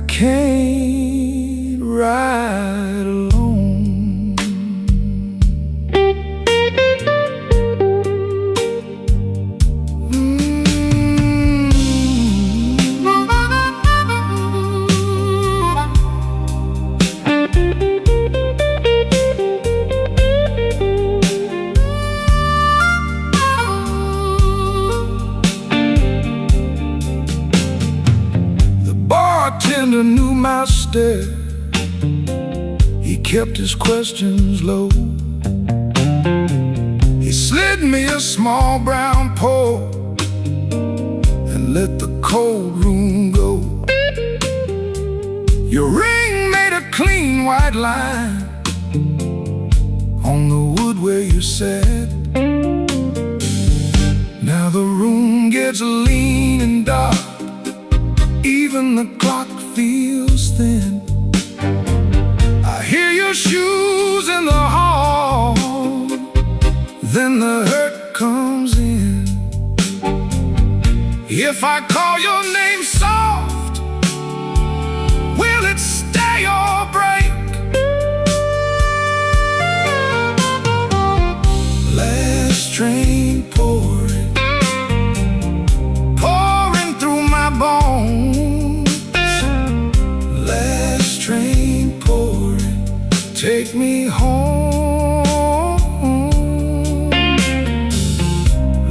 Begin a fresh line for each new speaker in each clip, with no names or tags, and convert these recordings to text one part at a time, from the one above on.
I can't ride alone. The bartender knew my stare. He kept his questions low. He slid me a small brown pour and let the cold room go. Your ring made a clean white line on the wood where you sat. Now the room gets lean and dark, even the clock feels thin. I hear your shoes in the hall, then the hurt comes in. If I call your name soft, will it stay or break? Last train pouring, pouring through my bones. Last train pouring, take me home.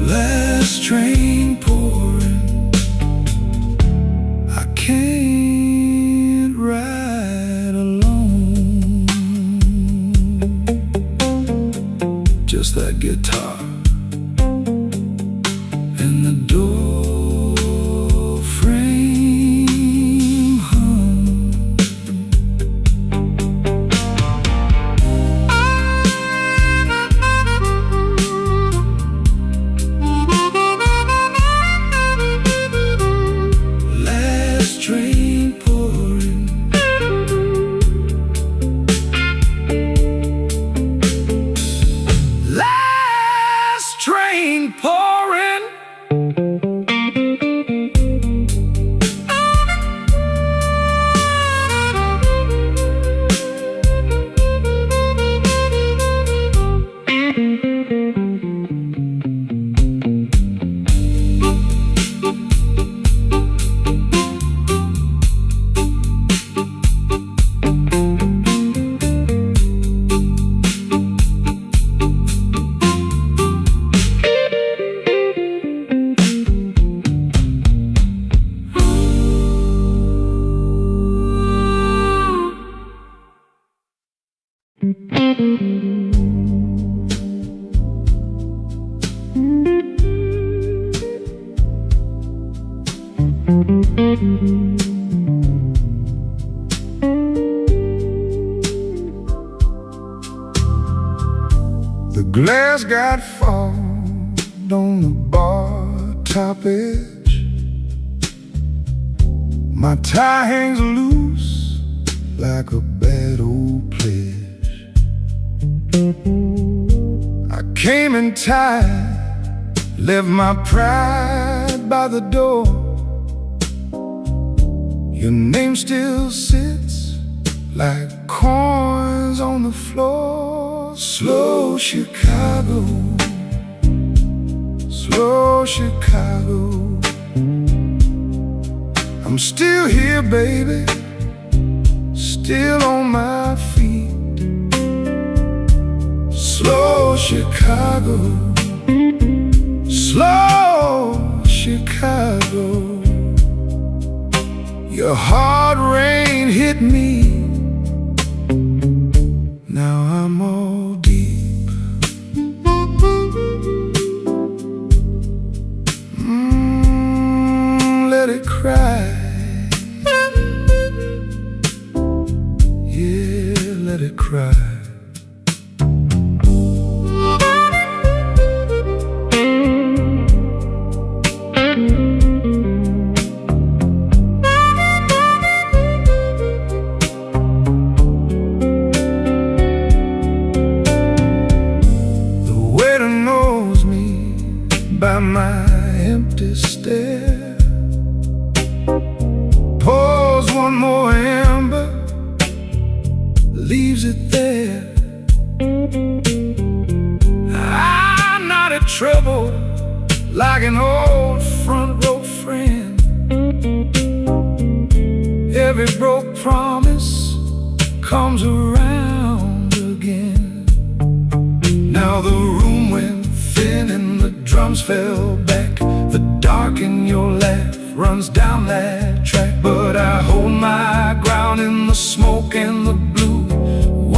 Last train pouring, I can't ride alone. Just that guitar and the door frame hum. Last train pouring, last train pouring. The glass got fogged on the bar top edge. My tie hangs loose like a bad old pledge. I came in tired, left my pride by the door. Your name still sits like coins on the floor. Slow Chicago, slow Chicago. I'm still here, baby, still on my feet. Slow Chicago, slow Chicago. Your hard rain hit me, now I'm all deep. Let it cry. Yeah, let it cry. by my empty stare. one more ember leaves it there. I'm not in trouble like an old front row friend. Every broke promise comes around again. Now the room went thin and the drums fell back. The dark in your laugh runs down that track. But I hold my ground in the smoke and the blue.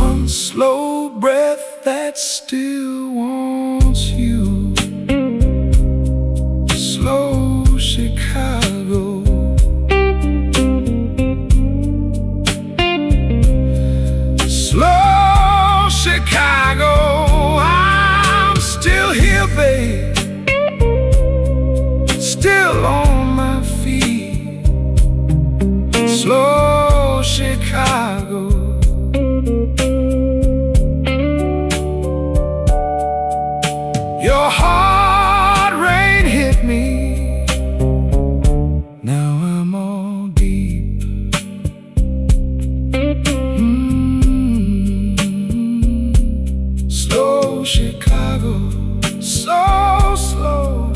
One slow breath that still wants you. Slow Chicago. Slow Chicago. I'm still here, babe. Still on my feet. Slow Chicago. Your heart rain hit me. Now I'm all deep. Slow Chicago, so slow.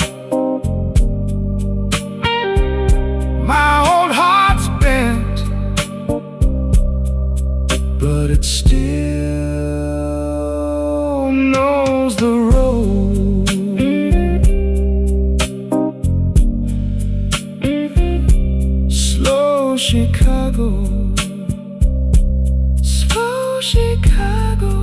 My old heart's bent, but it still knows the road. Slow Chicago, slow Chicago.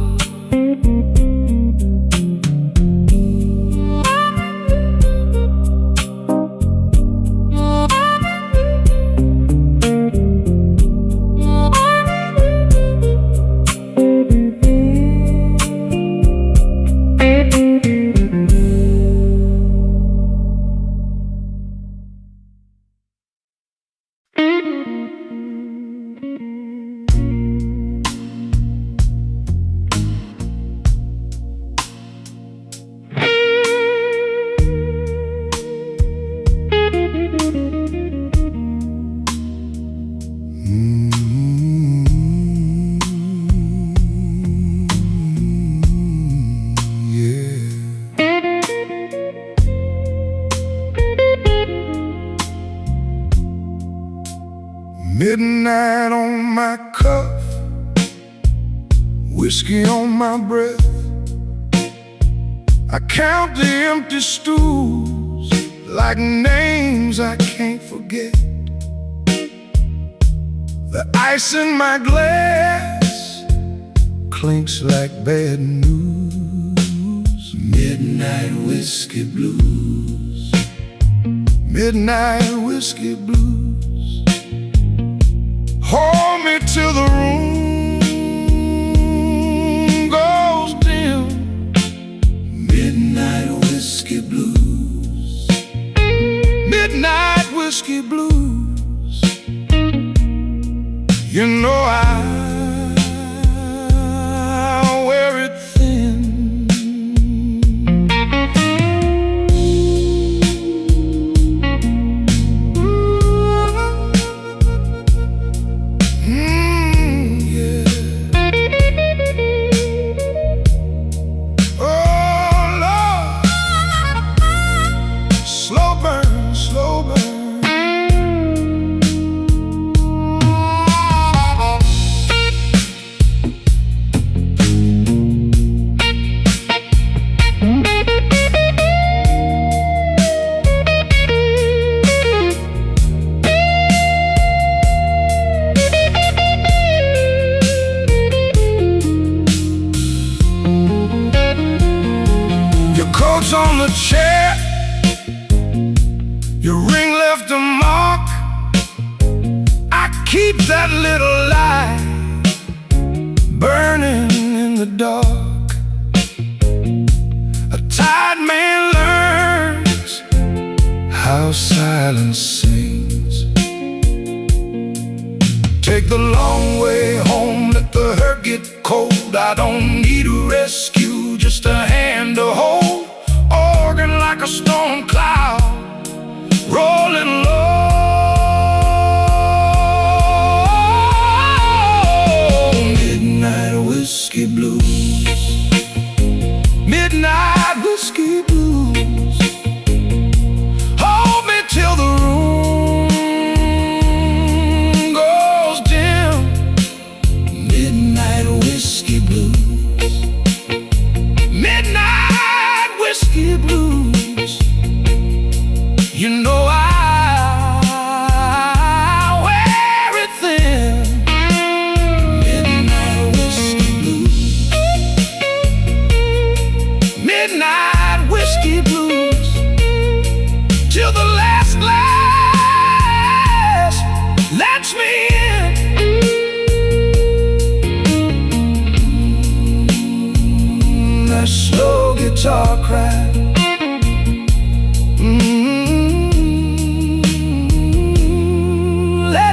Midnight on my cuff, whiskey on my breath. I count the empty stools like names I can't forget. The ice in my glass clinks like bad news. Midnight whiskey blues. Midnight whiskey blues. Hold me till the room goes dim. Midnight whiskey blues. Midnight whiskey blues. You know I'll wear it thin. On the chair, your ring left a mark. I keep that little light burning in the dark. A tired man learns how silence sings. Take the long way home, let the hurt get cold. I don't need a rescue, just a hand to hold. Organ like a storm cloud, rolling low.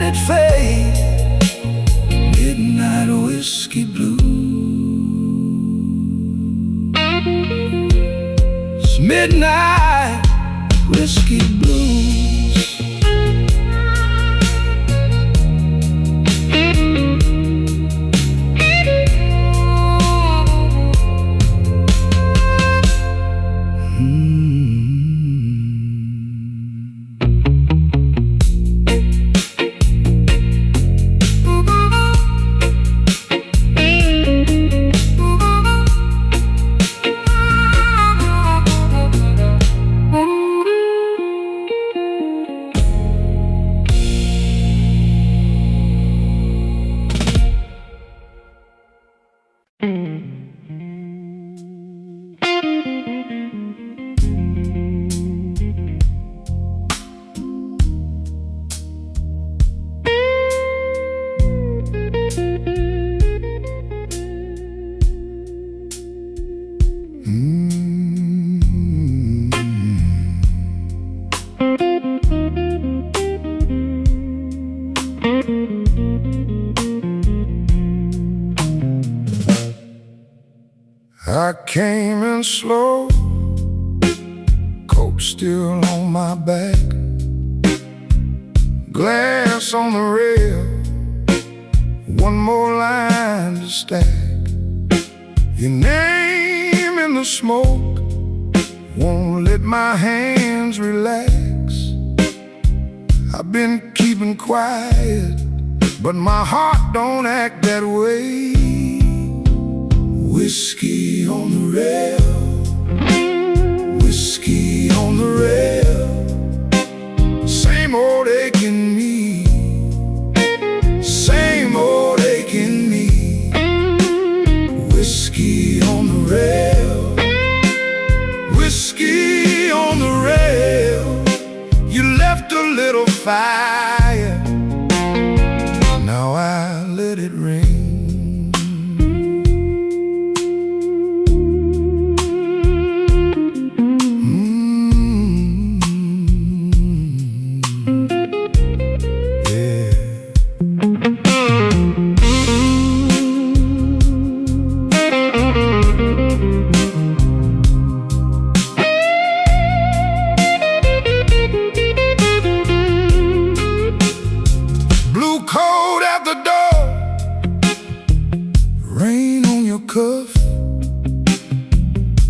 it fade. Midnight whiskey blues. It's midnight whiskey blues. I came in slow, coat still on my back, glass on the rail, one more line to stack. Your name in the smoke won't let my hands relax. I've been keeping quiet, but my heart don't act that way. Whiskey on the rail, whiskey on the rail, same old aching me, same old aching me. Whiskey on the rail, whiskey on the rail. You left a little fire, now I let it ring. Cold at the door, rain on your cuff.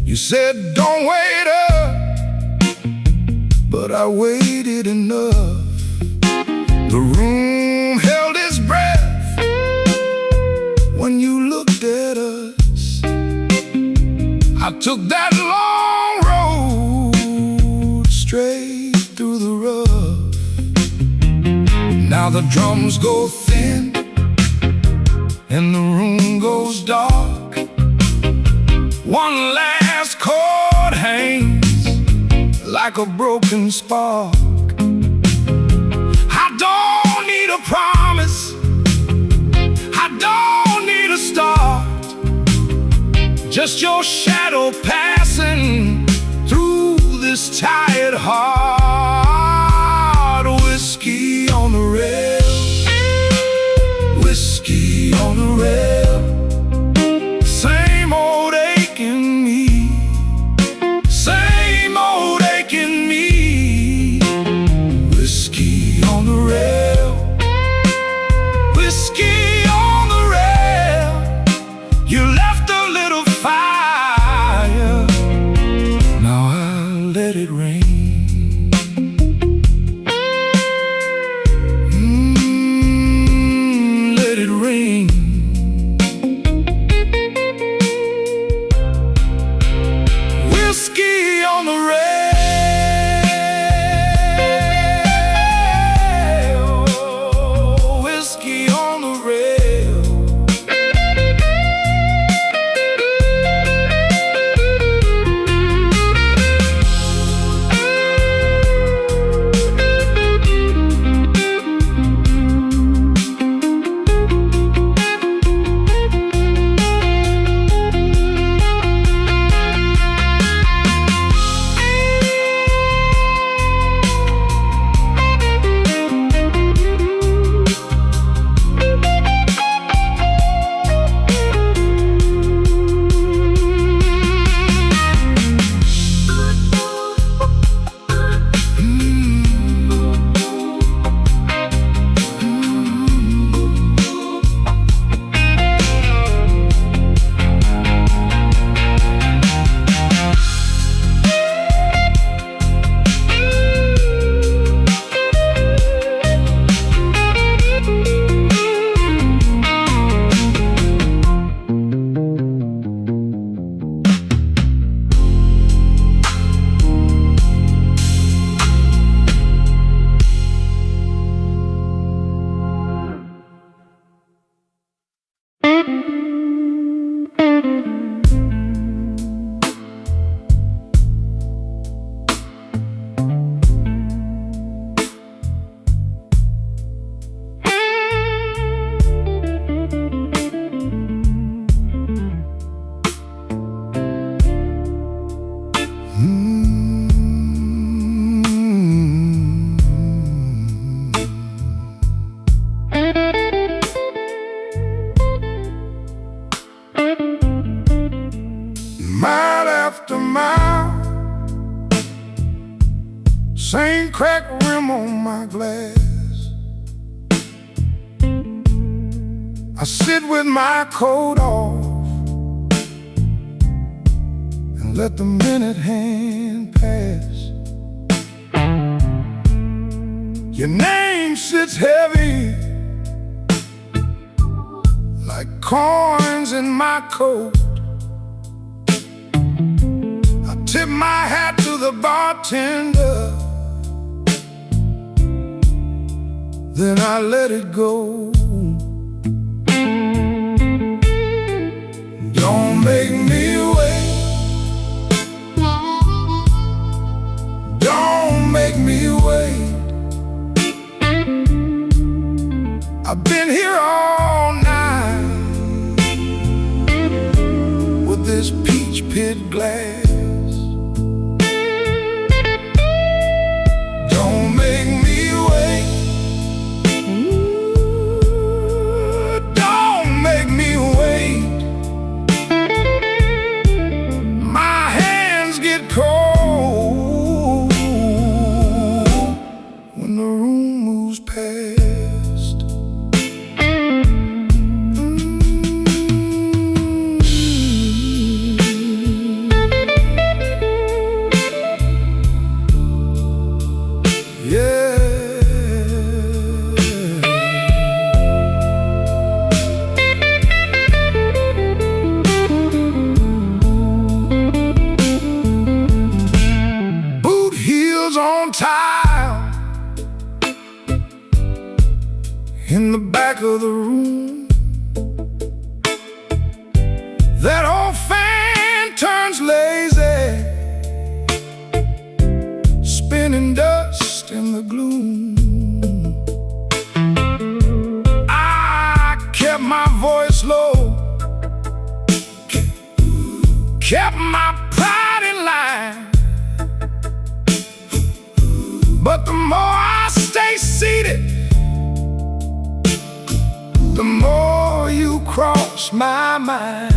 You said don't wait up, but I waited enough. The room held its breath when you looked at us. I took that long road straight through the rough. Now the drums go thin and the room goes dark. One last chord hangs like a broken spark. I don't need a promise, I don't need a start, just your shadow passing through this tired heart. Whiskey on the rail, whiskey on the rail, same old aching me, same old aching me. Whiskey on the rail, whiskey on the rail. You left a little fire, same cracked rim on my glass. I sit with my coat off and let the minute hand pass. Your name sits heavy like coins in my coat. I tip my hat to the bartender, then I let it go. Don't make me wait. Don't make me wait. I've been here all night with this peach pit glass. Don't make me wait. Don't make me wait. My hands get cold when the room moves past. On tile in the back of the room, that old fan turns lazy, spinning dust in the gloom. I kept my voice low, kept my pride in line. But the more I stay seated, the more you cross my mind.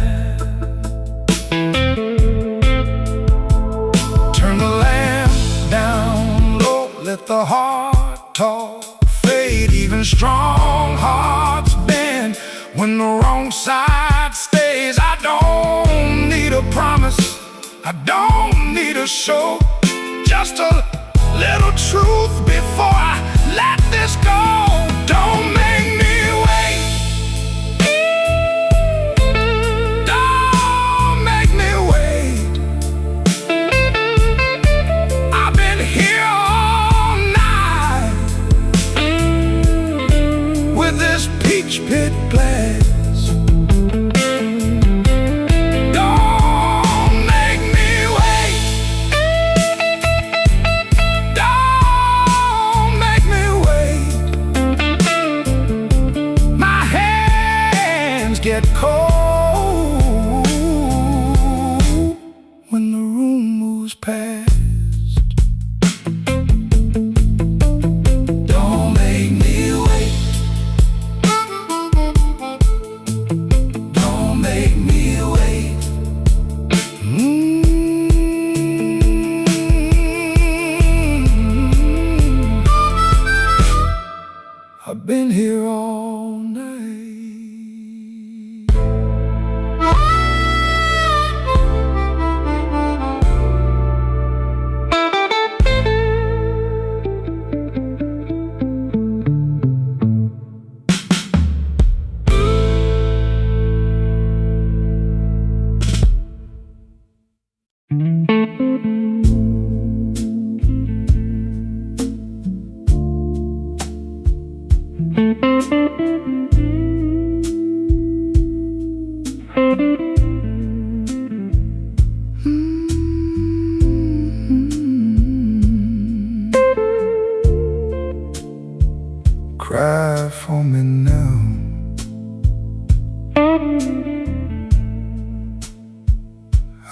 Turn the lamp down low, let the heart talk fade. Even strong hearts bend when the wrong side stays. I don't need a promise, I don't need a show, just a little truth before I let this go. Don't make me wait. Don't make me wait. I've been here all night with this peach pit glass. Get cold when the room moves past. Don't make me wait. Don't make me wait. I've been here all night. Cry for me now.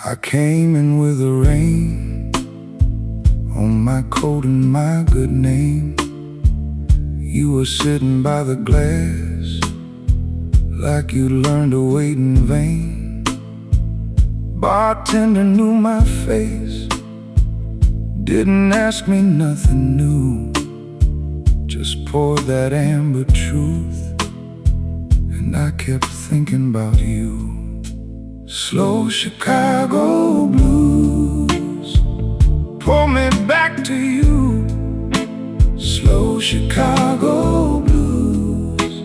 I came in with the rain on my coat and my good name. You were sitting by the glass like you learned to wait in vain. Bartender knew my face, didn't ask me nothing new, just poured that amber truth, and I kept thinking about you. Slow Chicago blues pull me back to you. Slow Chicago blues,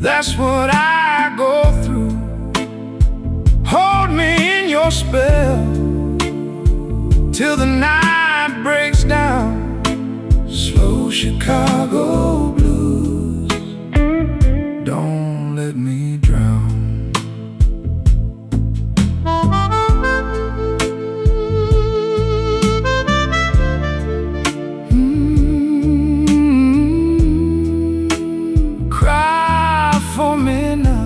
that's what I go through. Hold me in your spell till the night breaks down. Slow Chicago blues, don't let me drown. Cry for me now.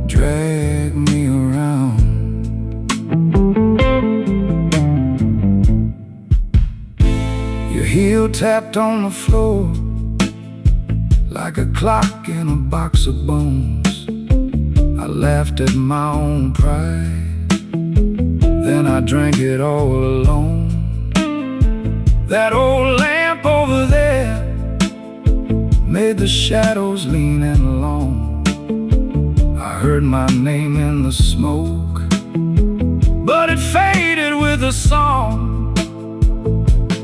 Drag me around. Your heel tapped on the floor like a clock in a box of bones. I laughed at my own pride, then I drank it all alone. That old lamp over there made the shadows lean and long. I heard my name in the smoke, but it faded with the song.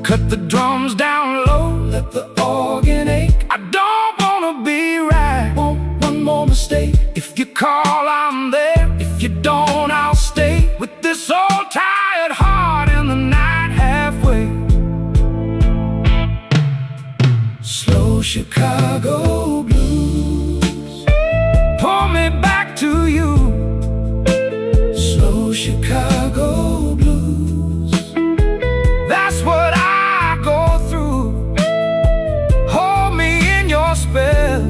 Cut the drums down low, let the organ ache. I don't wanna be right, want one more mistake. If you call, I'm there. If you don't, I'll stay with this old tired heart in the night halfway. Slow Chicago blues pull me back to you. Slow Chicago blues, that's what I go through. Hold me in your spell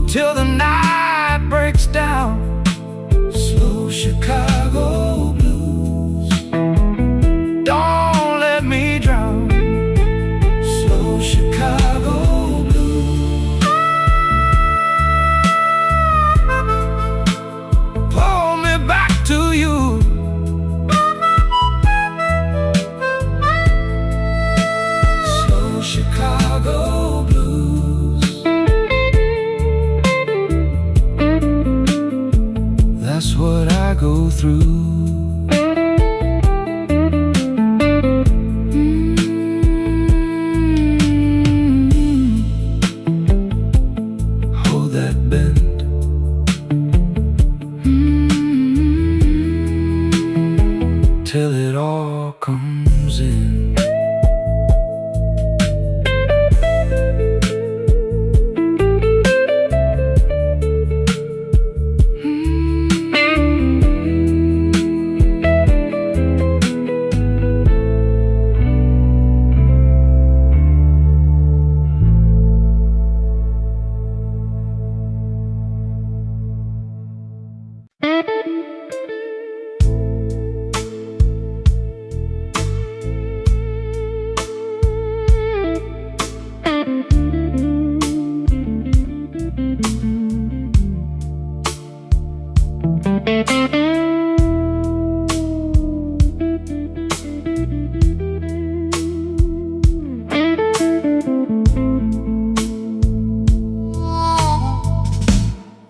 till the night breaks down. Slow Chicago blues, don't let me drown. Slow Chicago blues, pull me back to you. Slow Chicago blues, that's what I go through. Hold that bend. Till it all comes in.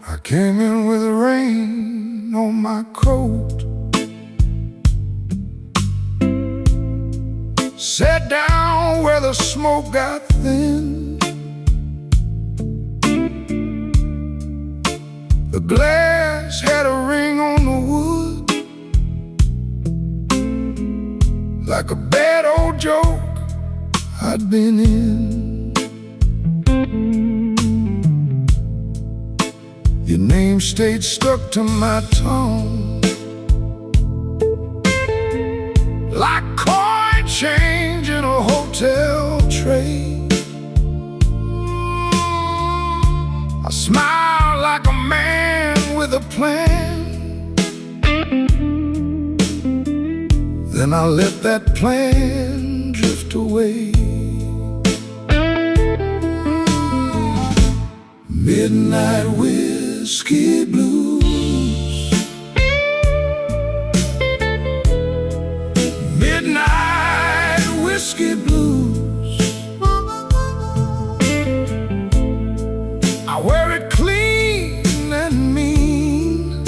I came in with rain on my coat, sat down where the smoke got thin. The glass had a ring on the wood, like a bad old joke I'd been in. Your name stayed stuck to my tongue, like coin change in a hotel tray. I smiled like a man with a plan, then I let that plan drift away. Midnight whiskey blues. Midnight whiskey blues. I wear it clean and mean.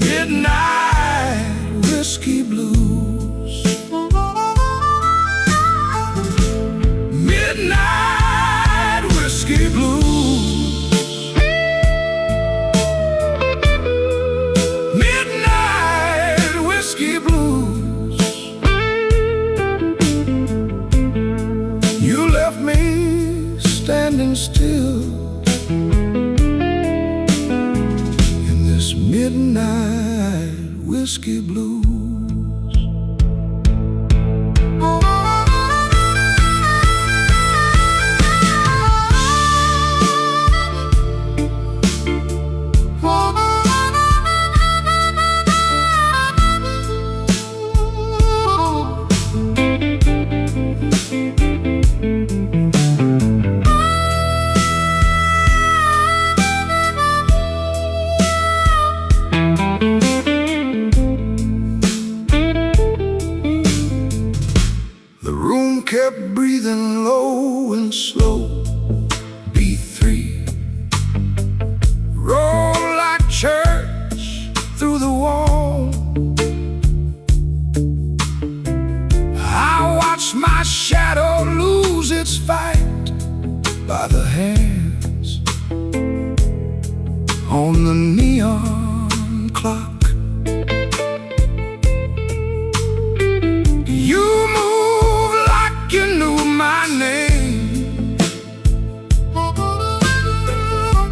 Midnight whiskey blues. Midnight whiskey blues. Midnight whiskey blues. You left me standing still in this midnight whiskey blues. The room kept breathing low and slow. Beat 3 roll like church through the wall. I watched my shadow lose its fight by the hands on the neon clock. You moved like you knew my name,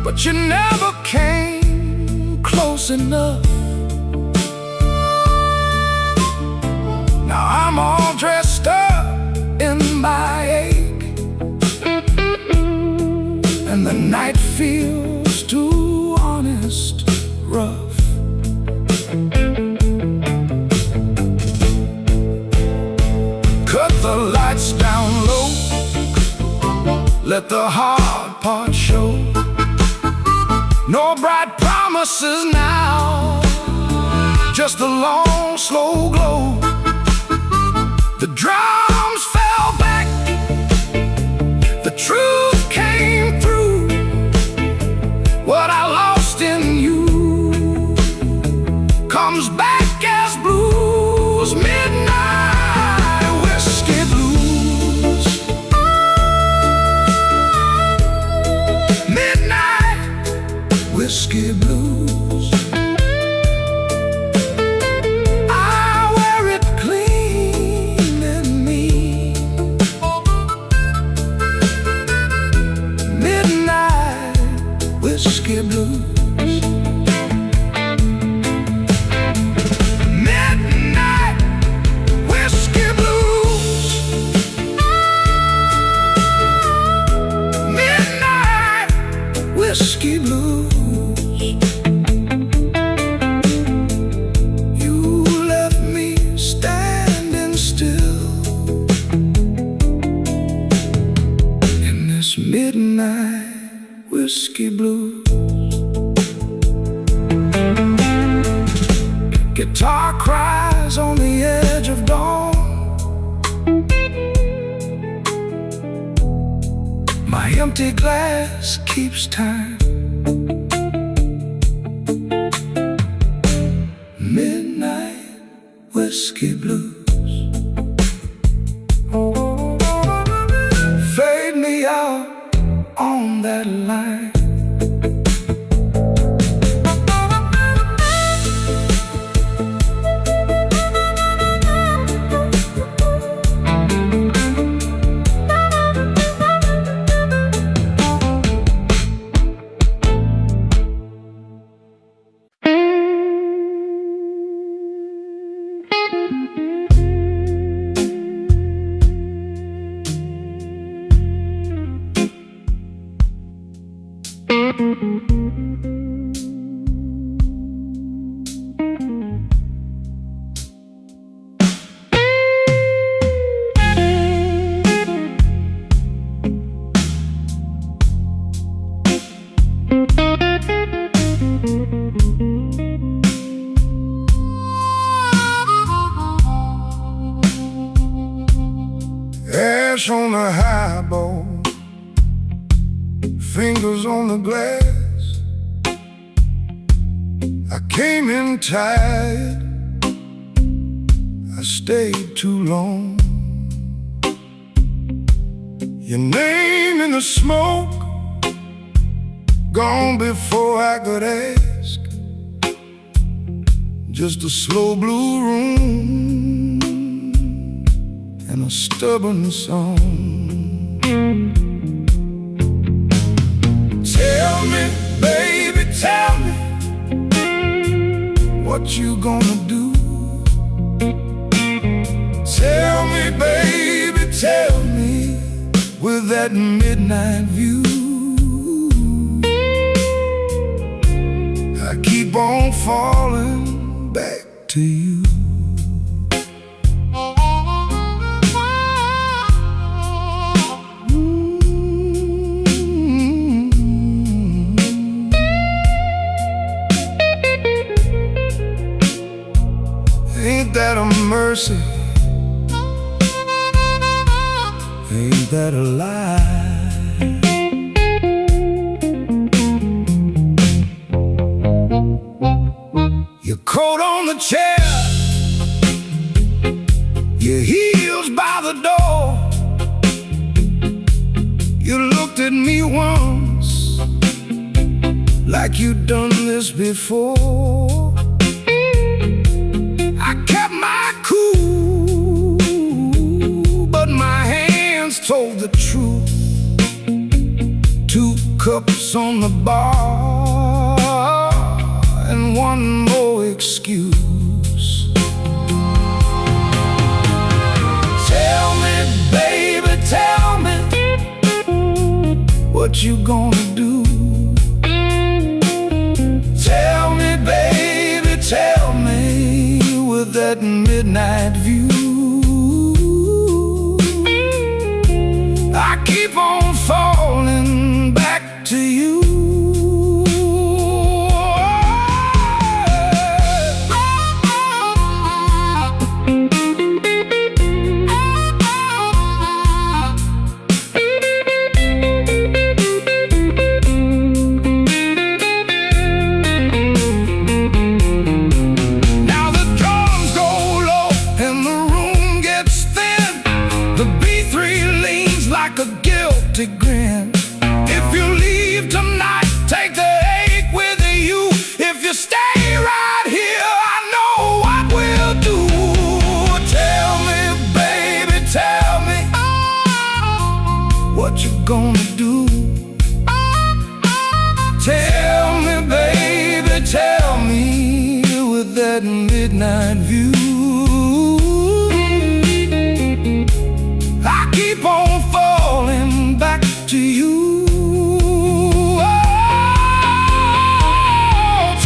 but you never came close enough. Now I'm all dressed up in my ache, and the night feels too honest, rough. Cut the lights down low, let the hard part show. No bright promises now, just a long, slow glow. The drums fell back, the truth came through. What I lost in you comes back as blues. Midnight whiskey blues. Midnight whiskey blues. I wear it clean and mean. Midnight whiskey blues. Midnight whiskey blues. Midnight whiskey blues. You left me standing still in this midnight whiskey blues. Guitar cries on the edge of dawn. My empty glass keeps time. Midnight whiskey blues. Fade me out on that line. on the glass. I came in tired, I stayed too long. Your name in the smoke, gone before I could ask. Just a slow blue room and a stubborn song. Tell me, baby, tell me, what you gonna do? Tell me, baby, tell me, with that midnight view. I keep on falling back to you. Ain't that a mercy? Ain't that a lie? Your coat on the chair, your heels by the door. You looked at me once like you'd done this before. I kept my cool, but my hands told the truth. 2 cups on the bar and one more excuse. Tell me, baby, tell me, what you gonna do? Tell me, baby, tell me, with that midnight view. I keep on falling back to you. Like a guilty grin. If you leave tonight, take the ache with you. If you stay right here, I know what we'll do. Tell me, baby, tell me, what you gonna do? Tell me, baby, tell me, with that midnight view. I keep on falling back to you. Oh,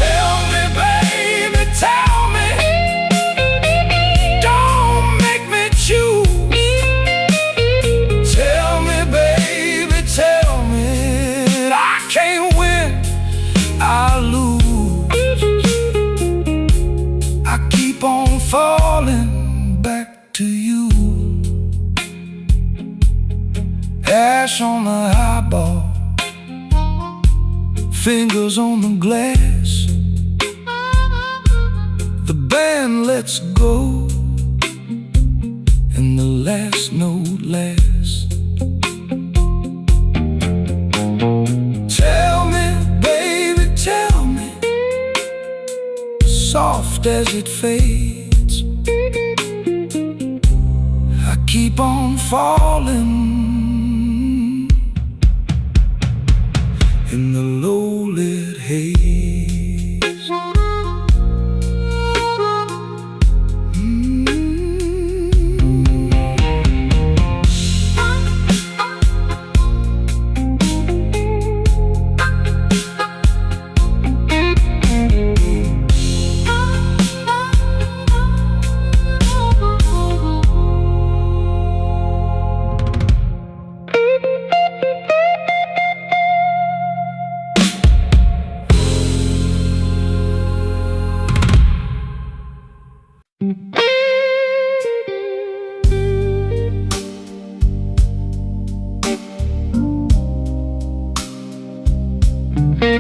tell me, baby, tell me, don't make me choose. Tell me, baby, tell me, I can't win, I lose. I keep on falling back to you. Ash on the highball, fingers on the glass. The band lets go, and the last note lasts. Tell me, baby, tell me, soft as it fades, I keep on falling in the low-lit haze.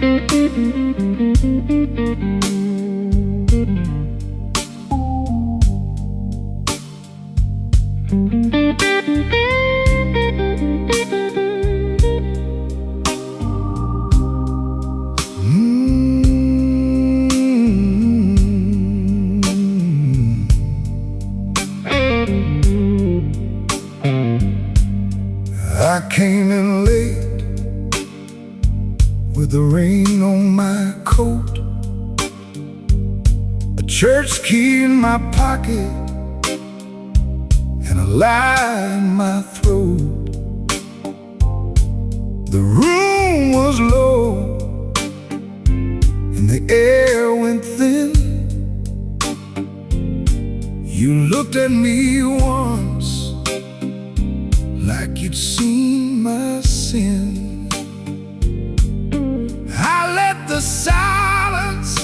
I came in late with the rain on my coat, a church key in my pocket, and a lie in my throat. The room was low and the air went thin. You looked at me once like you'd seen my sin. I let the silence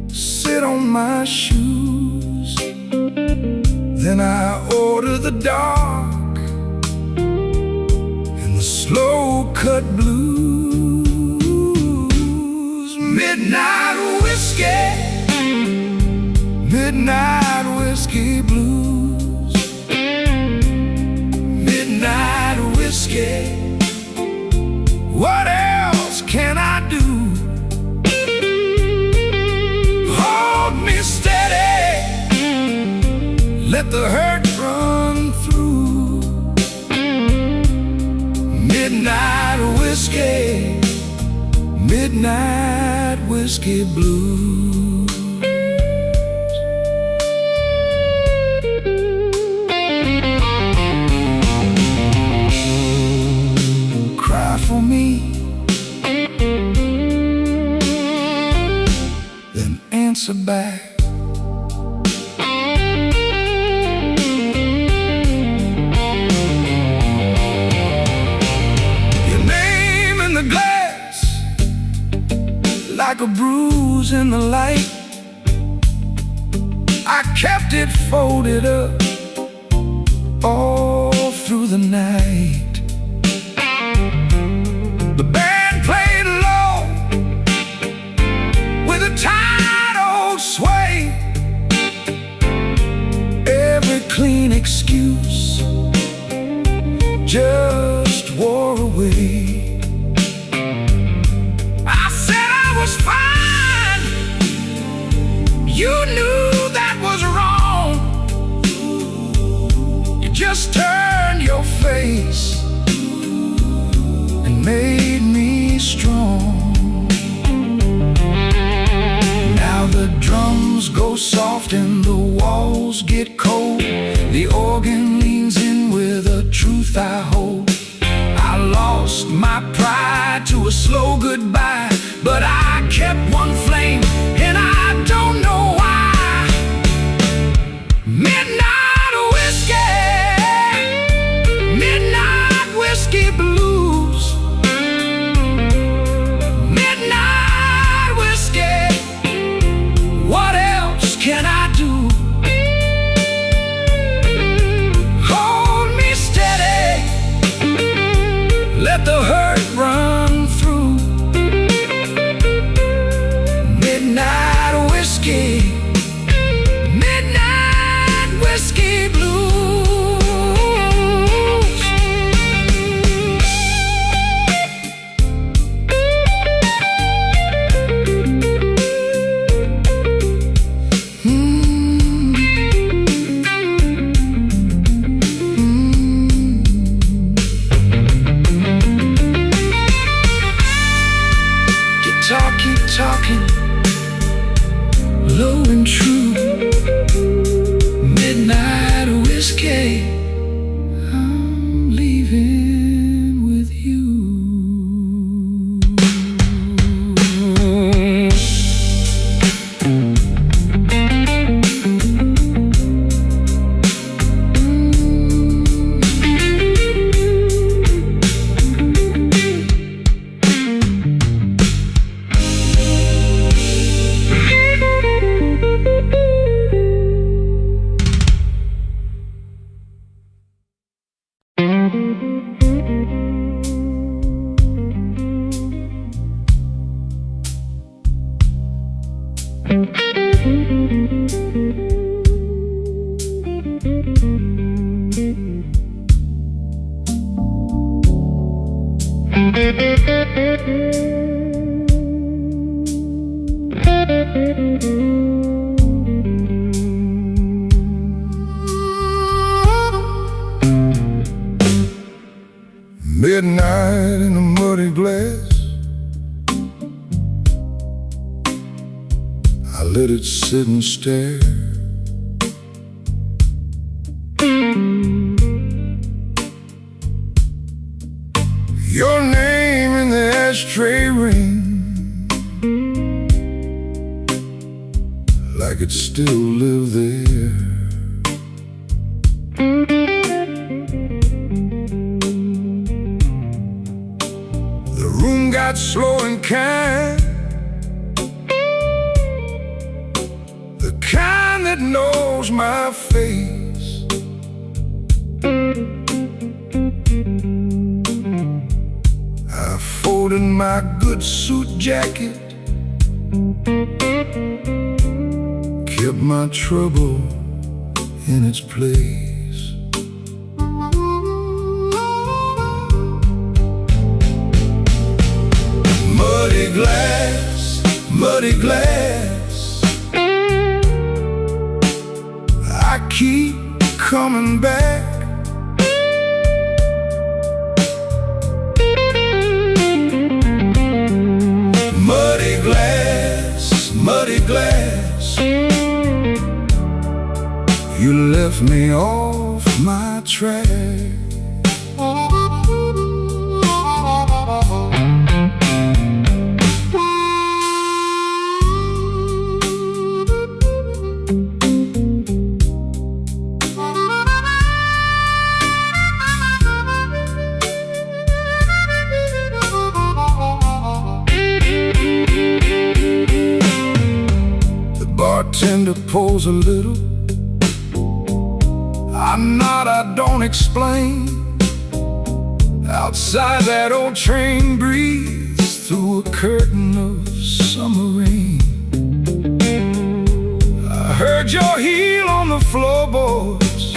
sit on my shoes. Then I ordered the dark and the slow-cut blues. Midnight whiskey, midnight whiskey blues. Midnight whiskey, what else can I do? Hold me steady, let the hurt run through. Midnight whiskey, midnight whiskey blues. For me, then answer back. Your name in the glass, like a bruise in the light. I kept it folded up all through the night. The band played low with a tight old sway. Every clean excuse just wore away. I said I was fine. You knew that was wrong. You just turned your face and made me strong. Now the drums go soft and the walls get cold. The organ leans in with a truth I hold. I lost my pride to a slow goodbye, but I kept one flame and I don't know why. Midnight whiskey, midnight whiskey blues. What else can I do? Hold me steady, let the hurt run through. Midnight whiskey, midnight whiskey blues. Keep talking, low and true. Midnight whiskey, I'm leaving with you. let it sit and stare. Your name in the ashtray ring like it still lived there. The room got slow and kind, the kind that knows my face. I folded my good suit jacket, kept my trouble in its place. Muddy glass, muddy glass, I keep coming back. Muddy glass, muddy glass, you left me off my track. The bartender pulls a little, I nod, I don't explain. Outside that old train breathes through a curtain of summer rain. I heard your heel on the floorboards,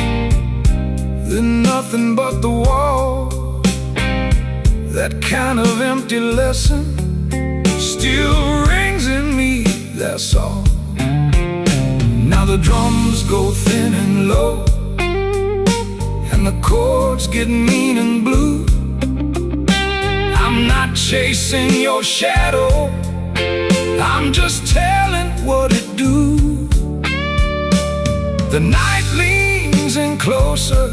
then nothing but the wall. That kind of empty lesson still rings in me, that's all. Now the drums go thin and low, and the chords get mean and blue. I'm not chasing your shadow, I'm just telling what it do. The night leans in closer,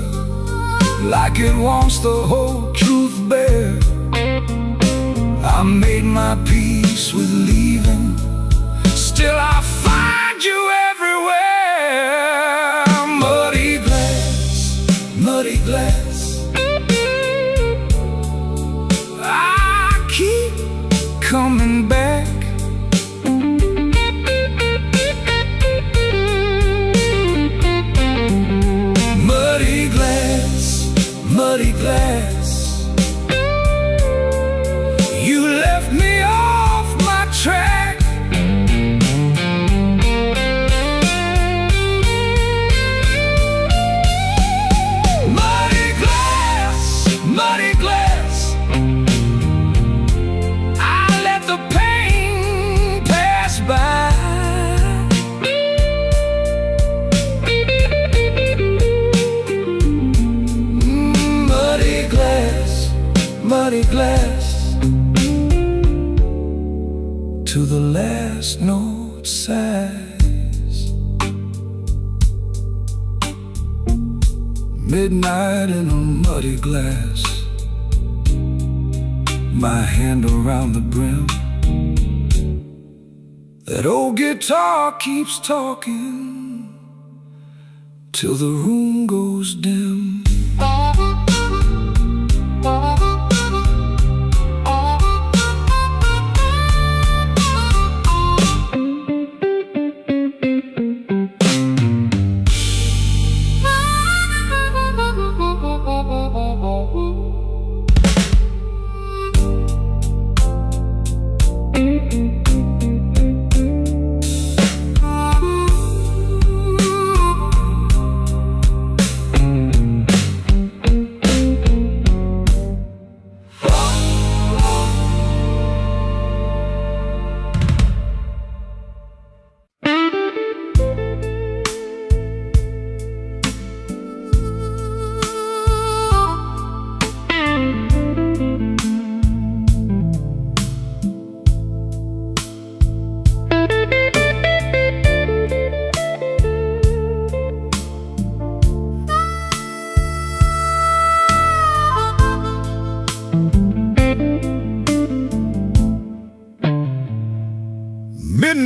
like it wants the whole truth bare. I made my peace with leaving, still I find you everywhere. Muddy glass, muddy glass, I keep coming back. Muddy glass, muddy glass, you left me off my track. Muddy glass, muddy glass, I let the pain pass by. Muddy glass, muddy glass, to the last note sighs. Midnight in a muddy glass, my hand around the brim. That old guitar keeps talking till the room goes dim.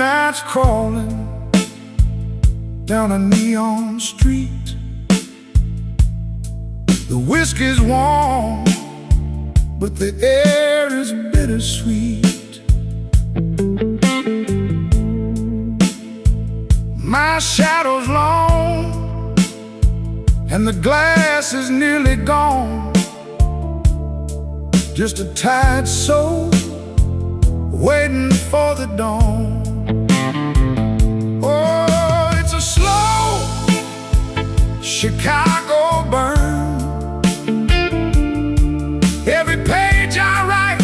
midnight's crawling down a neon street. The whiskey's warm, but the air is bittersweet. My shadow's long, and the glass is nearly gone. Just a tired soul waiting for the dawn. Oh, it's a slow Chicago burn. Every page I write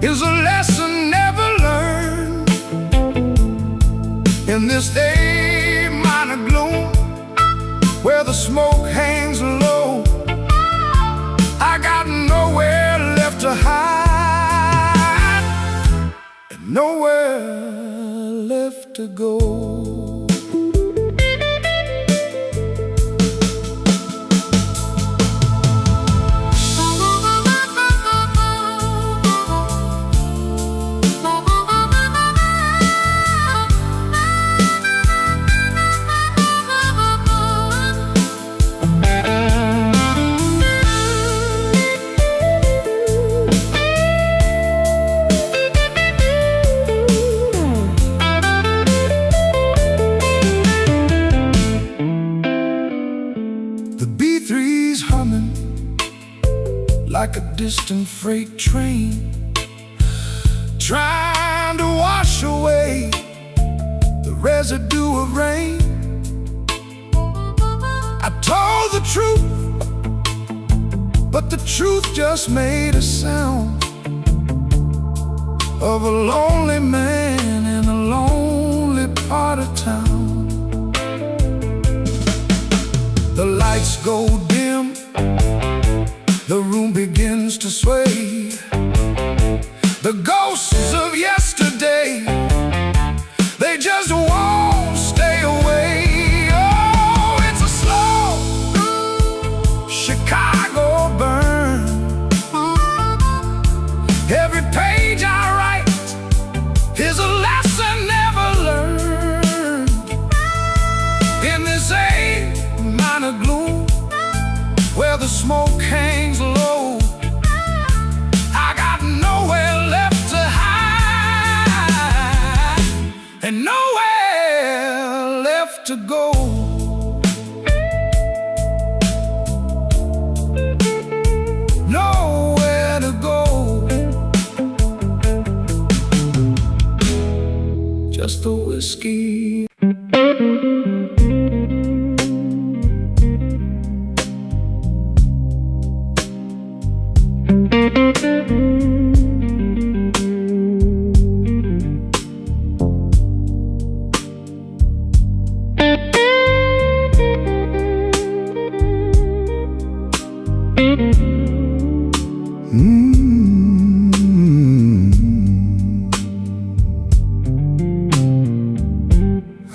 is a lesson never learned. In this A minor gloom, where the smoke hangs low, I got nowhere left to hide, and nowhere left to go. Like a distant freight train, trying to wash away the residue of rain. I told the truth, but the truth just made a sound of a lonely man in a lonely part of town. The lights go dim, the room begins to sway. The ghosts of yesterday, they just won't stay away. Oh, it's a slow Chicago burn. Every page I write is a lesson never learned. In this A minor gloom, where the smoke hangs low, I got nowhere left to hide, and nowhere left to go. Nowhere to go. Just the whiskey.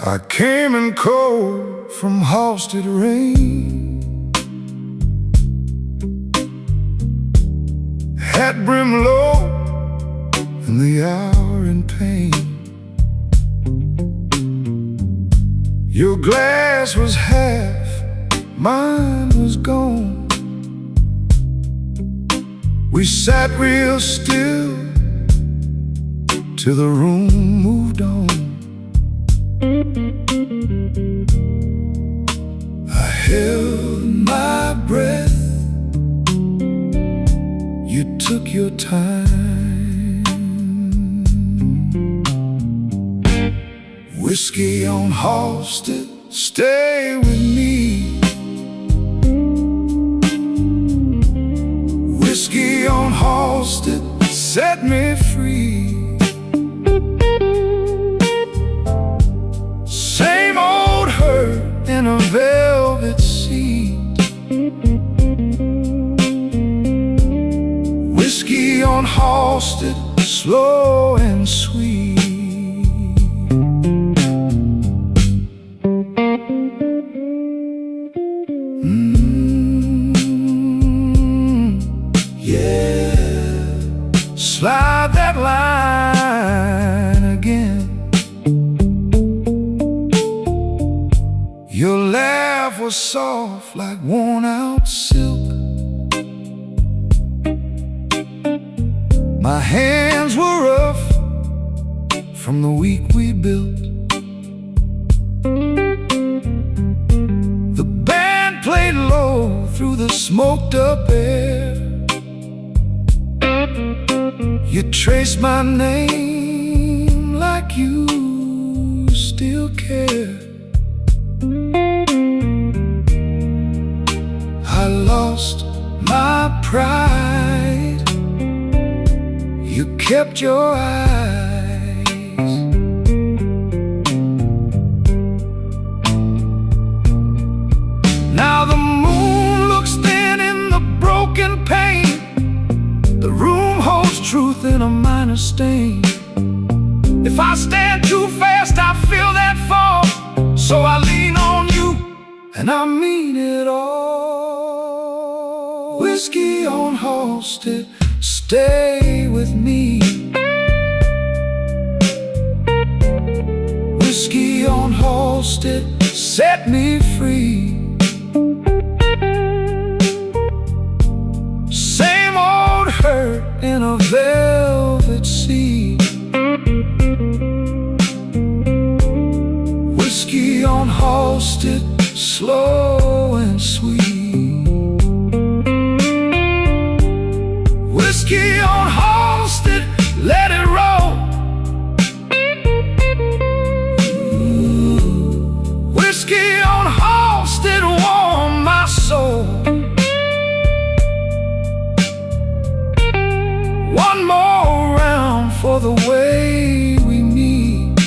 I came in cold from Halstead rain, hat brim low in the hour in pain. Your glass was half, mine was gone. We sat real still till the room moved on. I held my breath, you took your time. Whiskey on Halstead, stay with me. Whiskey on Halstead, set me free. Same old hurt in a velvet seat. Whiskey on Halstead, slow and sweet. Yeah, slide that line again. was soft like worn-out silk. My hands were rough from the week we built. The band played low through the smoked-up air. You traced my name like you still care. I lost my pride. You kept your eyes. Now the moon looks thin in the broken pane. The room holds truth in a minor stain. If I stand too fast, I feel that fall. So I lean on you, and I mean it all. Whiskey on Halstead, stay with me. Whiskey on Halstead, set me free. Same old hurt in a velvet sea. Whiskey on Halstead, slow and sweet. Whiskey on Halstead, let it roll. Whiskey on Halstead, warm my soul. One more round for the way we meet.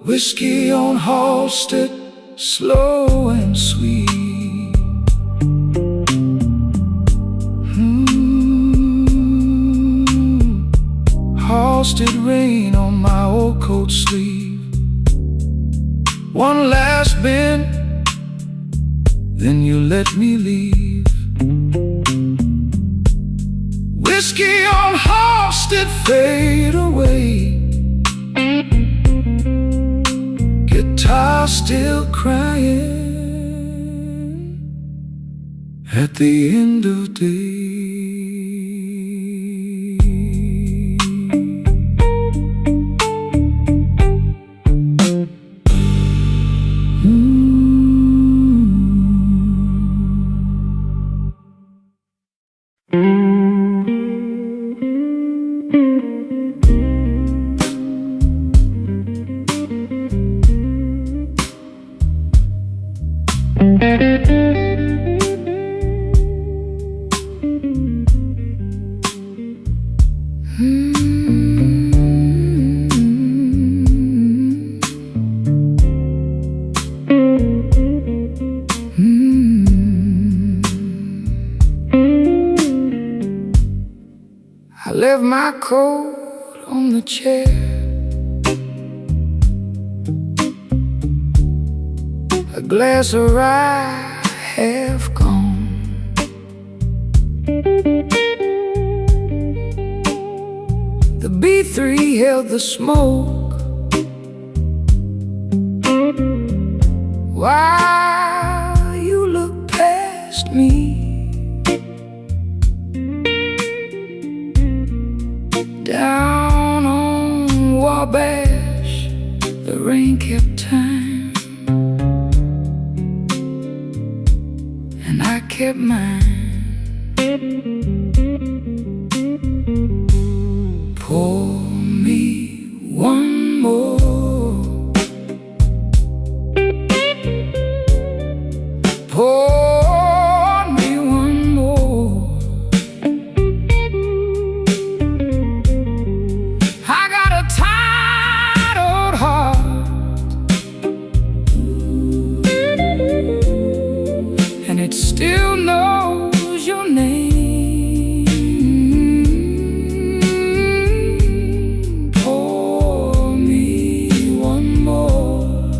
Whiskey on Halstead, slow and sweet. Halstead rain on my old coat sleeve. One last bend, then you let me leave. Whiskey on Halstead, fade away. Guitar still crying at the end of day. I left my coat on the chair. A glass of rye half gone. The B3 held the smoke while you looked past me. Down on Wabash, the rain kept time, and I kept mine. Pour me one more. Pour me one more. I got a tired old heart, and it still knows your name. Pour me one more.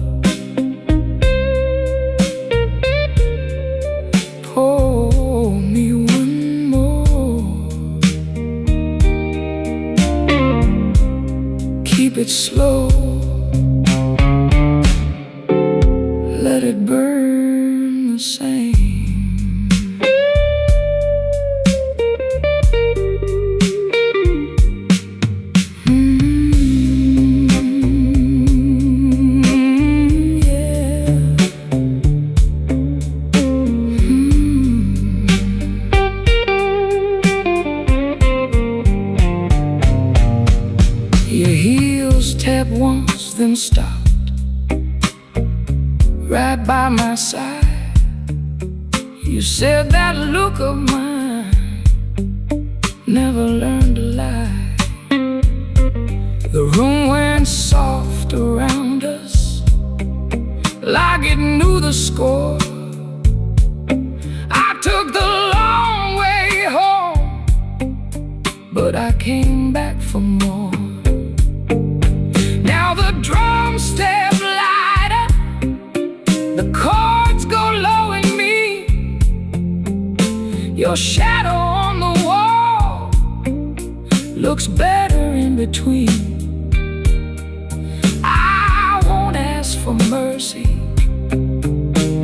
Pour me one more. Keep it slow. Tap once, then stopped right by my side. You said that look of mine never learned to lie. The room went soft around us, like it knew the score. I took the long way home, but I came back for more. Now the drums step lighter, the chords go low in me. Your shadow on the wall looks better in between. I won't ask for mercy,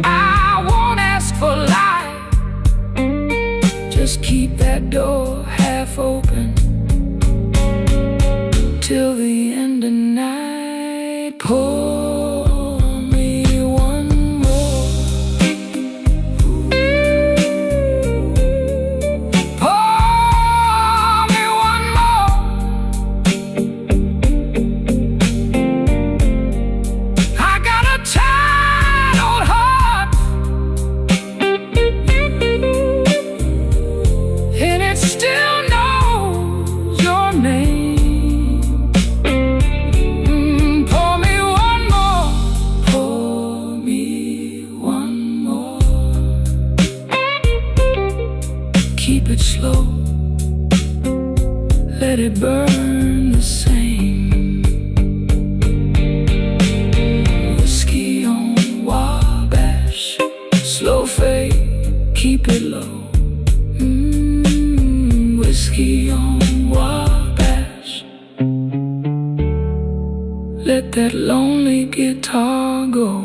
I won't ask for life. Just keep that door half open till the end of night. Pour me one more. Pour me one more. I got a tired old heart, and it still knows your name. Pour me one more. Pour me one more. Keep it slow, let it burn the same. Whiskey on Wabash, slow fade, keep it low. Whiskey on Wabash, let that lonely guitar go.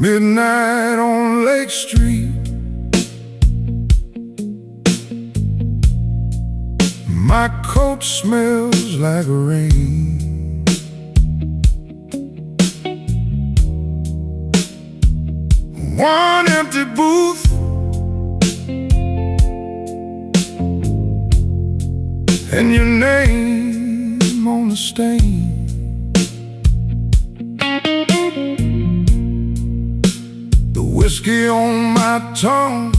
Midnight on Lake Street, my coat smells like rain. One empty booth, and your name on the stain. Whiskey on my tongue,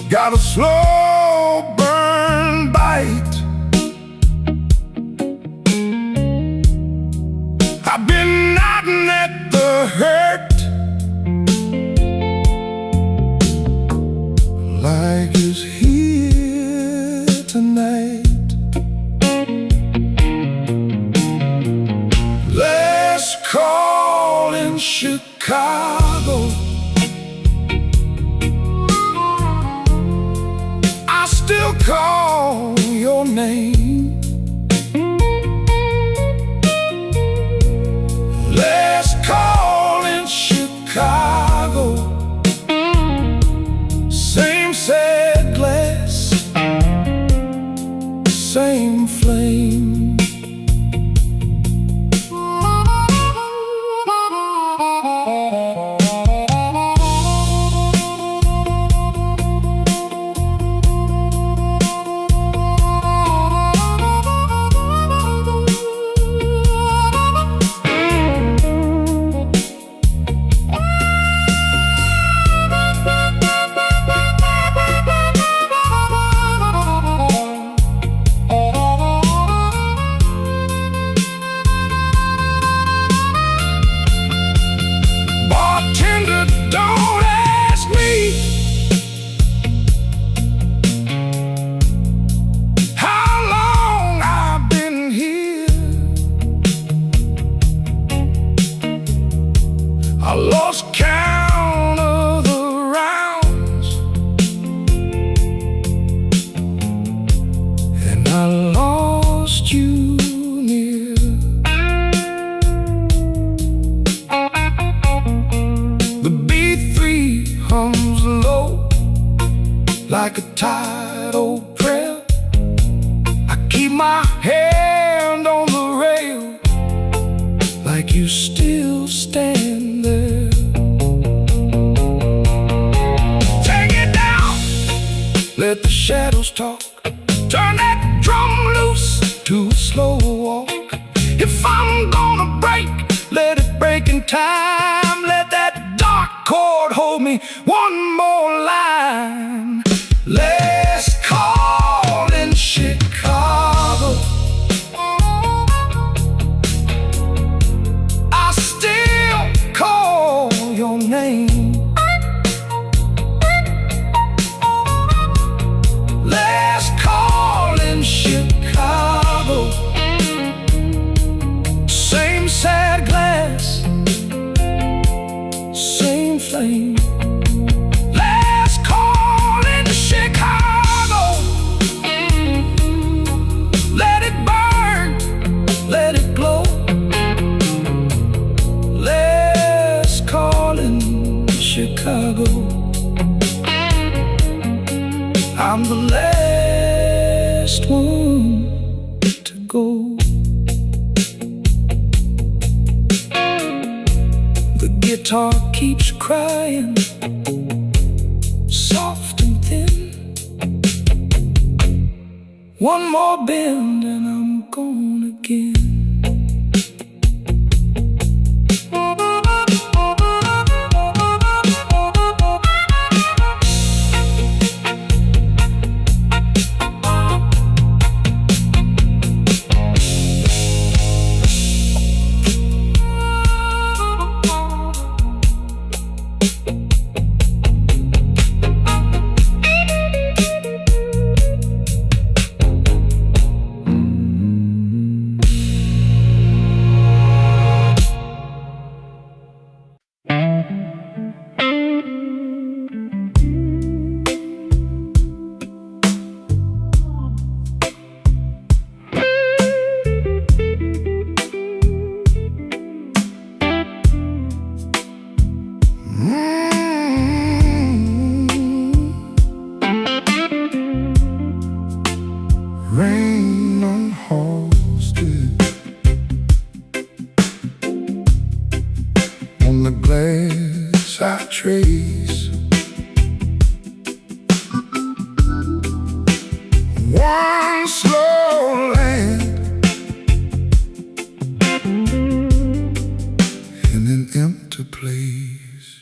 got a slow burn bite. I've been nodding at the hurt, like it's here tonight. Call in Chicago, like a tired old prayer. I keep my hand on the rail, like you still stand there. Take it down, let the shadows talk. Turn that drum loose to a slow walk. If I'm gonna break, let it break in time. Let that dark chord hold me one more line. Last call in Chicago, I still call your name. Last call in Chicago, same sad glass, same flame. Last call in Chicago, let it burn, let it glow. Last call in Chicago, I'm the last one to go. The guitar keeps crying, soft and thin. One more bend and I'm gone again. Rain on horses on the glass I trace. One slow land in an empty place.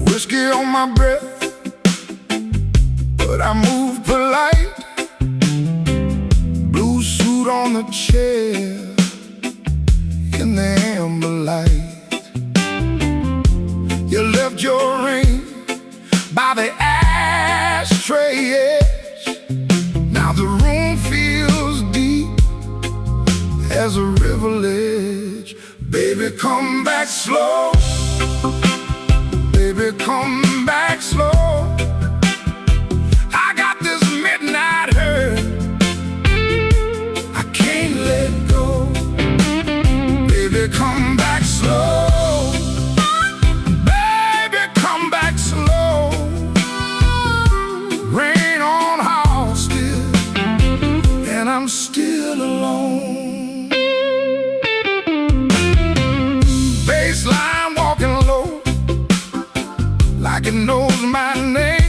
Whiskey on my breath, but I move polite. Blue suit on the chair in the amber light. You left your ring by the ashtray edge. Now the room feels deep as a river ledge. Baby, come back slow. Baby, come back slow. I got this midnight hurt, I can't let go. Baby, come back slow. Baby, come back slow. Rain on house still, and I'm still alone. Baseline walking low, like it knows my name.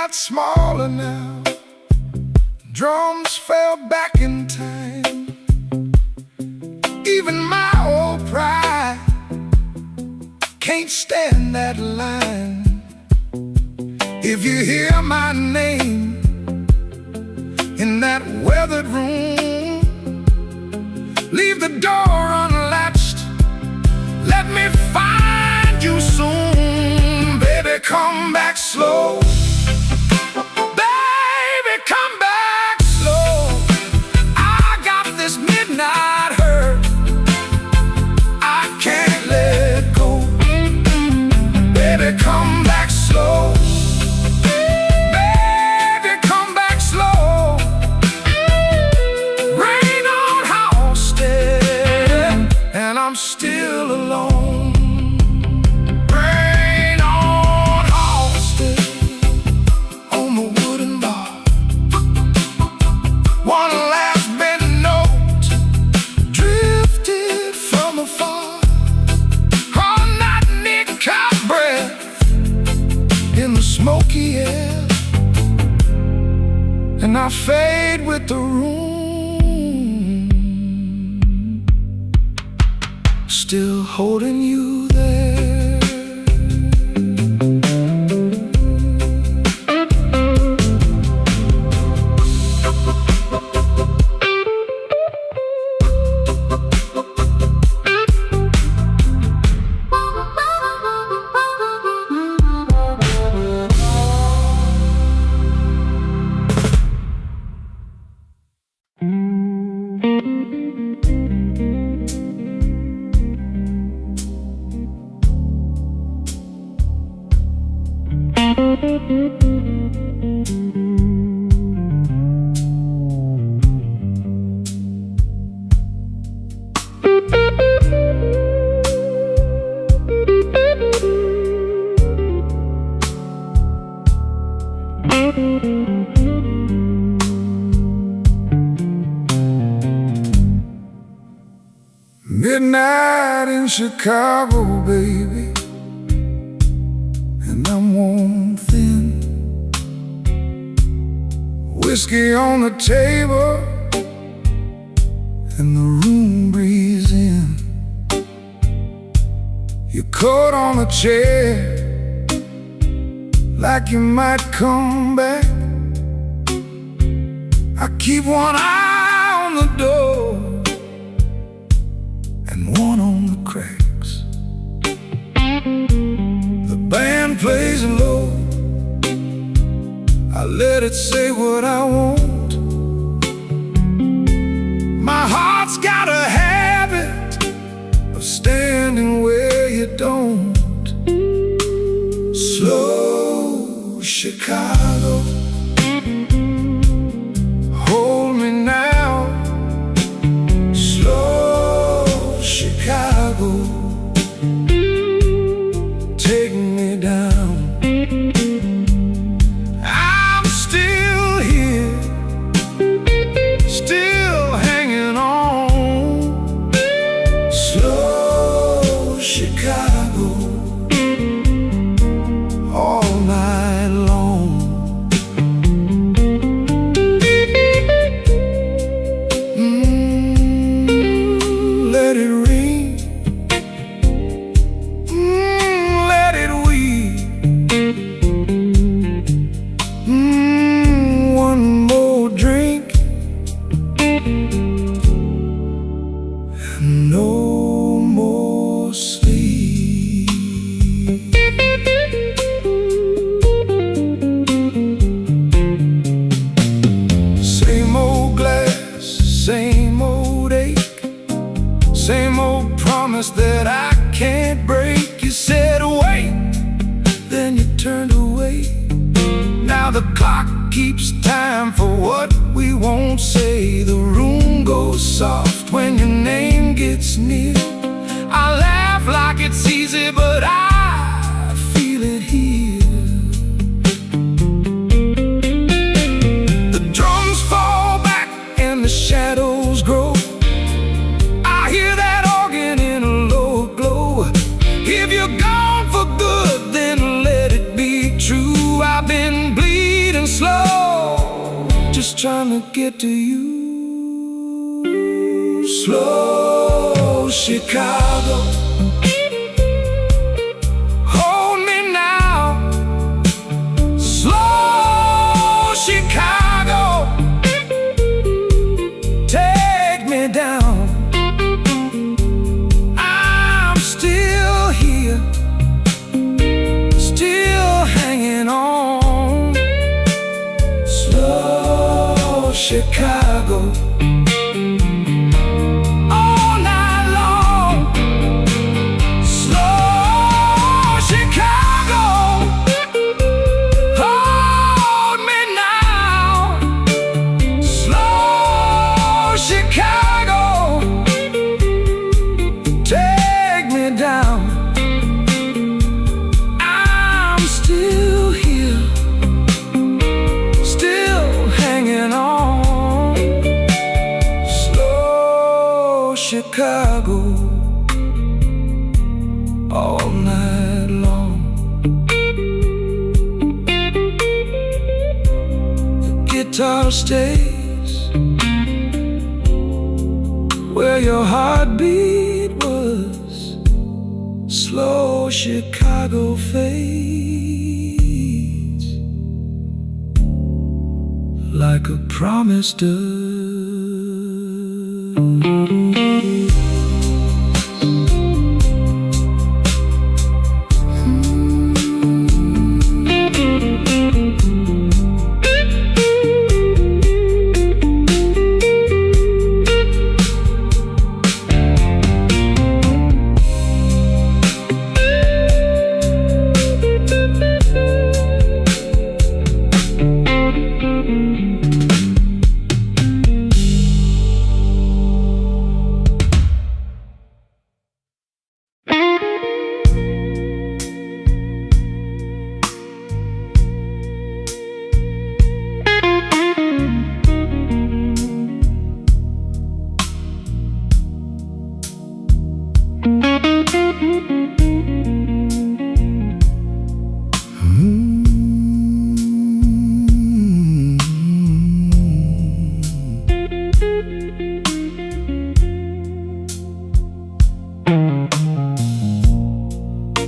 got smaller now. Drums fell back in time. Even my old pride can't stand that line. If you hear my name in that weathered room, leave the door unlatched. Let me find you soon. Baby, come back slow. Baby, come back slow. I got this midnight hurt I can't let go. Baby, come back slow. Baby, come back slow. Rain on Halsted, and I'm still alone. Rain on Halsted, on the wooden bar. One last bent note drifted from afar. On that nick-out breath in the smoky air, and I fade with the room, still holding you there. Midnight in Chicago, baby, and I'm worn thin. Whiskey on the table, and the room breathes in. Your coat on the chair, like you might come back. I keep one eye on the door and one on the cracks. The band plays low, I let it say what I want. My heart's got a habit of standing where you don't. Slow Chicago, hold me now. Slow Chicago, take me down. I'm still here, still hanging on. Slow Chicago, all night long. Let it ring, let it weep. One more drink and no more sleep. Same old glass, same old ache, same old promise that I can't break. You said wait, then you turned away. Now the clock keeps time for what we won't say. The room goes soft when your name gets near. I laugh like it's easy, but I feel it here. The drums fall back and the shadows grow. I hear that organ in a low glow. If you're gone for good, then let it be true. I've been bleeding trying to get to you. Slow Chicago, hold me now. Slow Chicago, take me down. I'm still here, still hanging on. Slow Chicago, all night long. Slow Chicago, hold me now. Slow Chicago, take me down. I'm still here, still hanging on. Slow Chicago, all night long. The guitar stays where your heartbeat was. Slow Chicago fades like a promise does.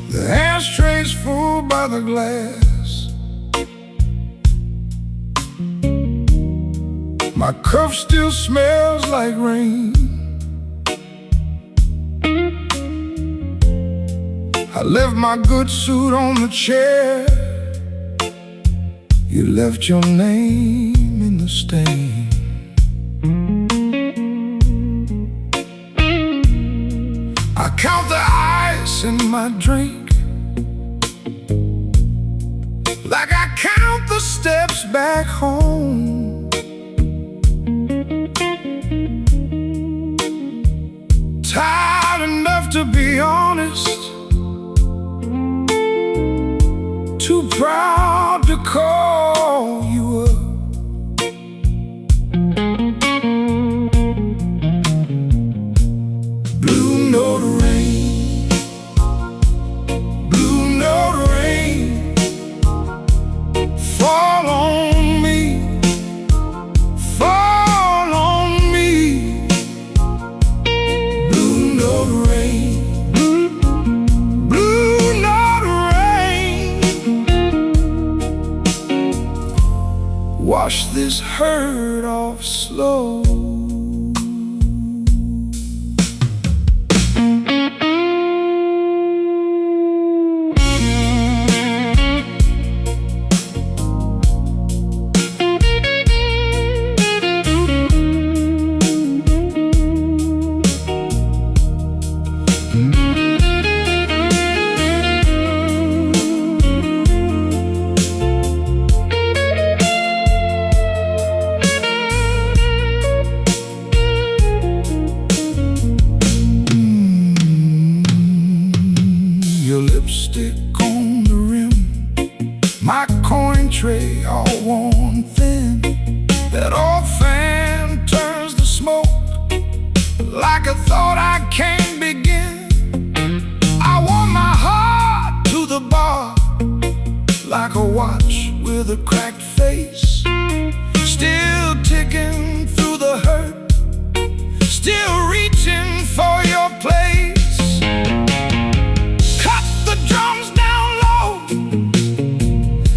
The ashtray's full by the glass. My cup still smells like rain. I left my good suit on the chair. You left your name in the stain. I count the ice in my drink like I count the steps back home. Tired enough to be honest, too proud to call you up. Blue note rain, blue note rain, fall on me, fall on me. Blue note rain, blue note rain, wash this hurt off slow. Your lipstick on the rim, my coin tray all worn thin. That old fan turns to smoke like a thought I can't begin. I want my heart to the bar like a watch with a cracked face. still ticking through the hurt, still reaching for your place. Cut the drums down low,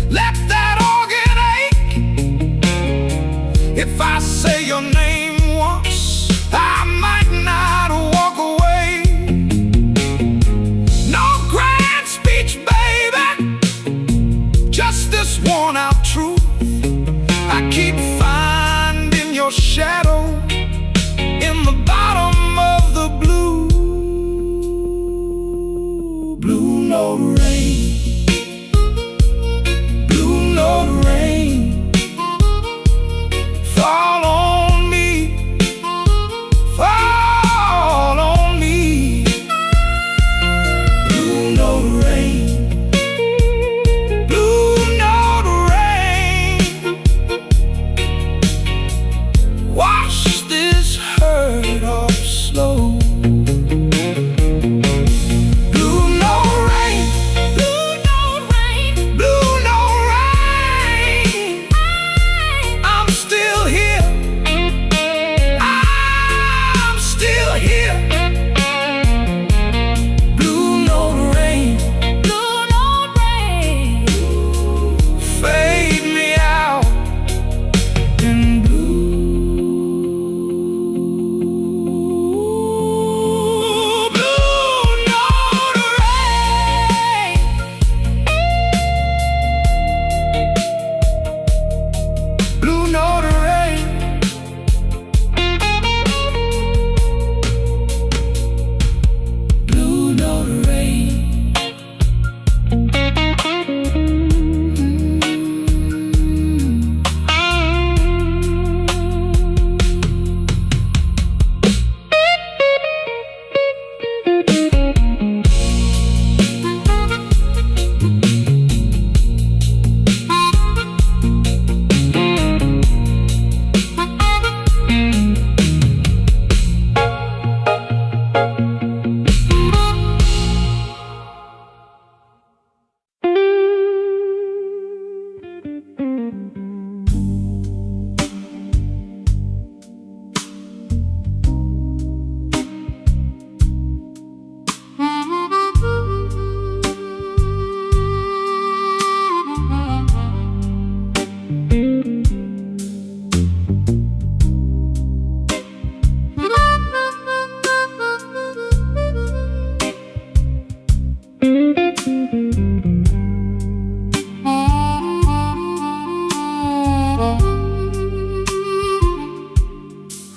let that organ ache. If I say your name once, I might not walk away. No grand speech, baby, just this worn out truth. I keep finding your shadow in the bottom of the blue note rain. Blue note rain, fall on me, fall on me. Blue note rain, blue note rain, wash this hurt off slow. Blue note rain, blue note rain, blue note rain. I'm still here, I'm still here. Blue note rain, blue note rain, fade me out in blue. Blue note rain, blue note rain, blue note rain.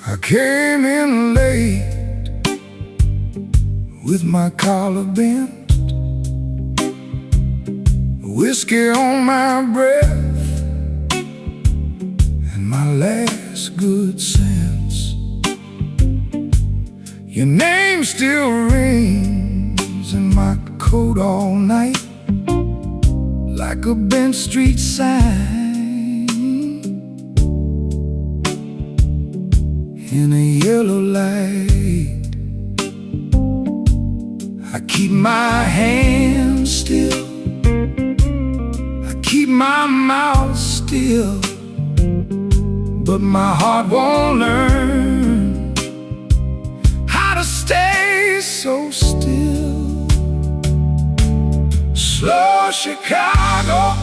I came in late with my collar bent, whiskey on my breath, and my last good sense. Your name still rings in my coat all night, like a bent street sign in a yellow light. I keep my hands still, I keep my mouth still, but my heart won't learn how to stay so still. Slow Chicago,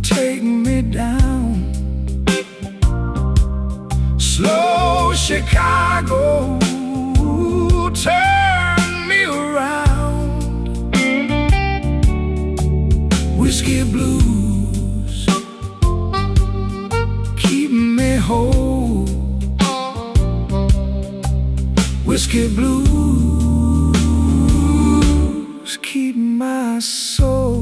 take me down. Slow Chicago, turn me around. Whiskey blues, keep me whole. Whiskey blues, keep my soul.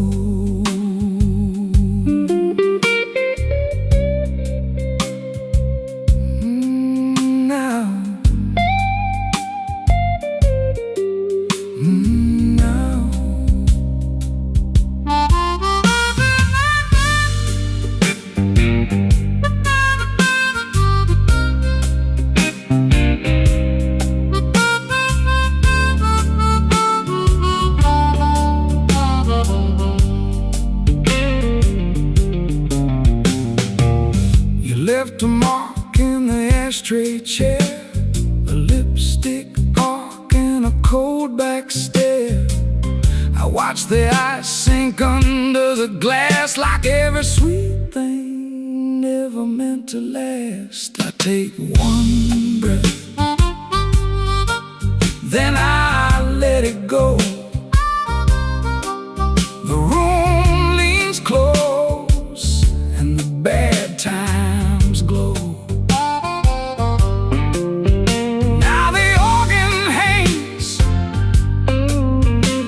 left a mark in the ashtray chair, a lipstick arc and a cold back stare. I watch the ice sink under the glass like every sweet thing never meant to last. I take one breath, then I let it go. The room leans close and the bad times glow. Now the organ hangs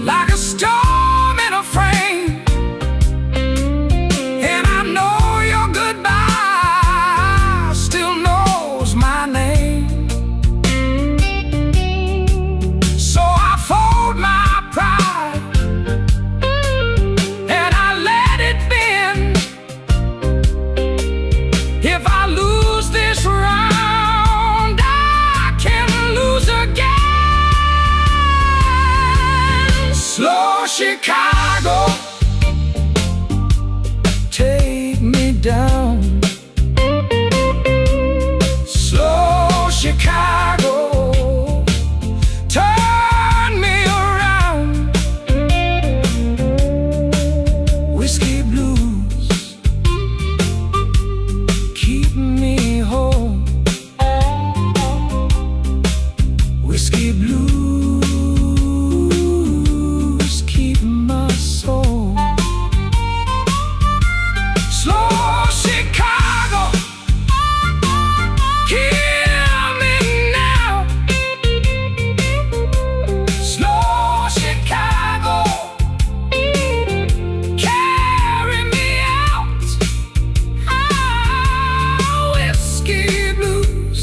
like a storm in a frame, and I know your goodbye still knows my name. So I fold my pride and I let it bend. If I lose this round, I can lose again. Slow Chicago, take me down. Slow Chicago, turn me around. Whiskey blues, keep me home. Whiskey blues, keep my soul. Slow Chicago, kill me now. Slow Chicago, carry me out. Whiskey blues,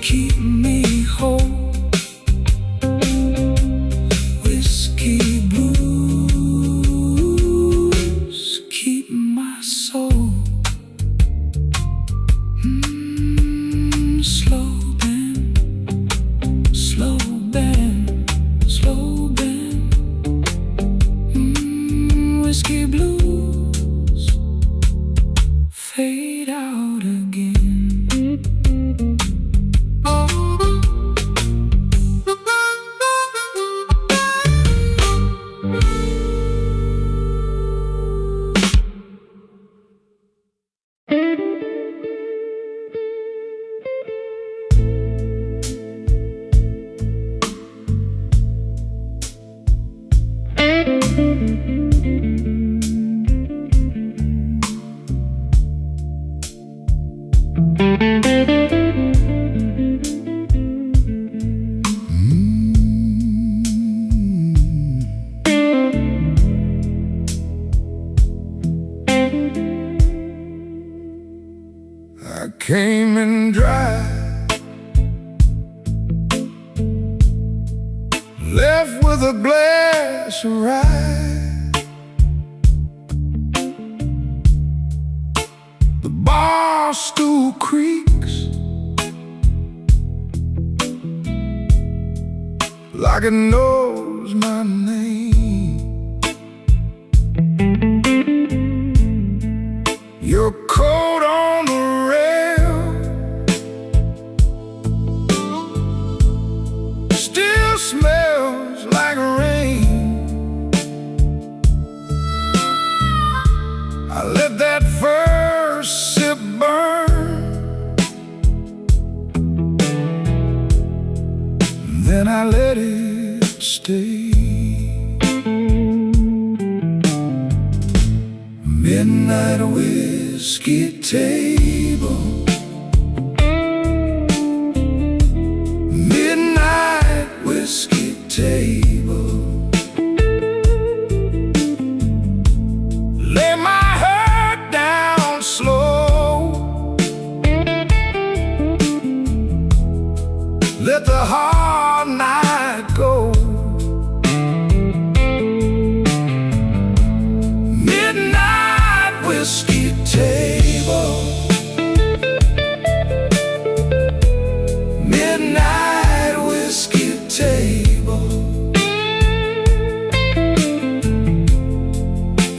keep me whole. Whiskey blues, keep my soul. Slow bend, slow bend, slow bend. Whiskey blues, fade out again. I came in dry, left with a glass of rye. The bar stool creaks like it knows my name. Your coat on the rail still smells like rain. I let that first sip burn, then I let it stay. Midnight whiskey table, midnight whiskey table. Lay my head down slow, let the hard night go. Midnight whiskey table, midnight whiskey table.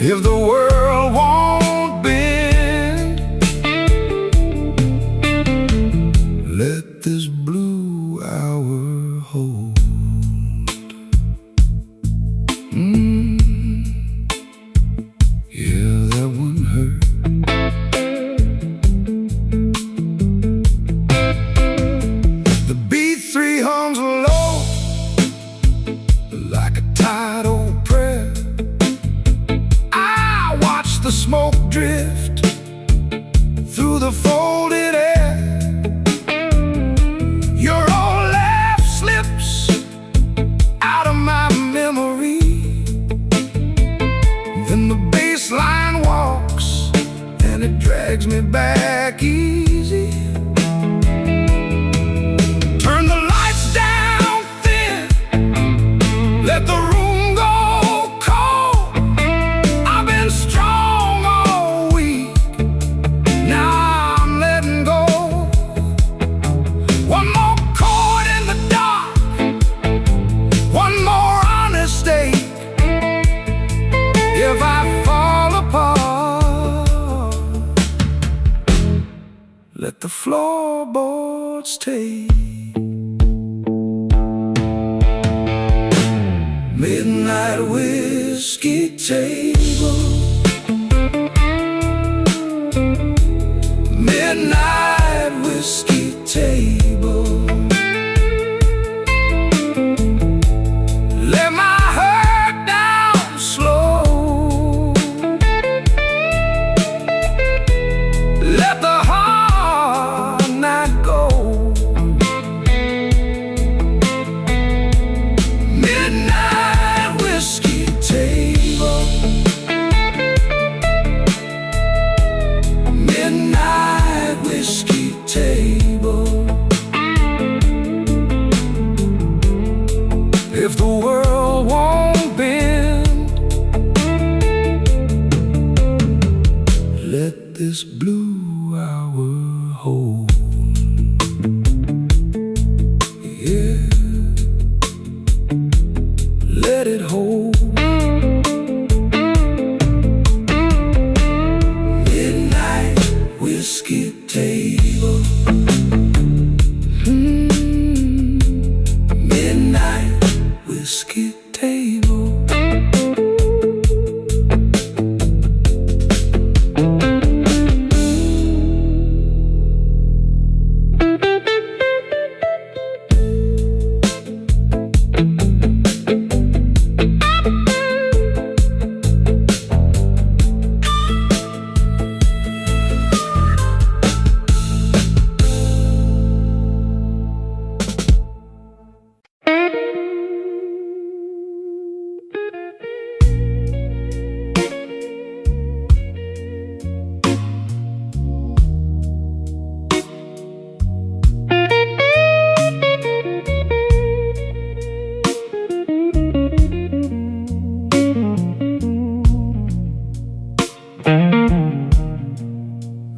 If the world won't bend, drags me back easy. Turn the lights down thin, let the room go cold. I've been strong all week, now I'm letting go. One more chord in the dark, one more honest day. If I fall apart, let the floorboards take. Midnight whiskey table, midnight whiskey table. Let my heart down slow, let the hard night go. Midnight whiskey table, midnight whiskey table. If the world won't bend, let this blue hour hold. Yeah, let it hold. Midnight whiskey table, midnight whiskey table.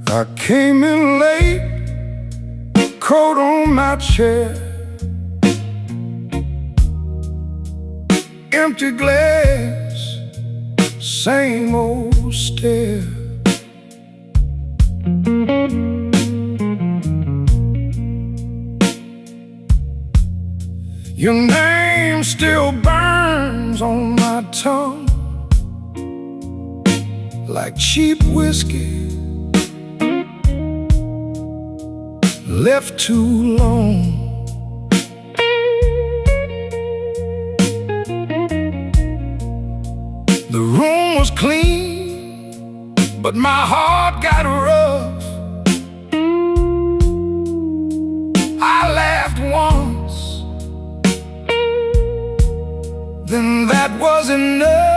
I came in late, coat on my chair, empty glass, same old stare. Your name still burns on my tongue like cheap whiskey left too long. The room was clean, but my heart got rough. I laughed once, then that was enough.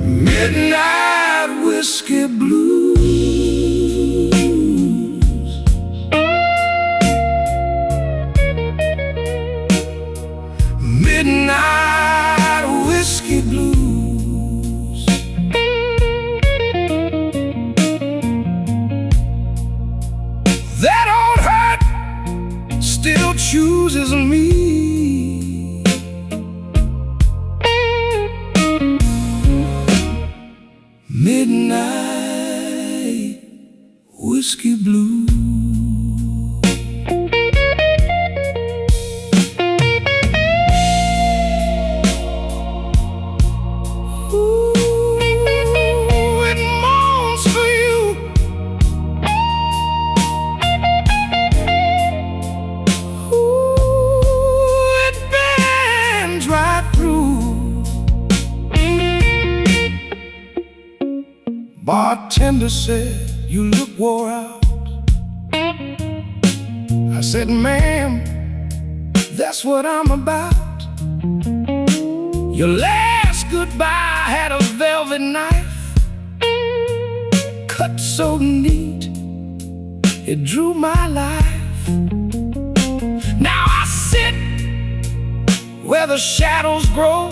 Midnight whiskey blues, midnight whiskey blues. That old hurt still chooses me. Midnight whiskey blues. Bartender said, "You look wore out." I said, "Ma'am, that's what I'm about." Your last goodbye had a velvet knife cut so neat, it drew my life. Now I sit where the shadows grow,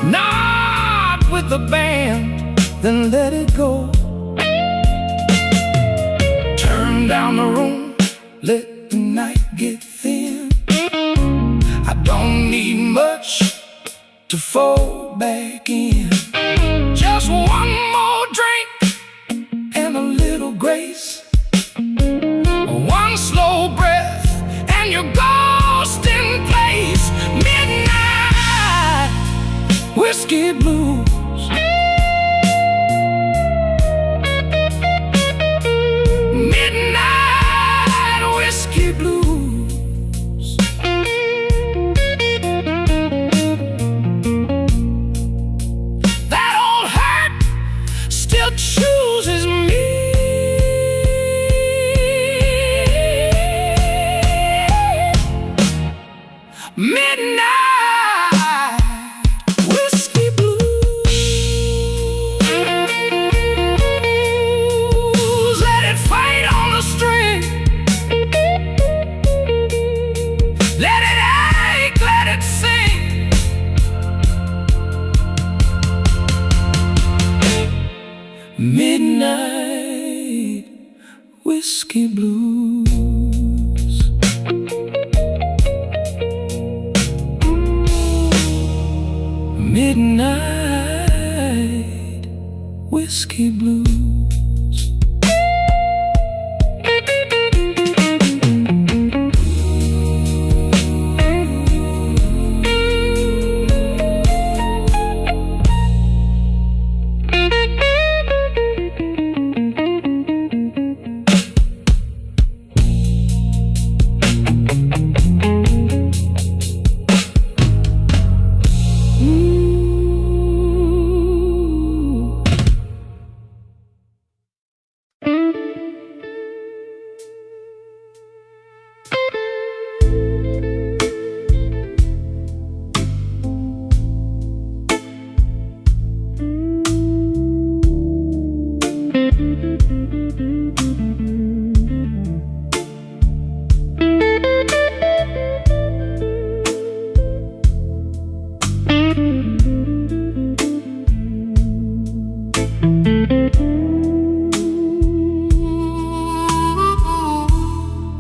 nod with the band, then let it go. Turn down the room, let the night get thin. I don't need much to fold back in. Just one more drink and a little grace, one slow breath and you're ghost in place. Midnight whiskey blues. Midnight whiskey blues. That old heart still chooses me. Midnight whiskey blues. Let it fade on the string. Let it ache, let it sing. Midnight whiskey blues. Midnight whiskey blues.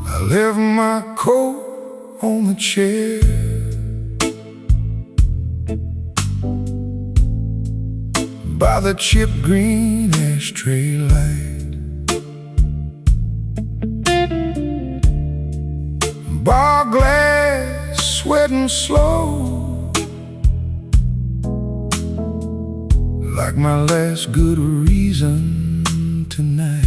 I left my coat on the chair, by the chip green ashtray light. Bar glass, sweating slow, like my last good reason tonight.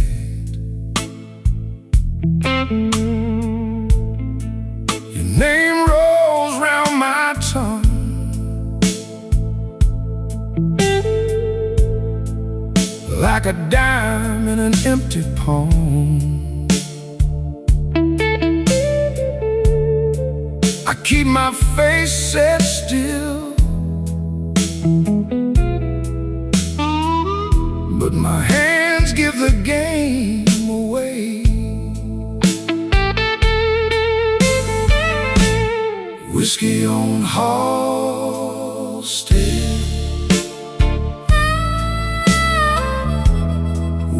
Your name rolls round my tongue like a dime in an empty palm. I keep my face set still, but my hands give the game away. Whiskey on Halstead,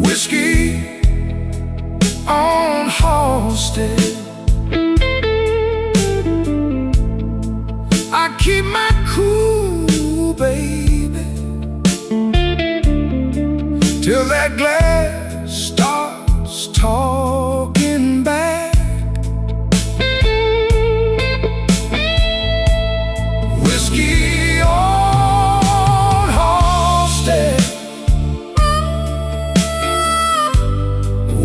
whiskey on Halstead. I keep my cool, baby, till that glass starts talking back. Whiskey on Halstead,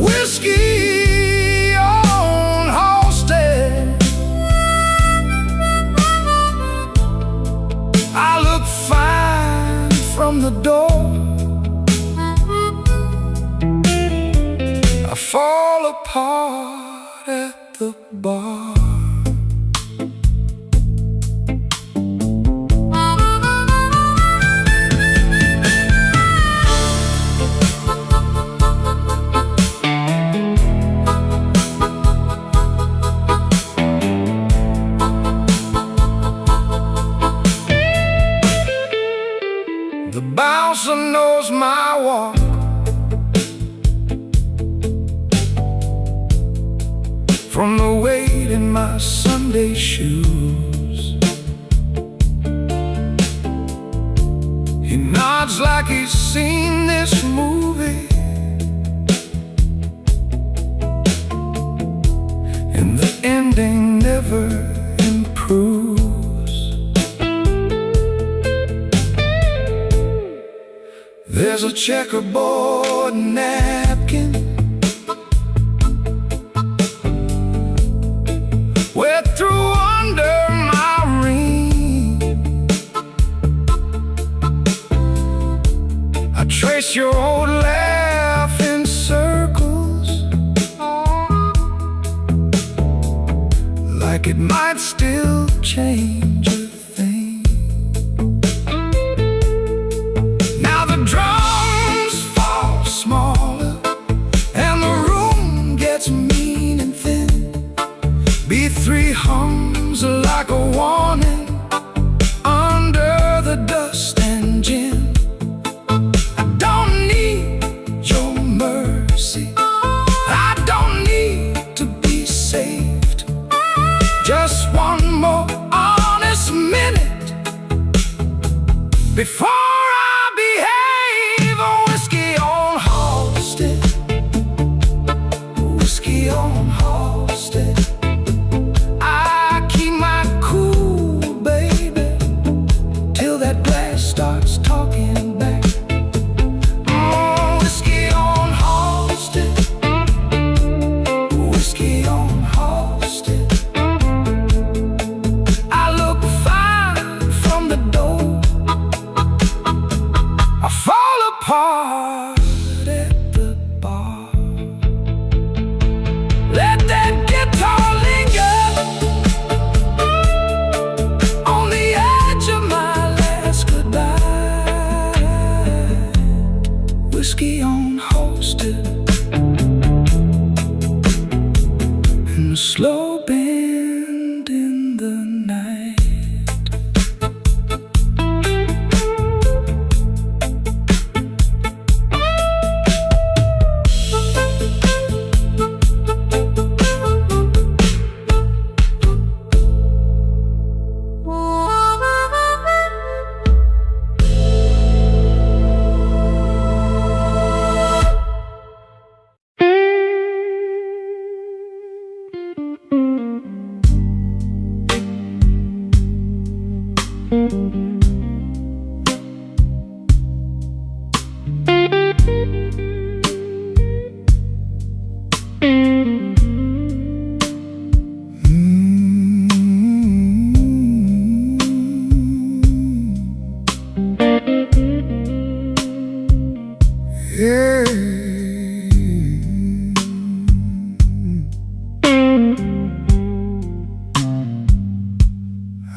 whiskey on Halstead. I look fine from the door, I fall apart at the bar. The bouncer knows my walk. From the weight in my Sunday shoes, he nods like he's seen this movie, and the ending never improves. There's a checkerboard napkin wet through under my ring. I trace your old laugh in circles, like it might still change a thing. Now the drums fall smaller and the room gets mean and thin. B3 hums like a warning under the dust and gin. I don't need your mercy, I don't need to be saved. Just one more honest minute before I behave. A whiskey on Halsted, whiskey on Halsted. Starts talking back. Oh, whiskey on Halsted, whiskey on Halsted. I look fine from the door, I fall apart at the bar. Let that guitar linger on the edge of my whiskey on Halsted, and a slow bend in the night.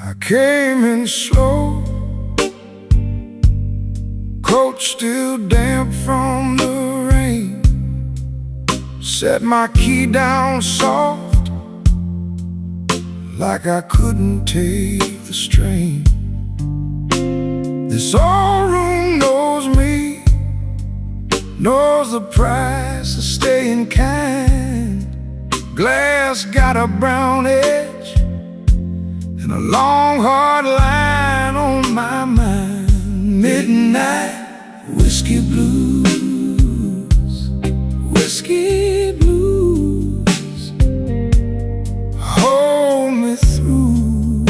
I came in slow, coat still damp from the rain. Set my key down soft, like I couldn't take the strain. This old room knows me, knows the price of staying kind. Glass got a brown edge and a long hard line on my mind. Midnight whiskey blues, whiskey blues, hold me through.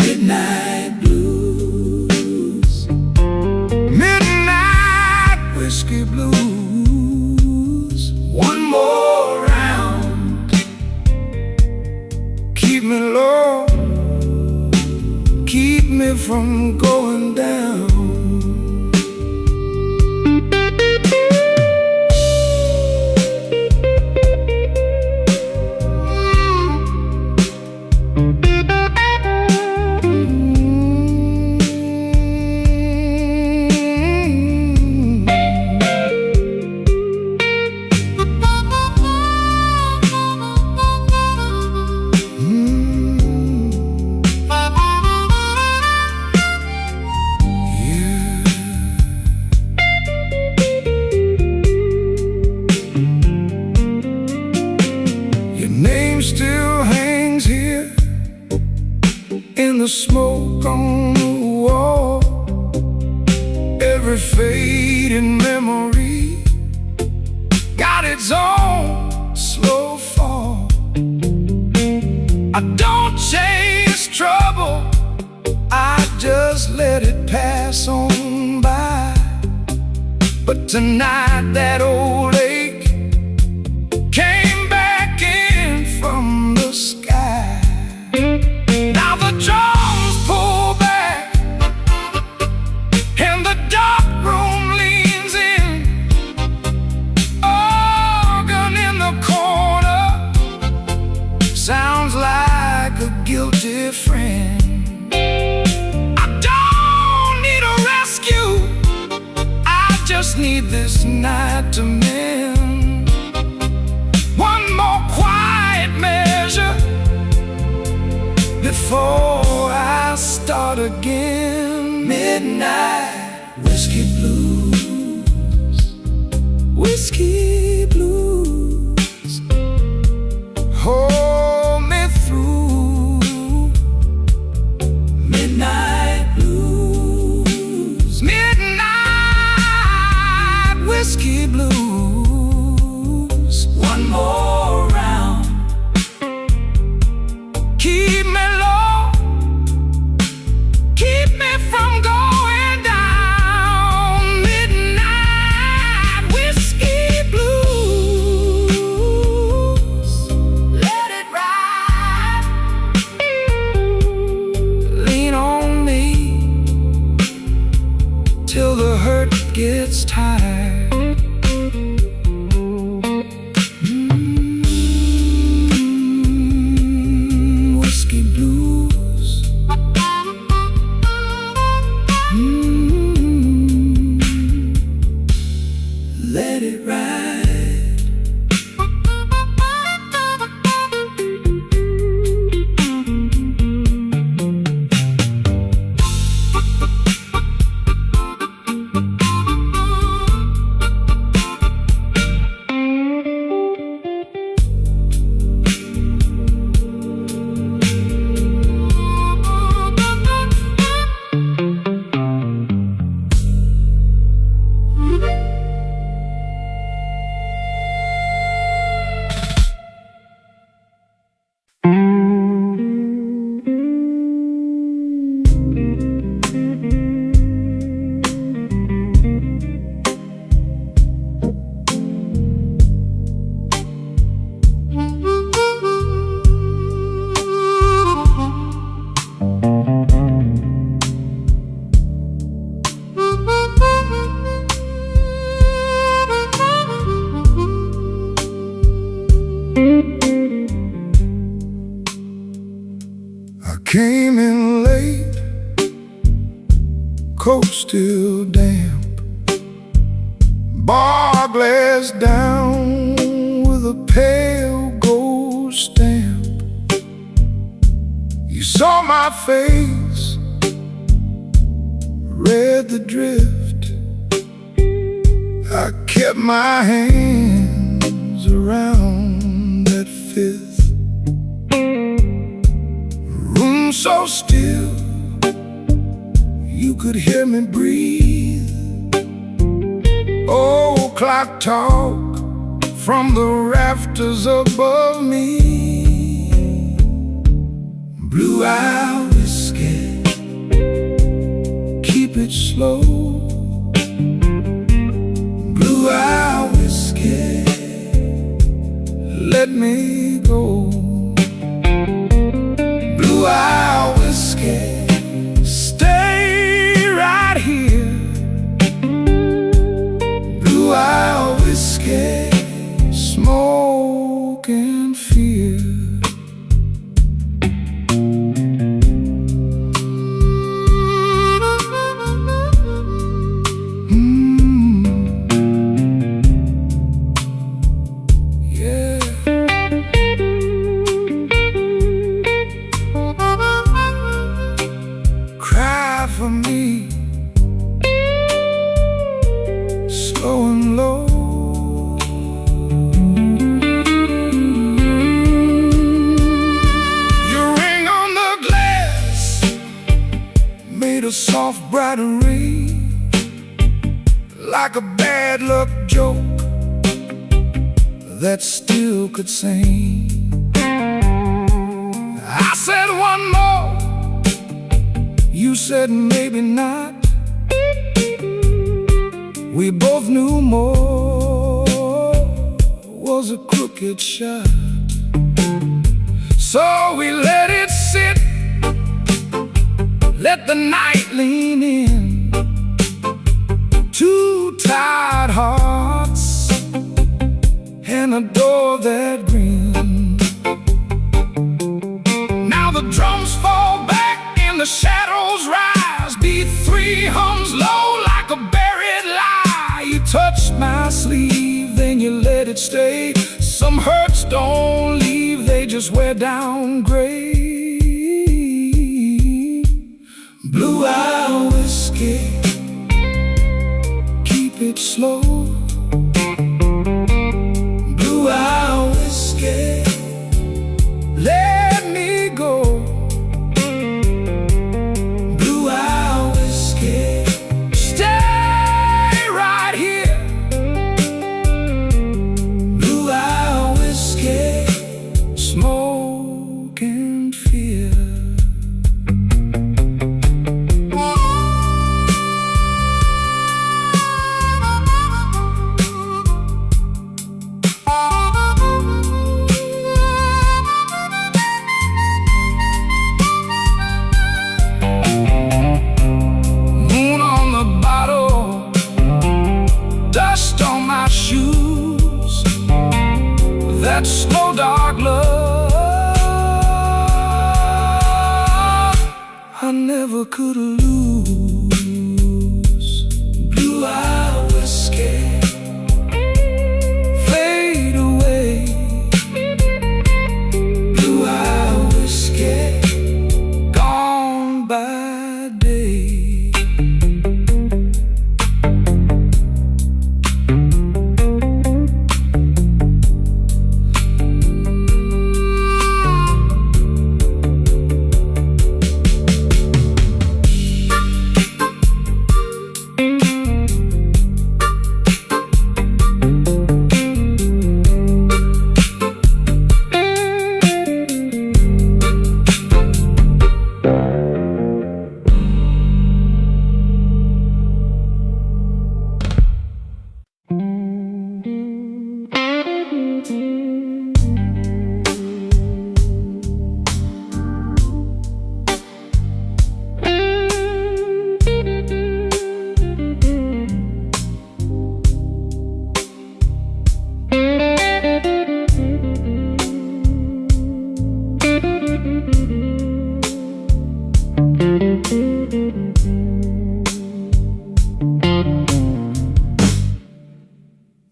Midnight blues, midnight whiskey blues. One more round, keep me low, keep me from going down. smoke on the wall, every fading memory got its own slow fall. I don't chase trouble, I just let it pass on by. But tonight that old ache came back in from the sky. Now the drums pull back and the dark room leans in. Organ in the corner sounds like a guilty friend. I don't need a rescue, I just need this night to mend. One more quiet measure before I start again. Midnight whiskey blues, whiskey blues, hold me through. Midnight blues, midnight whiskey blues. One more round, keep me low, keep me from going down. Midnight whiskey blues, let it ride. Lean on me till the hurt gets tired. Whiskey blues. Let it ride. I came in late, coat still damp, bar glass down with a pale gold stamp. You saw my face, read the drift. I kept my hands around that fifth. Room so still, you could hear me breathe. Old clock talk from the rafters above me. Blue-eye whiskey, keep it slow. Blue-eye whiskey, let me go. Blue-eye whiskey, stay right here. Blue-eye whiskey, smoke and fear. For me, slow and low. You ring on the glass, soft bright ray, like a bad luck joke that still could sing. I said one more, you said maybe not. We both knew more was a crooked shot. So we let it sit, let the night lean in. Two tired hearts and a door that grinned. Now the drums fall back and the shadows rise. Beat three hums low like a buried lie. You touched my sleeve, then you let it stay. Some hurts don't leave, they just wear down gray. Blue eye whiskey, keep it slow. Blue eye whiskey, let me go. Blue eye whiskey, stay right here. Blue eye whiskey, smoke and fear. That slow dark love I never could lose. Blue eye whiskey, fade away. Blue eye whiskey, gone by day.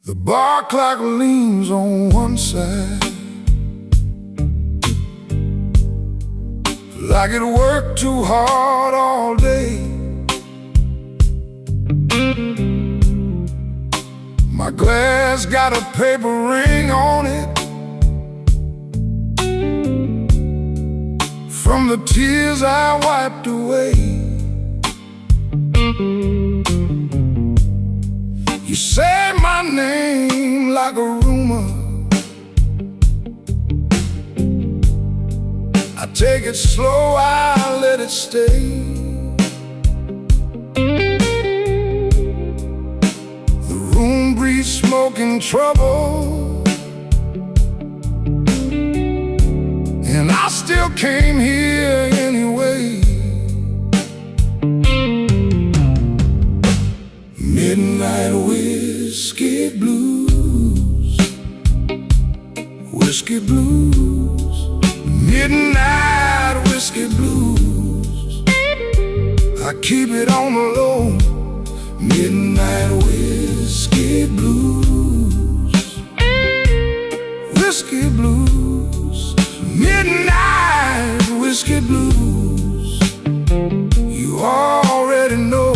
The bar clock leans on one side, like it worked too hard all day. My glass got a paper ring on it from the tears I wiped away. You say my name like a rumor, I take it slow, I let it stay. The room breathes smoke and trouble, and I still came here anyway. Midnight whiskey blues, whiskey blues, midnight whiskey blues. I keep it on the low. Midnight whiskey blues, whiskey blues, midnight whiskey blues. You already know.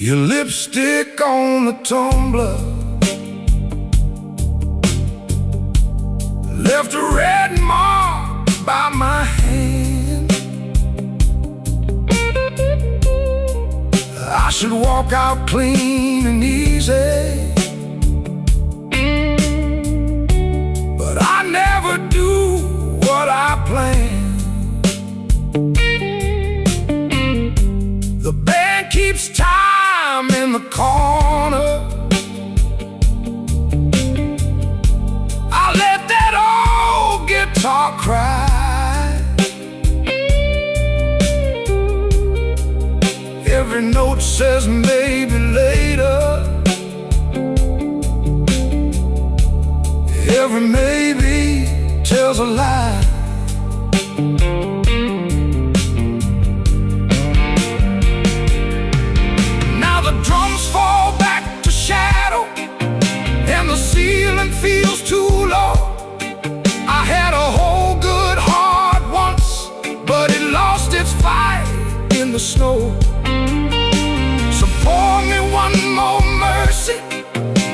Your lipstick on the tumbler left a red mark by my hand. I should walk out clean and easy, but I never do what I plan. The band keeps time in the corner. I let that old guitar cry. Every note says maybe later. Every maybe tells a lie. Now the drums fall back to shadow, and the ceiling feels too low. I had a whole good heart once, but it lost its fight in the snow. So pour me one more mercy,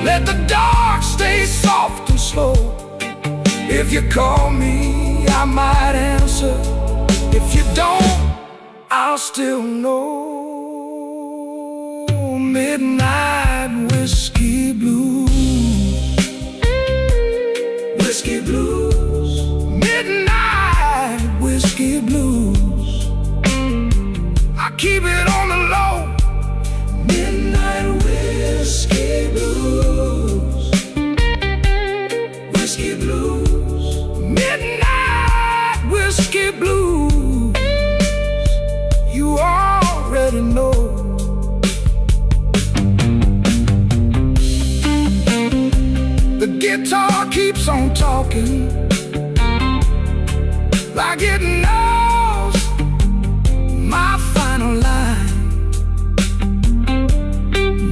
let the dark stay soft and slow. If you call me, I might answer. If you don't, I'll still know. Midnight whiskey blues, whiskey blues, midnight whiskey blues. I keep it on the low. Midnight whiskey blues, whiskey blues, midnight whiskey blues. You already know. The guitar keeps on talking like it knows my final line.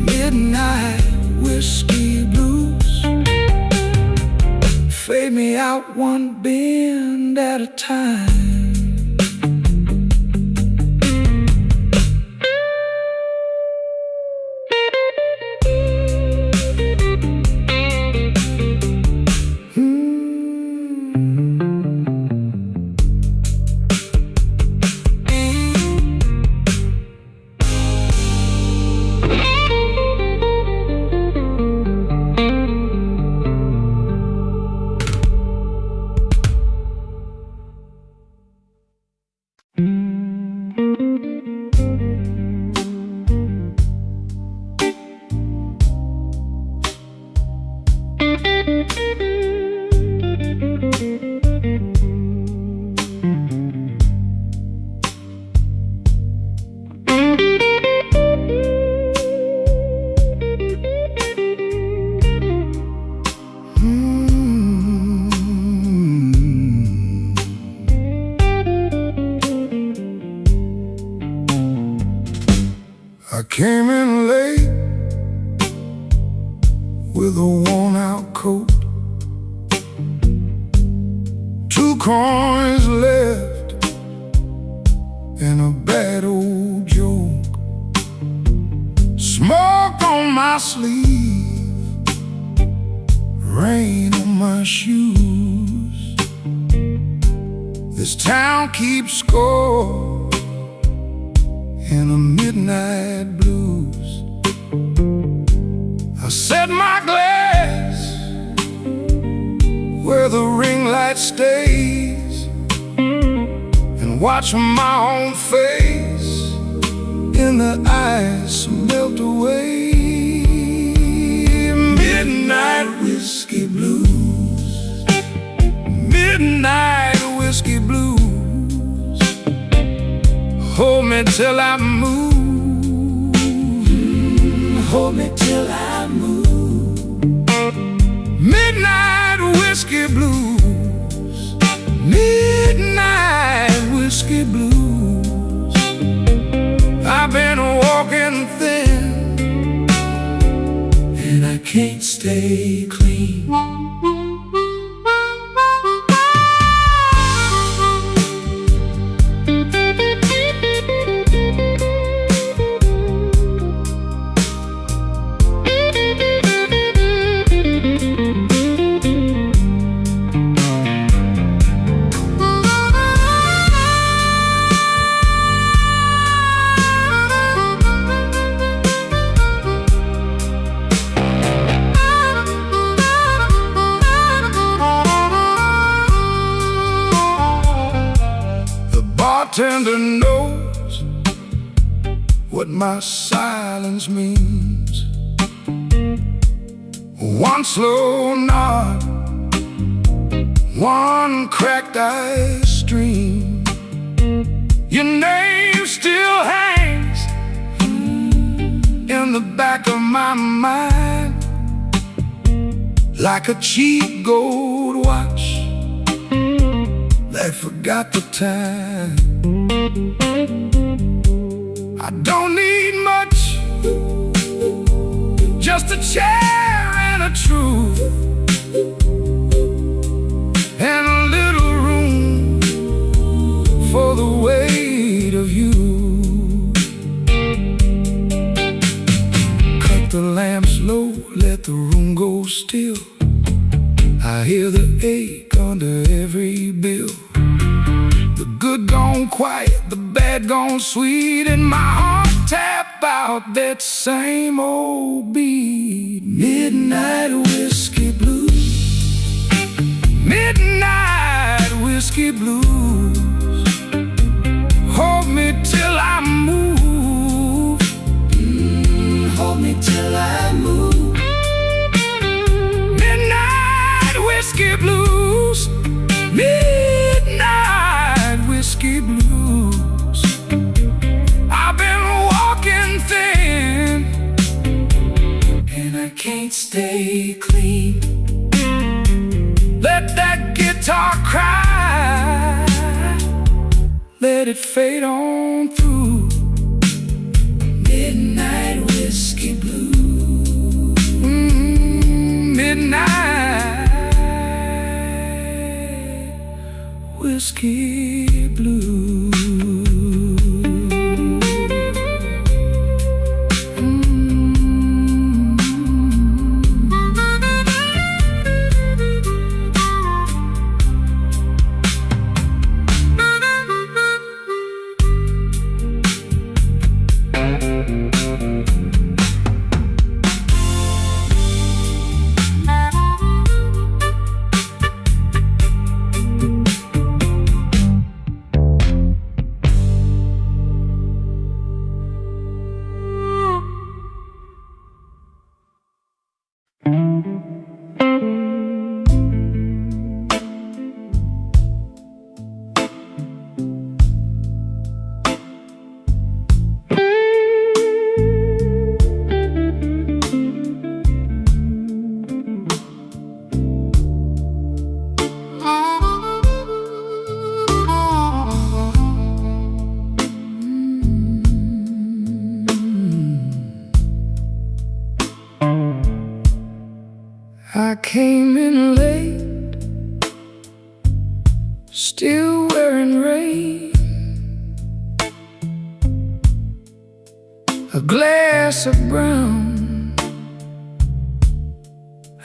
Midnight whiskey blues, fade me out one bend at a time. I came in late with a worn-out coat, 2 coins left and a bad old joke. Smoke on my sleeve, rain on my shoes. This town keeps score in a midnight blues. I set my glass where the ring light stays and watch my own face in the ice melt away. Midnight whiskey blues, midnight whiskey blues. Hold me till I move, hold me till I move. Midnight whiskey blues, midnight whiskey blues. I've been walking thin and I can't stay clean. our silence means. One slow nod, one cracked ice stream. Your name still hangs in the back of my mind, like a cheap gold watch that forgot the time. I don't need much, just a chair and a truth, and a little room for the weight of you. Cut the lamps low, let the room go still. I hear the ache under every bill. The good gone quiet, the bad gone sweet, and my heart tap out that same old beat. Midnight whiskey blues, midnight whiskey blues. Hold me till I move, hold me till I move. Midnight whiskey blues, midnight whiskey blues. I've been walking thin, and I can't stay clean. Let that guitar cry, let it fade on through. Midnight whiskey blues, midnight whiskey blues. I came in late, still wearing rain. A glass of brown,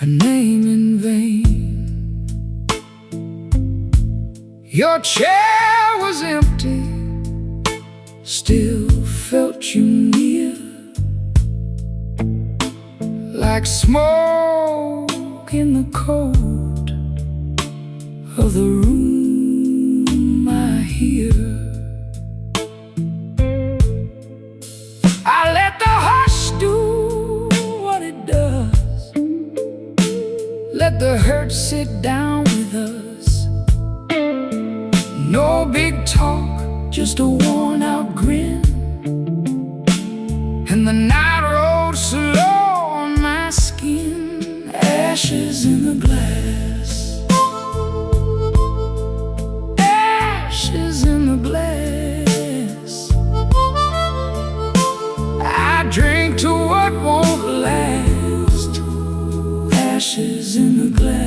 a name in vain. Your chair was empty, still felt you near, like smoke in the cold of the room I hear. I let the hush do what it does, let the hurt sit down with us. No big talk, just a worn out grin, and the night rolled slow on my skin. Ashes in the glass, ashes in the glass. I drink to what won't last, ashes in the glass.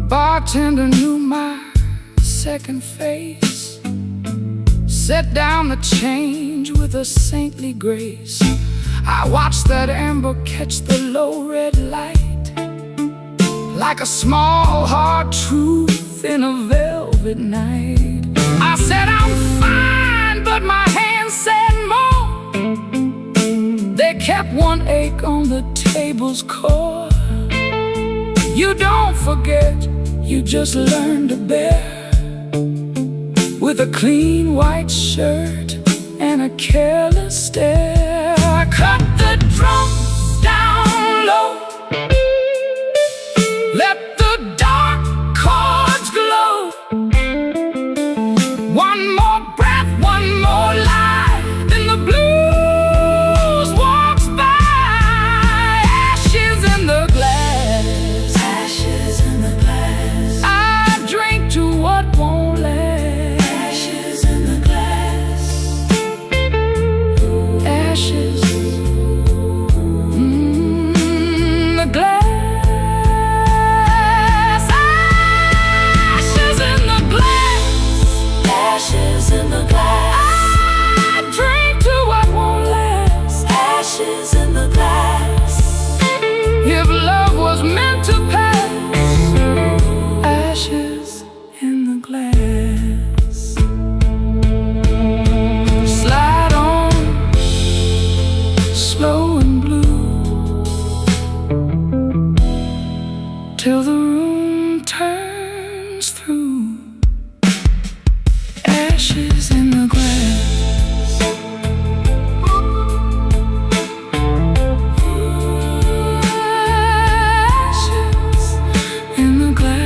Bartender knew my second face, set down the change with a saintly grace. I watched that amber catch the low red light, like a small hard truth in a velvet night. I said I'm fine, but my hands said more. They kept one ache on the table's core. You don't forget, you just learn to bear, with a clean white shirt and a careless stare. I cut the drums down low, let the dark chords glow. One more breath, one more life, then the blues walks by. Ashes in the glass, ashes in the glass. I drink to what won't last. Ashes in the glass, ashes. The glass, ashes in the glass, ashes in the glass. I drink to what won't last. Ashes in the glass. If love was meant to pass, ashes in the glass. Slide on, slow and blue, till the room turns through. Ashes in the glass. Ashes in the glass.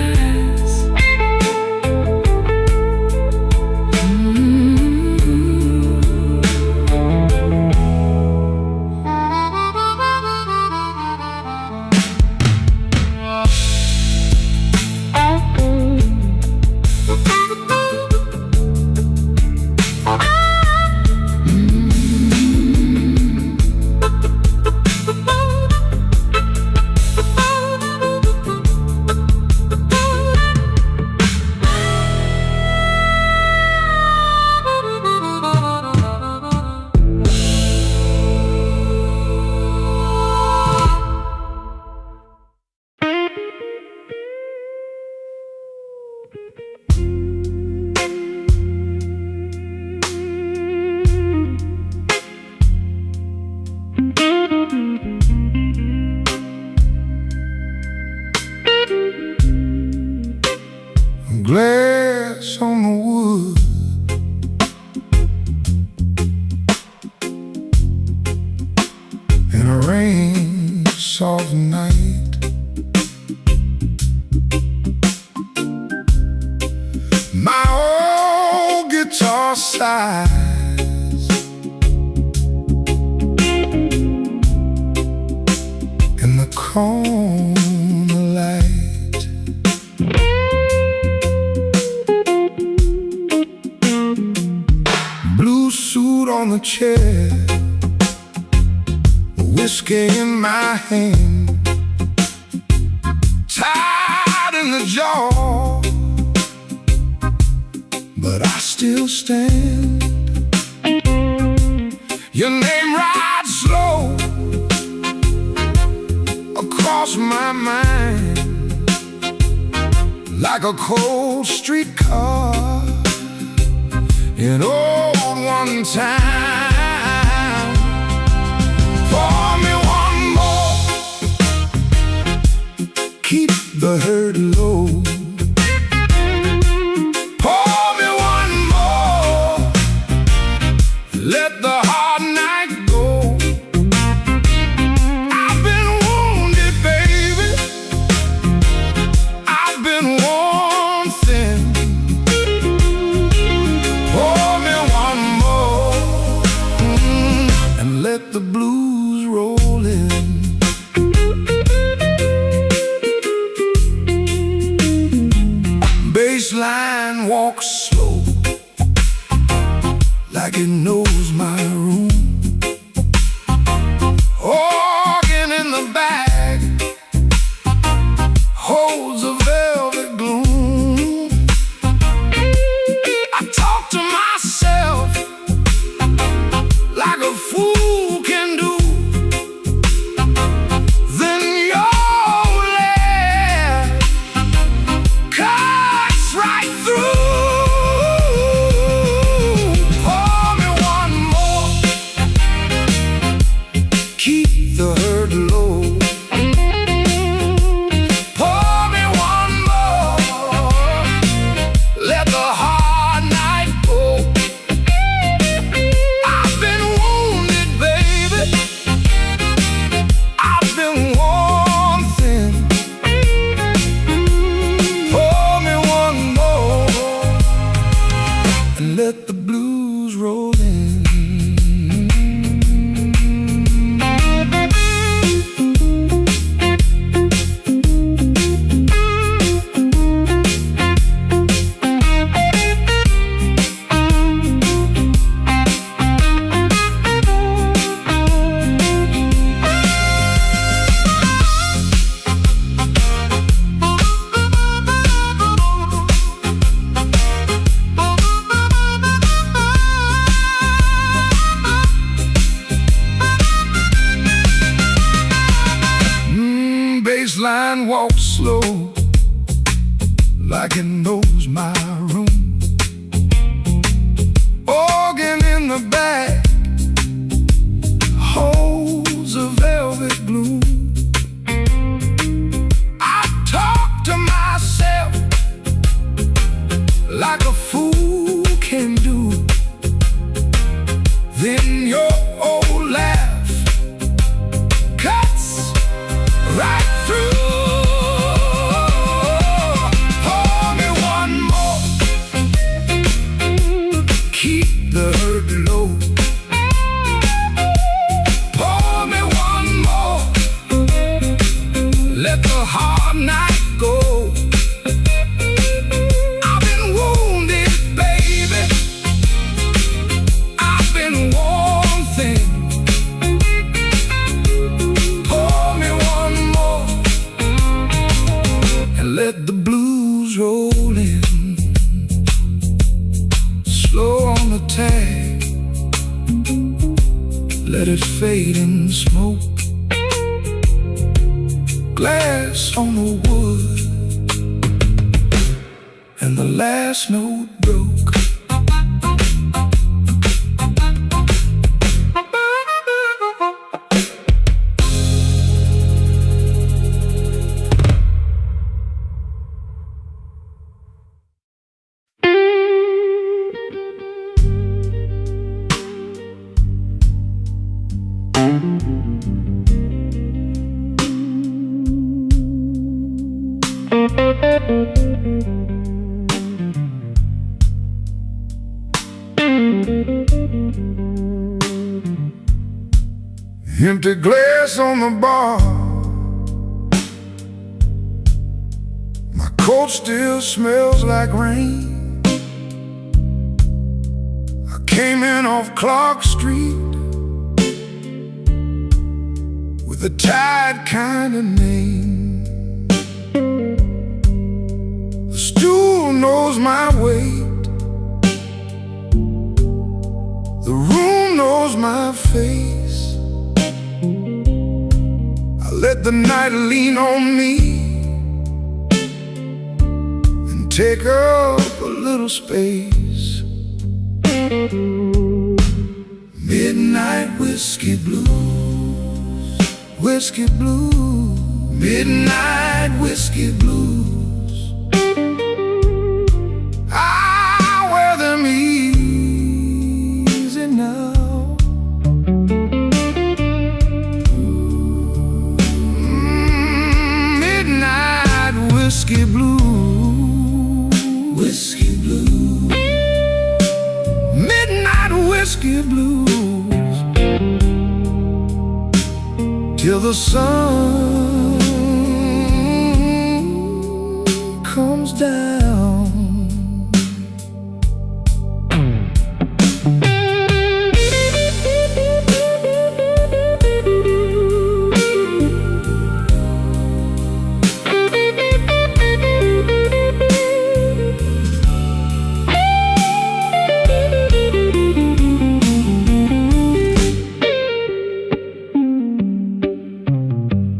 Glass on the wood, in a rain soft night. My old guitar sighs in the corner light. Blue suit on the chair, whiskey in my hand, tied in the jaw, but I still stand. Your name rides slow across my mind, like a cold streetcar in old one time. Pour me one more, keep the hurt low. Pour me one more, let the hard night go. I've been wounded, baby, I've been worn thin. Pour me one more, and let the blues roll in. Bassline walks slow, like it knows my room. Organ in the back holds a velvet gloom. I talk to myself like a fool can do. Then you'll laugh like it knows my room. Organ in the back holds a velvet bloom. I talk to myself like a fool can do. Then your old laugh cuts right through. Pour me one more, keep the hurt low. Pour me one more, let the hard night go. I've been wounded, baby, I've been worn thin. Pour me one more and let the blues roll in. Slow on the tag, let it fade in smoke. Glass on the wood, and the last note broke. Empty glass on the bar, my coat still smells like rain. I came in off Clark Street with a tired kind of name. The stool knows my weight, the room knows my face. I let the night lean on me and take up a little space. Midnight whiskey blues, whiskey blues, midnight whiskey blues. I wear them easy now. Whiskey blue, whiskey blue, midnight whiskey blues, till the sun comes down.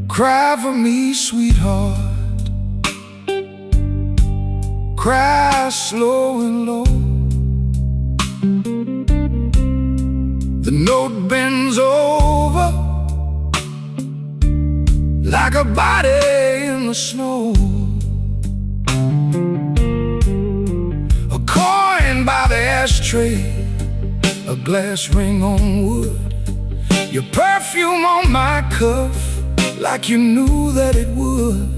Cry for me, sweetheart, cry slow and low. The note bends over like a body in the snow. A coin by the ashtray, a glass ring on wood, your perfume on my cuff, like you knew that it would.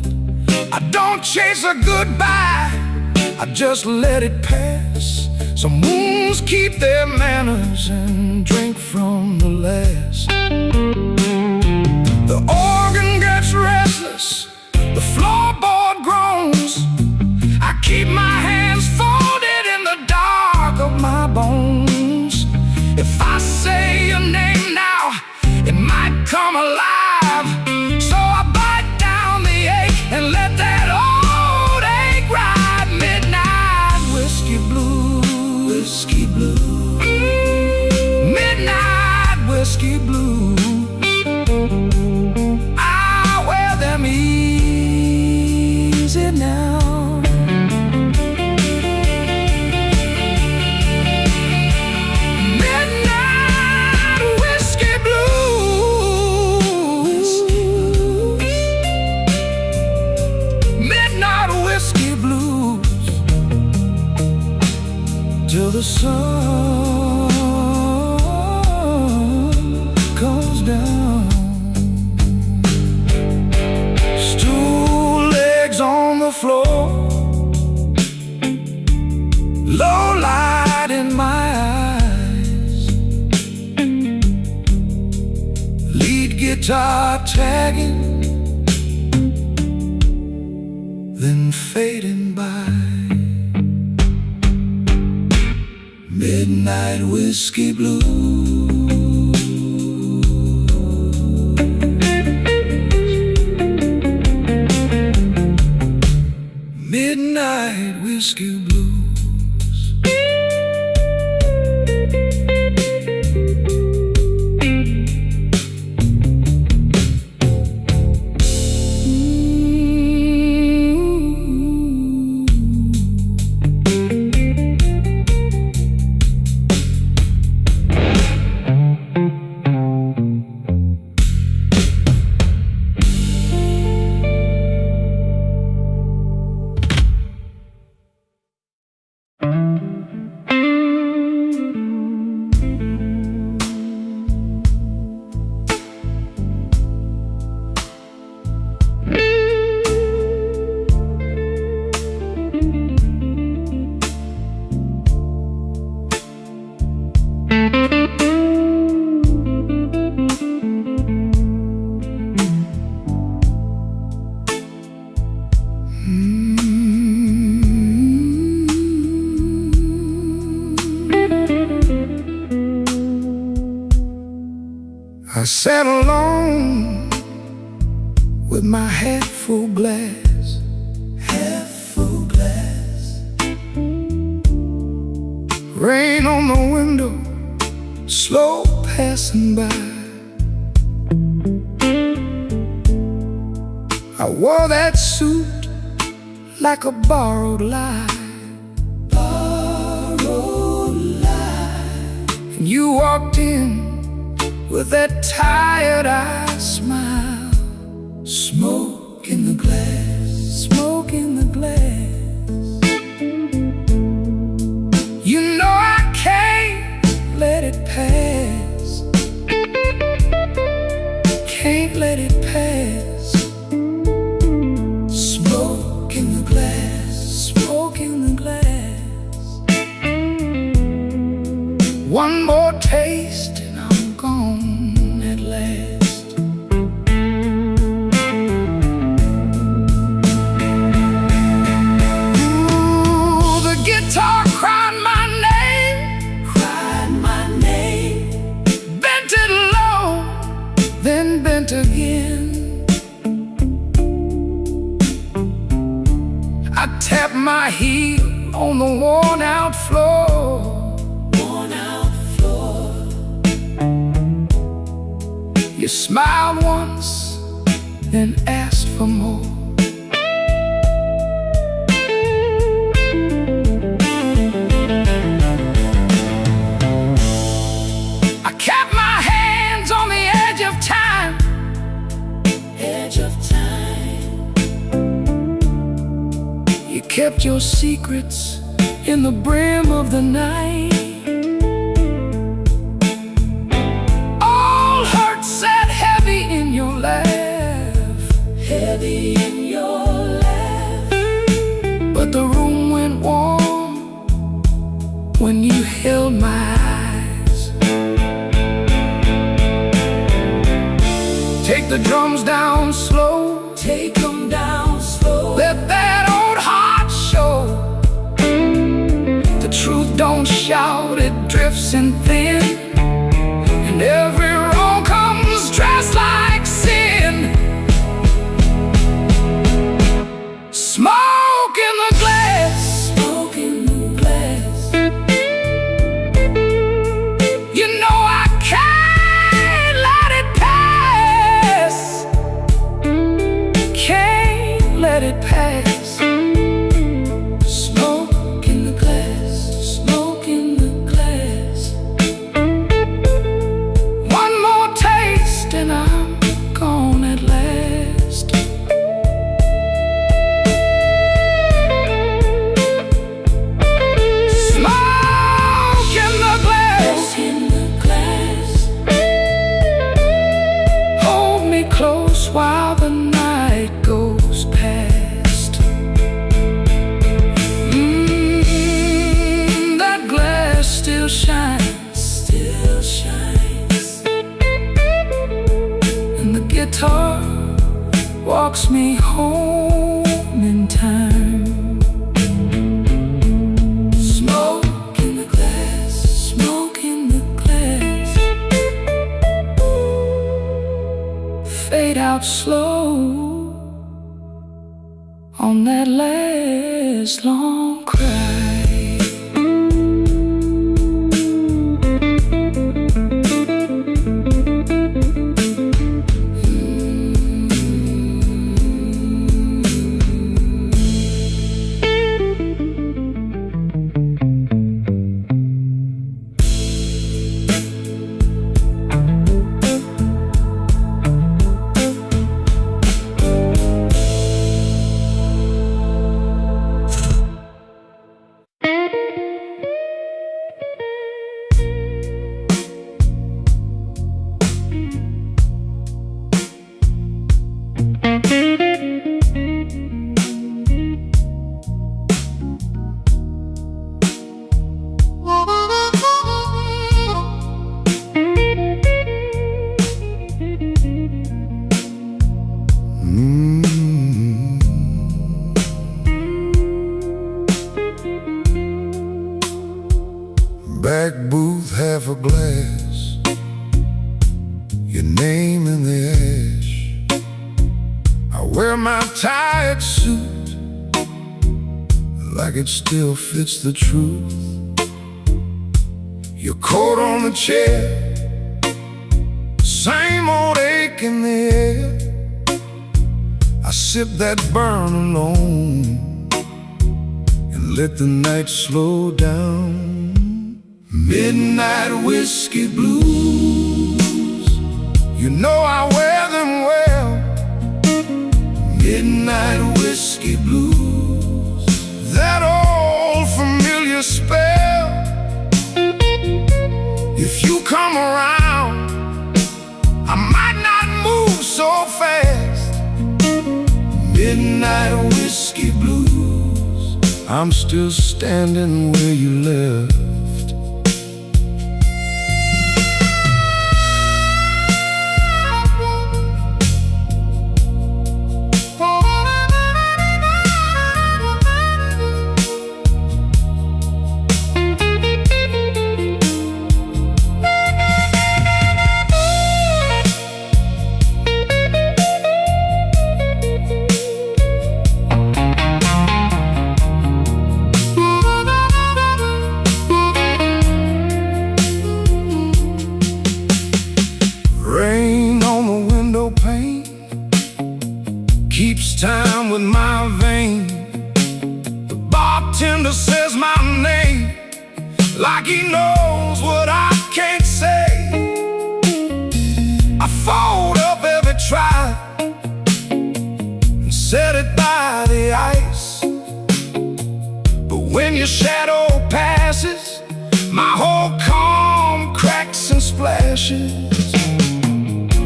I don't chase a goodbye, I just let it pass. Some wounds keep their manners and drink from the last. The organ gets restless, the floorboard groans. I keep my hands folded in the dark of my bones. If I say your name now, it might come alive. So I bite down the ache and let that old ache ride. Midnight whiskey blue, whiskey blue, midnight whiskey blue. I wear them easy till the sun comes down. Stool legs on the floor, low light in my eyes, lead guitar tagging, then fading by. Midnight whiskey blues. Midnight whiskey blues. I sat alone with my half full glass, rain on the window, slow passing by. I wore that suit like a borrowed lie, and you walked in with that tired-eyed smile. Smoke in the glass, smoke in the glass. You know I can't let it pass, can't let it pass. Smoke in the glass, smoke in the glass. One more taste and I'm gone at last. Ooh, the guitar cried my name, bent it low, then bent again. I tapped my heel on the worn-out floor. You smiled once, then asked for more. I kept my hands on the edge of time, You kept your secrets in the brim of the night. All hurt sat heavy in your laugh, but the room went warm when you held my eyes. Take the drums down slow,
Take them down slow.
let that old heart show. The truth don't shout, it drifts in thin, and every wrong comes dressed like sin. Smoke in the glass,
Smoke in the glass.
you know I can't let it pass.
out slow on that last long cry.
Back booth, half a glass, your name in the ash. I wear my tired suit like it still fits the truth. Your coat on the chair, same old ache in the air. I sip that burn alone and let the night slow down. Midnight whiskey blues, you know I wear them well. Midnight whiskey blues, that old familiar spell. If you come around, I might not move so fast. Midnight whiskey blues, I'm still standing where you left. Keeps time with my vein. The bartender says my name like he knows what I can't say. I fold up every try and set it by the ice. But when your shadow passes, my whole calm cracks and splashes.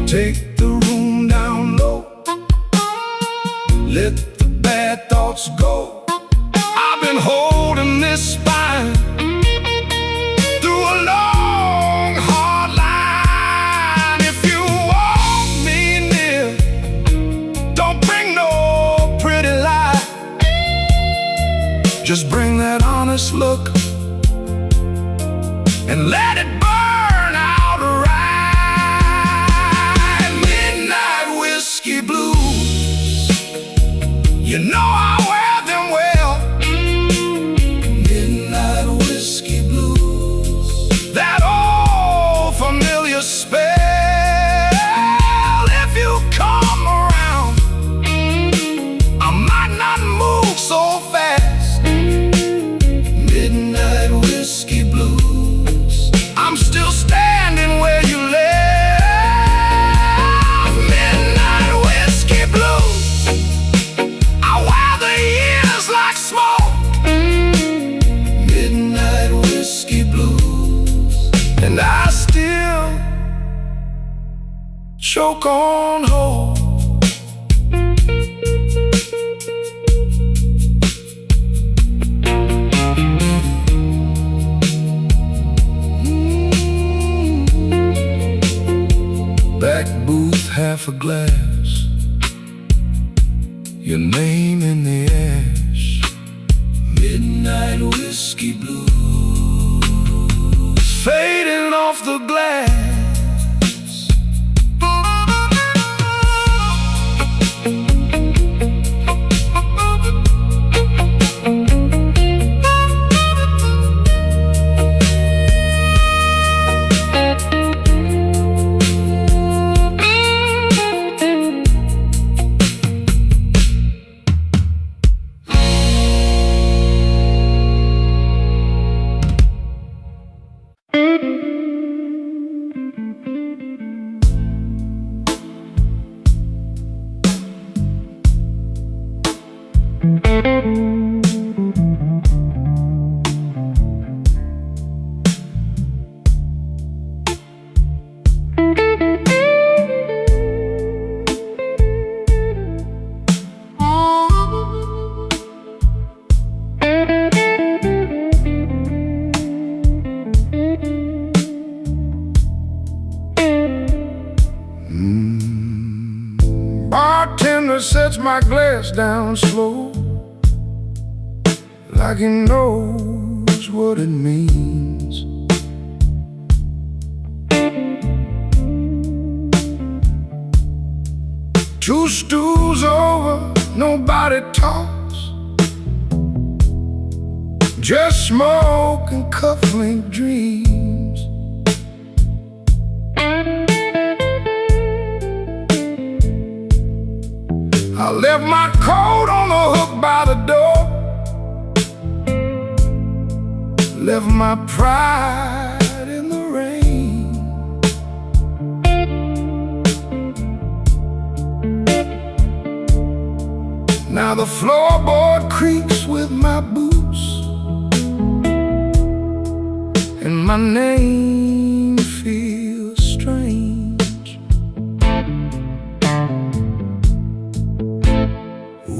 Take the room down low, let the bad thoughts go. I've been holding this spine through a long, hard line. If you want me near, don't bring no pretty lie. Just bring that honest look and let it burn out right. Midnight whiskey blues, you know I wear them well. Midnight whiskey blues, that old familiar spell. If you come around, I might not move so fast. Midnight whiskey blues, I'm still standing where you left. Midnight whiskey blues, I wear the years like smoke. Midnight whiskey blues, and I still choke on hope. Back booth, half a glass, your name in the ash. Midnight whiskey blues, fading off the glass. my glass down slow, like he knows what it means. Two stools over, nobody talks, just smoke and cufflink dreams. I left my coat on the hook by the door, left my pride in the rain. Now the floorboard creaks with my boots, and my name feels strange.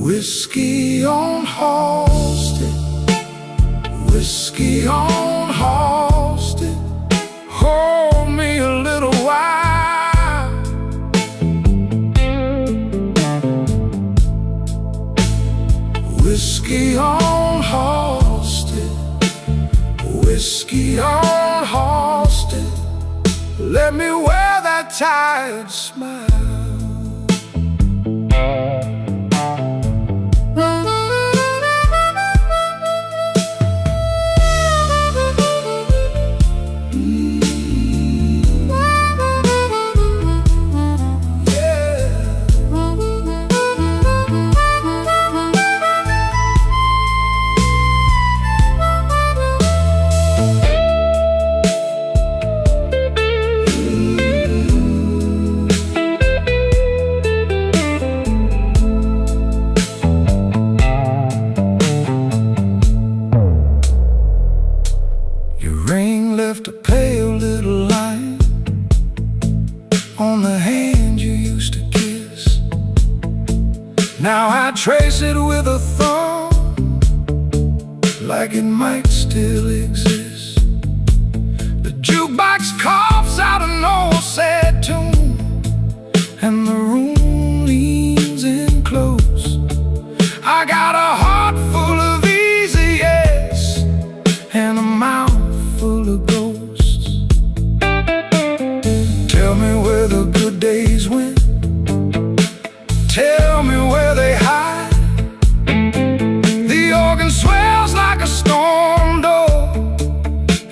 Whiskey on Halsted, whiskey on Halsted, hold me a little while. Whiskey on Halsted, whiskey on Halsted, let me wear that tired smile. Left a pale little line on the hand you used to kiss. Now I trace it with a thumb, like it might still exist. The jukebox coughs out an old sad tune, and the room leans in close. I got a heart full of easy yes, and a mouth full of ghosts. Tell me where the good days went, tell me where they hide. The organ swells like a storm door,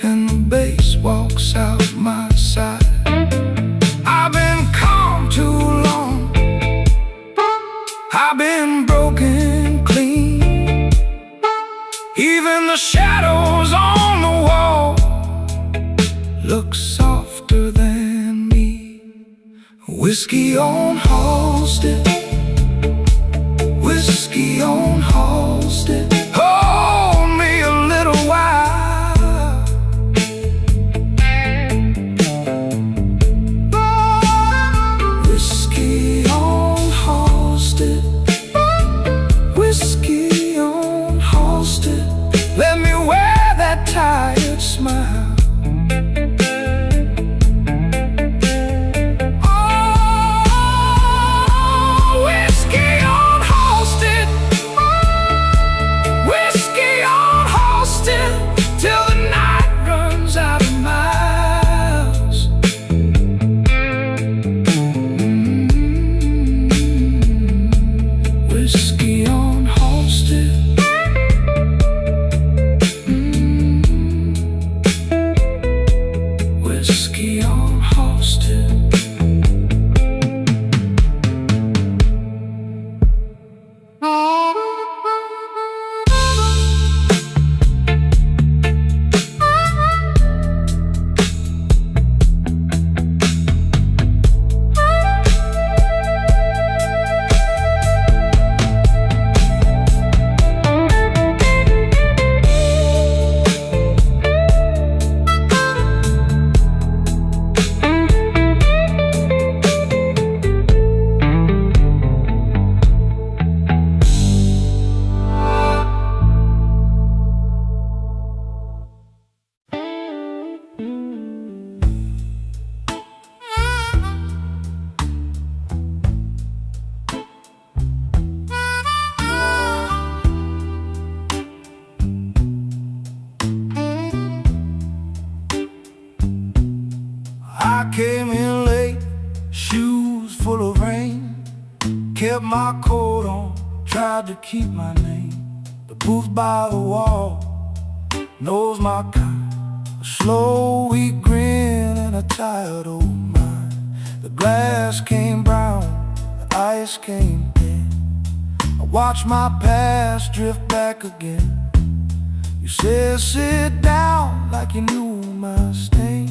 and the bass walks out my side. I've been calm too long, I've been broken clean. Even the shadows on the wall look softer than me. Whiskey on Halsted, whiskey on Halsted, hold me a little while. Whiskey on Halsted, whiskey on Halsted, let me wear that tired smile. Whiskey on Halsted, my coat on, tried to keep my name. The booth by the wall knows my kind. A slow, weak grin and a tired old mind. The glass came brown, the ice came thin. I watched my past drift back again. You said sit down like you knew my stain.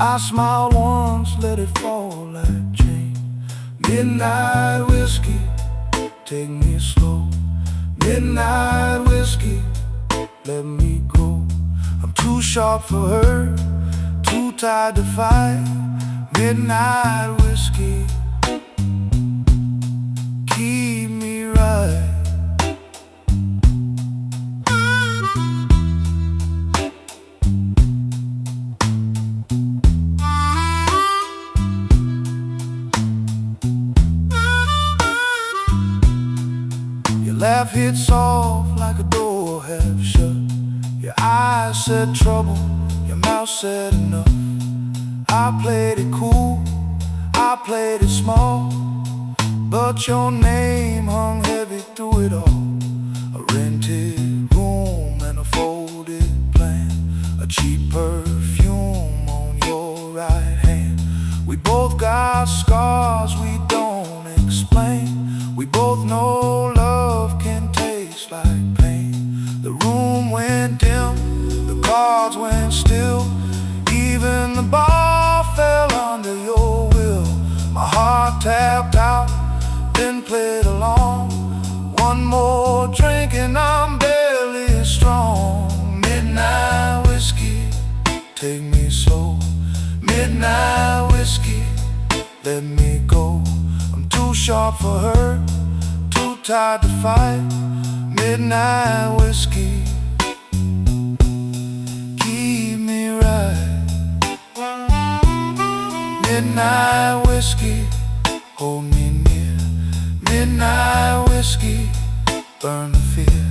I smiled once, let it fall like chain. Midnight whiskey, take me slow. Midnight whiskey, let me go. I'm too sharp for her, too tired to fight. Midnight whiskey, keep me right. Your laugh hit soft like a door half shut. Your eyes said trouble, your mouth said enough. I played it cool, I played it small, but your name hung heavy through it all. A rented room and a folded plan, a cheap perfume on your right hand. We both got scars we don't explain. We both know love can taste like pain. The room went dim, the cards went still. Even the bar fell under your will. My heart tapped out, then played along. One more drink and I'm barely strong. Midnight whiskey, take me slow. Midnight whiskey, let me go. I'm too sharp for her, too tired to fight. Midnight whiskey, keep me right. Midnight whiskey, hold me near. Midnight whiskey, burn the fear.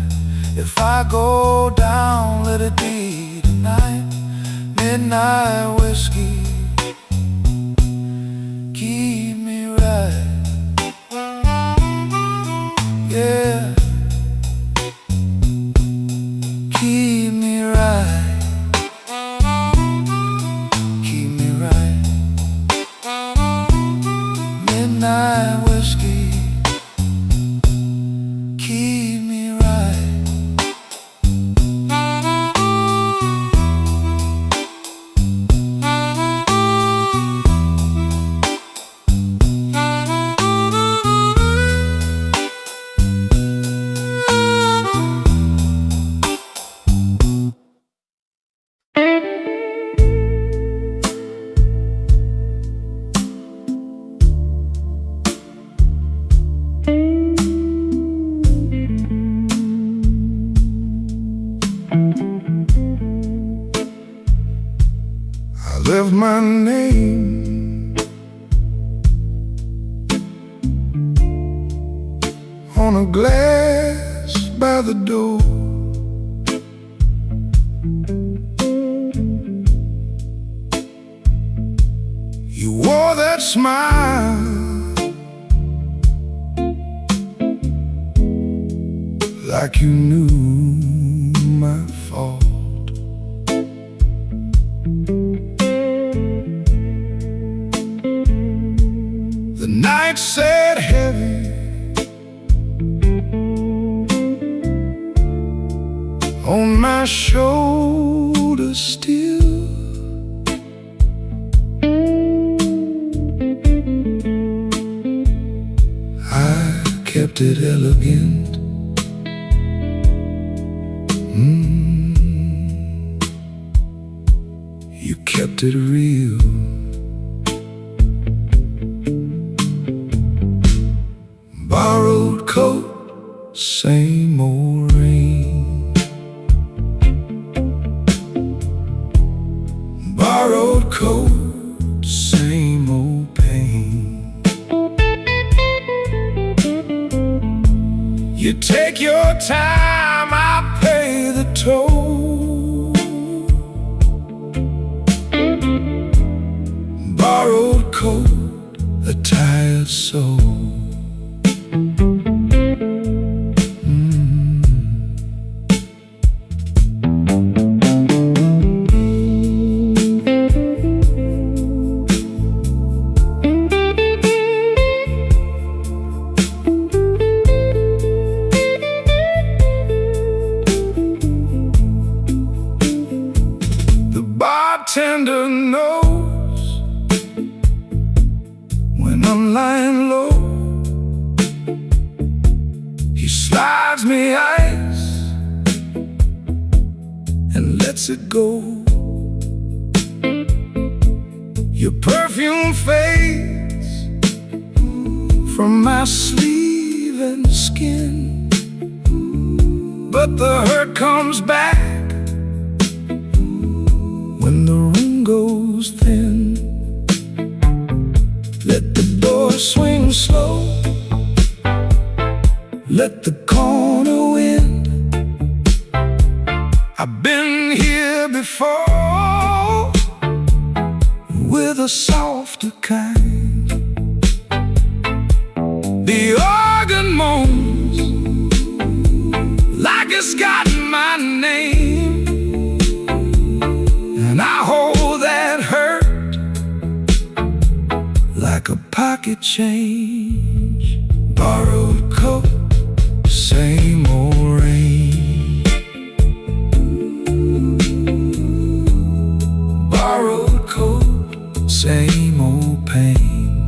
If I go down, let it be tonight. Midnight whiskey, keep me right. Yeah, keep me right. Keep me right. Midnight whiskey, keep me right. I left my name on a glass by the door. You wore that smile like you knew my fault. The night sat heavy on my shoulders still. I kept it elegant. You kept it real. Borrowed coat, same old rain. Borrowed coat, same old pain. You take your time, I pay the toll. Borrowed coat, a tired soul. bartender knows when I'm lying low. He slides me ice and lets it go. Your perfume fades from my sleeve and skin, but the hurt comes back when the room goes thin. Let the door swing slow, let the corner wind. I've been here before with a softer kind. The organ moans like it's got my name, and I hold that hurt like a pocket change. Borrowed coat, same old rain. Borrowed coat, same old pain.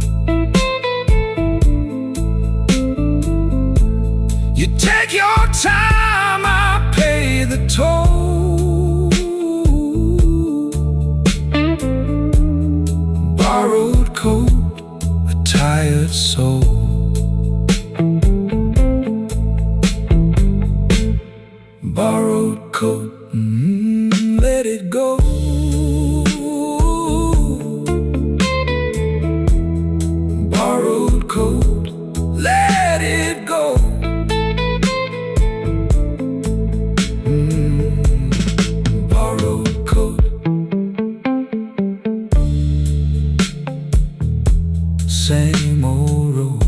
You take your time, I pay the toll. Borrowed coat, a tired soul. Borrowed coat, let it go. Borrowed coat, let it go. Borrowed coat, same old road.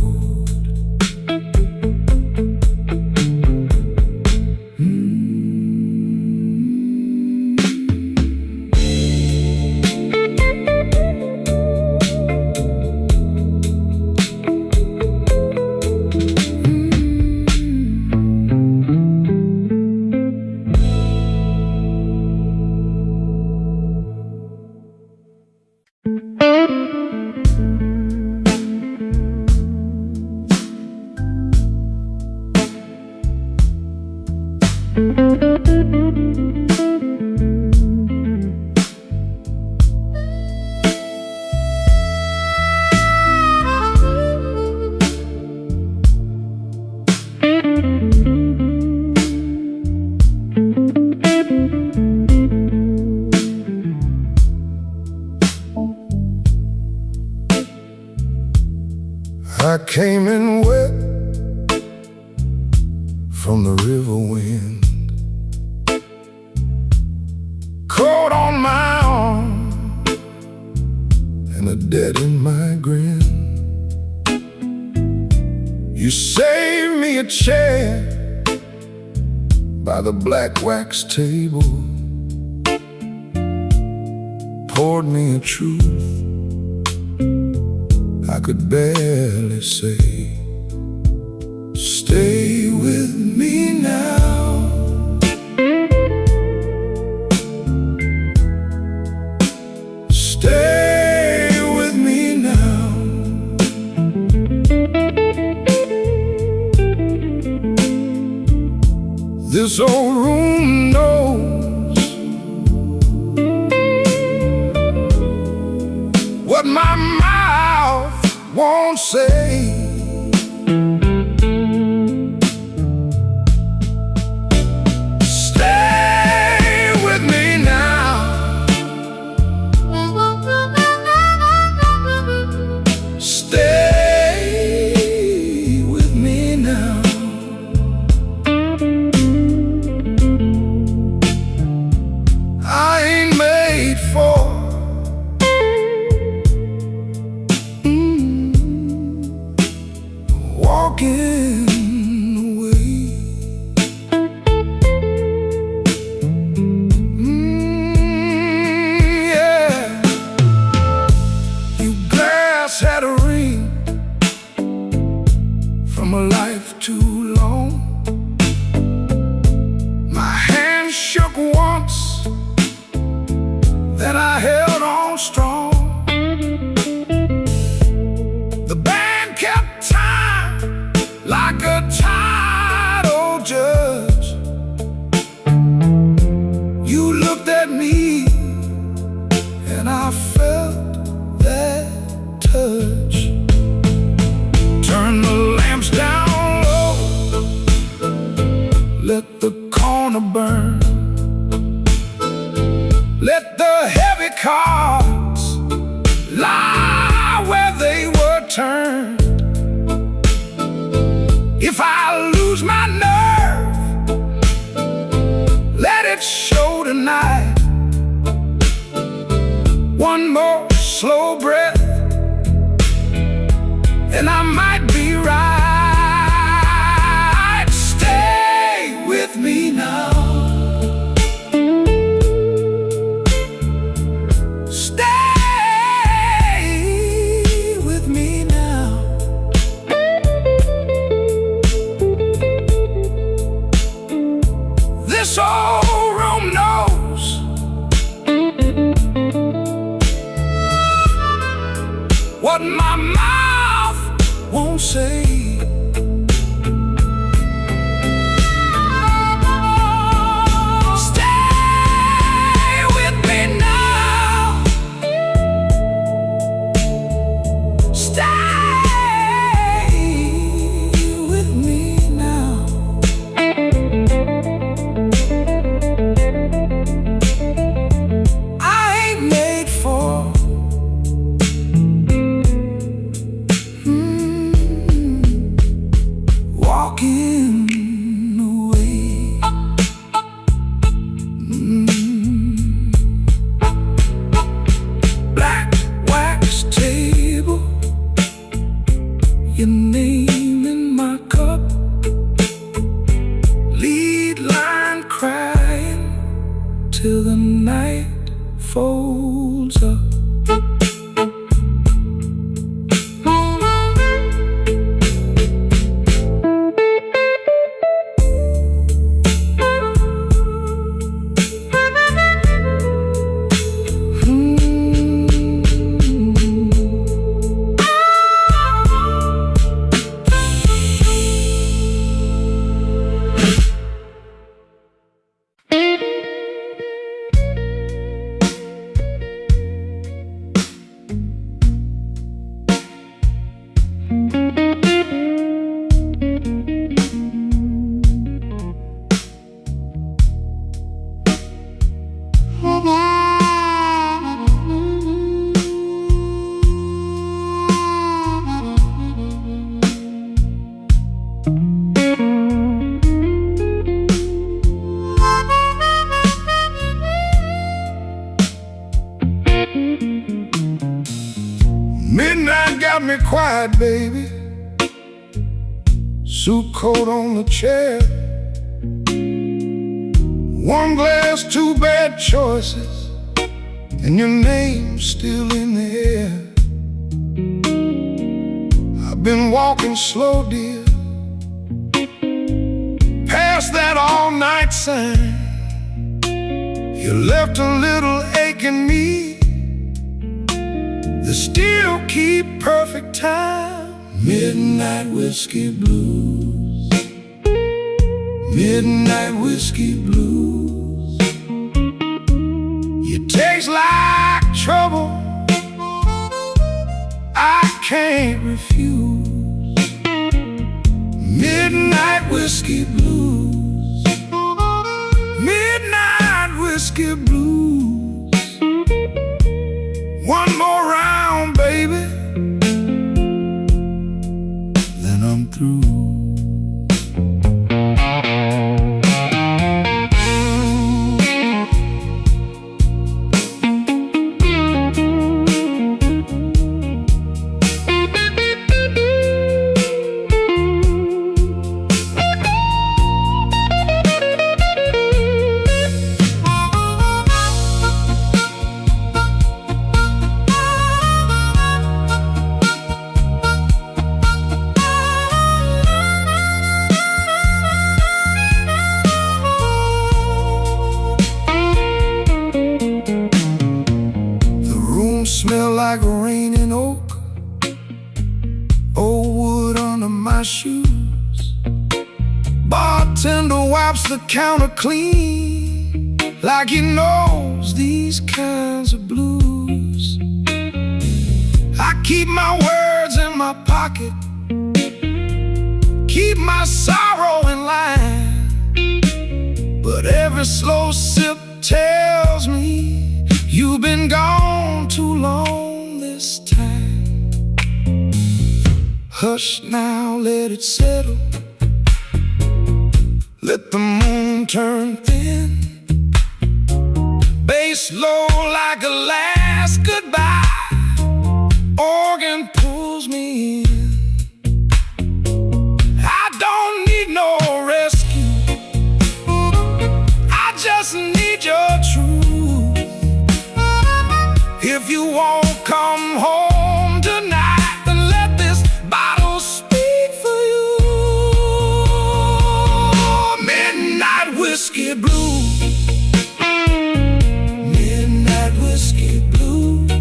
I came in wet from the river wind, cold on my arm and a debt in my grin. You saved me a chair by the black wax table, poured me a truth I could barely say. Stay with me now. Stay with me now. This old room knows what my mouth won't say. Stay with me now. Stay with me now. I ain't made for turn. Let the heavy cards lie where they were turned. If I lose my nerve, let it show tonight. One more slow breath and I might be right. Stay with me now. Stay with me now. This old room knows what my mouth won't say. Stay with me now. Stay with me now. I ain't made for walking away. Black wax table, your name in my cup, lead line crying till the night folds up. Midnight got me quiet, baby. Suit coat on the chair. One glass, two bad choices, and your name's still in the air. I've been walking slow, dear, past that all-night sign. You left a little ache in me that still keep perfect time. Midnight whiskey blues, midnight whiskey blues. You taste like trouble, I can't refuse. Midnight whiskey blues, midnight whiskey blues. One more round, baby, then I'm through. Smell like rain and oak, old wood under my shoes. Bartender wipes the counter clean, like he knows these kinds of blues. I keep my words in my pocket, keep my sorrow in line, but but every slow sip tells me you've been gone too long this time. Hush now, let it settle. Let the moon turn thin. Bass low like a last goodbye. Organ pulls me in. I don't need no rescue. I just need your truth. If you won't come home tonight, then let this bottle speak for you. Midnight whiskey blues. Midnight whiskey blues.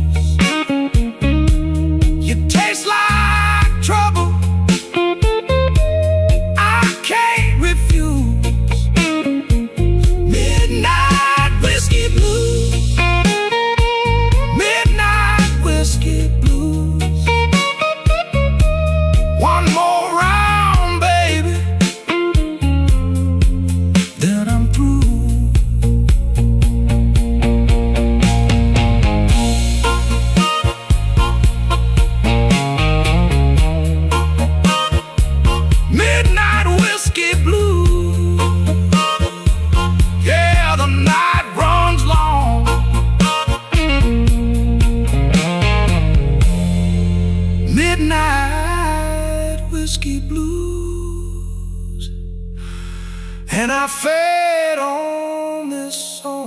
You taste like trouble. I can't refuse. Midnight whiskey blues. Midnight whiskey blues. One more round, baby, then I'm through. Midnight whiskey blues. Yeah, the night runs long. Midnight whiskey blues. And I fed on this song.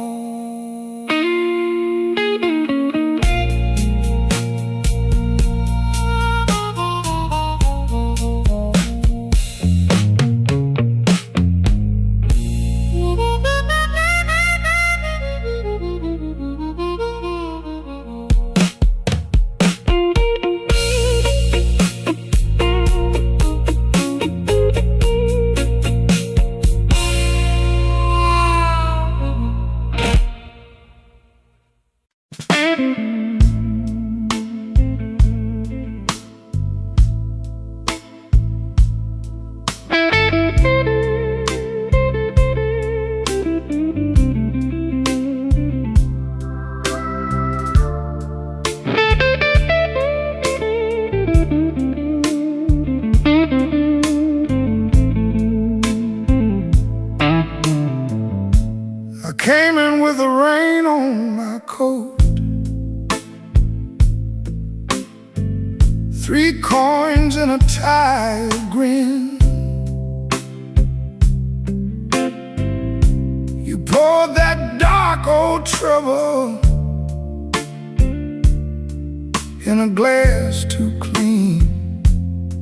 I came in with the rain on my coat. 3 coins and a tired grin. You poured that dark old trouble in a glass too clean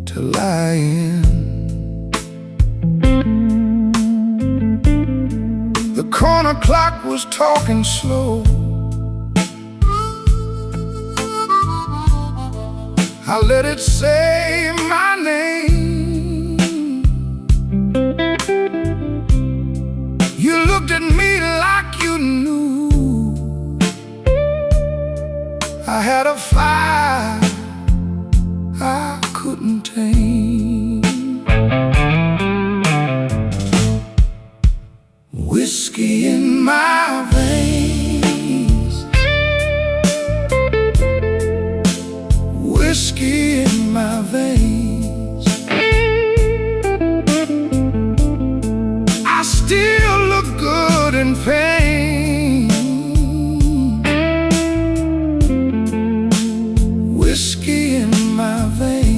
to lie in. The corner clock was talking slow. I let it say my name. You looked at me like you knew I had a fire I couldn't tame. Whiskey in my veins. Whiskey in my veins. I still look good in pain. Whiskey in my veins.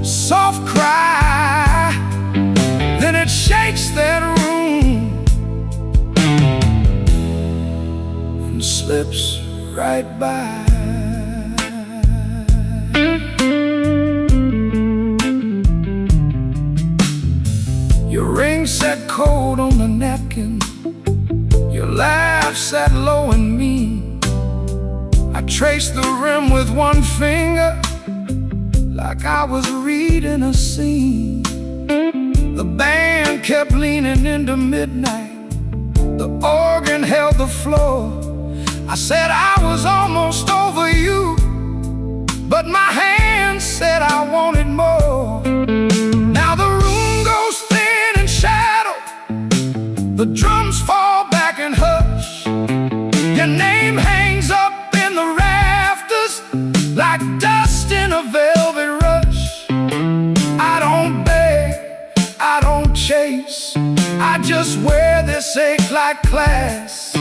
Soft cry, then it shakes that room and slips right by. cold on the napkin. Your laugh sat low and mean. I traced the rim with one finger, like I was reading a scene. The band kept leaning into midnight. The organ held the floor. I said I was almost over you, but my hand said I wanted more. Now the room goes thin in shadow. The drums fall back and hush. Your name hangs up in the rafters like dust in a velvet rush. I don't beg, I don't chase, I just wear this ache like class.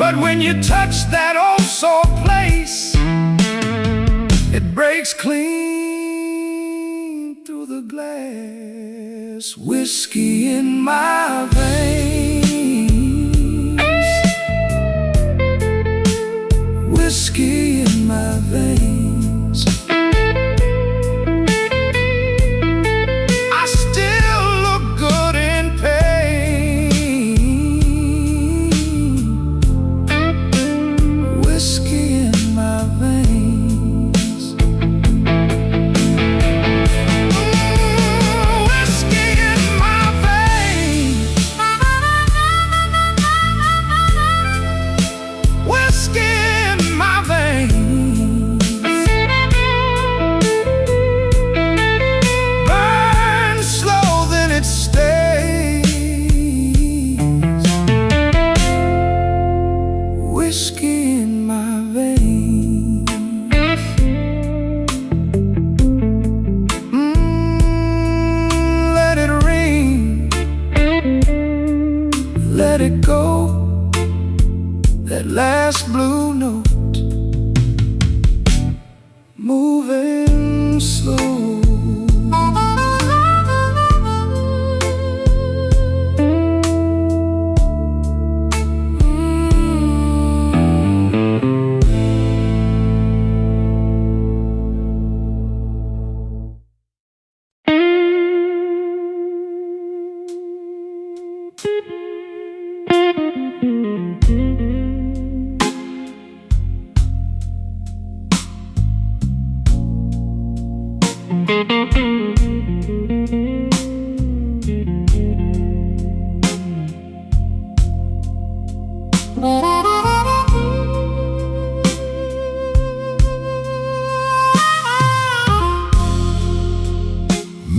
But when you touch that old sore place, it breaks clean through the glass. Whiskey in my veins, whiskey in my veins. I still look good in pain. Whiskey in my veins. Whiskey in my veins. Whiskey in my veins. Burn slow, then it stays. Whiskey in my veins. Let it ring, let it go, that last blue note, moving slow.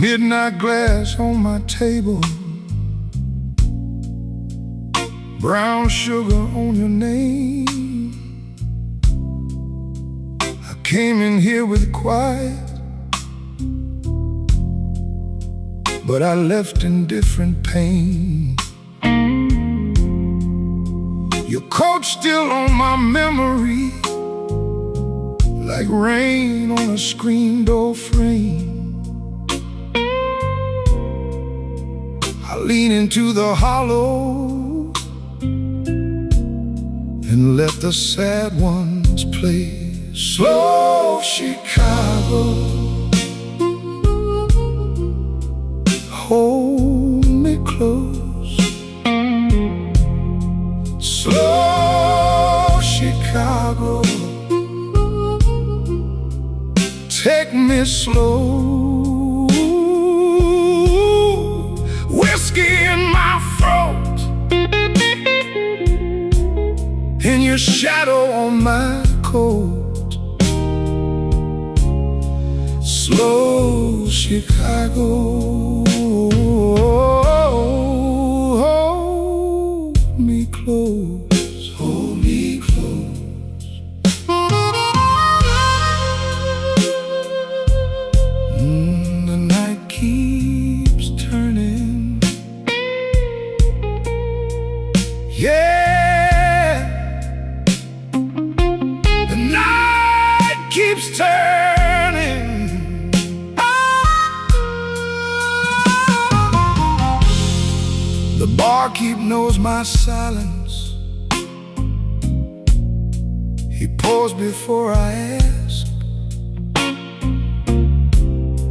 Midnight glass on my table, brown sugar on your name. I came in here with quiet, but I left in different pain. Your coat still on my memory, like rain on a screen door frame. I lean into the hollow and let the sad ones play. Slow Chicago, hold me close. Slow Chicago, take me slow. Whiskey in my throat, and your shadow on my coat. Slow Chicago, hold me close, hold me close. The night keeps turning. Yeah, the night keeps turning. The barkeep knows my silence. He pours before I ask.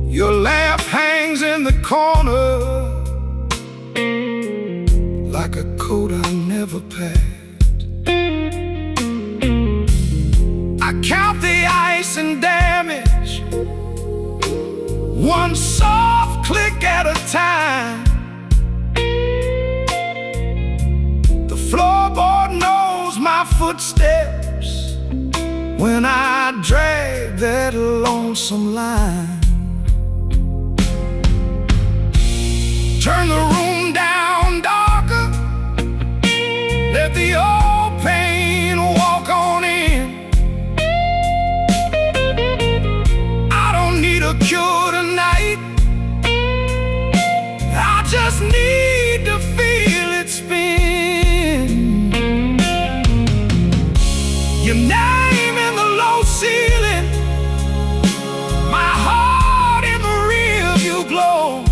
Your laugh hangs in the corner coat I never packed. I count the ice and damage, one soft click at a time. The floorboard knows my footsteps when I drag that lonesome line. Turn the room down darker, let the old pain walk on in. I don't need a cure tonight, I just need to feel it spin. Your name in the low ceiling, my heart in the rear view glow.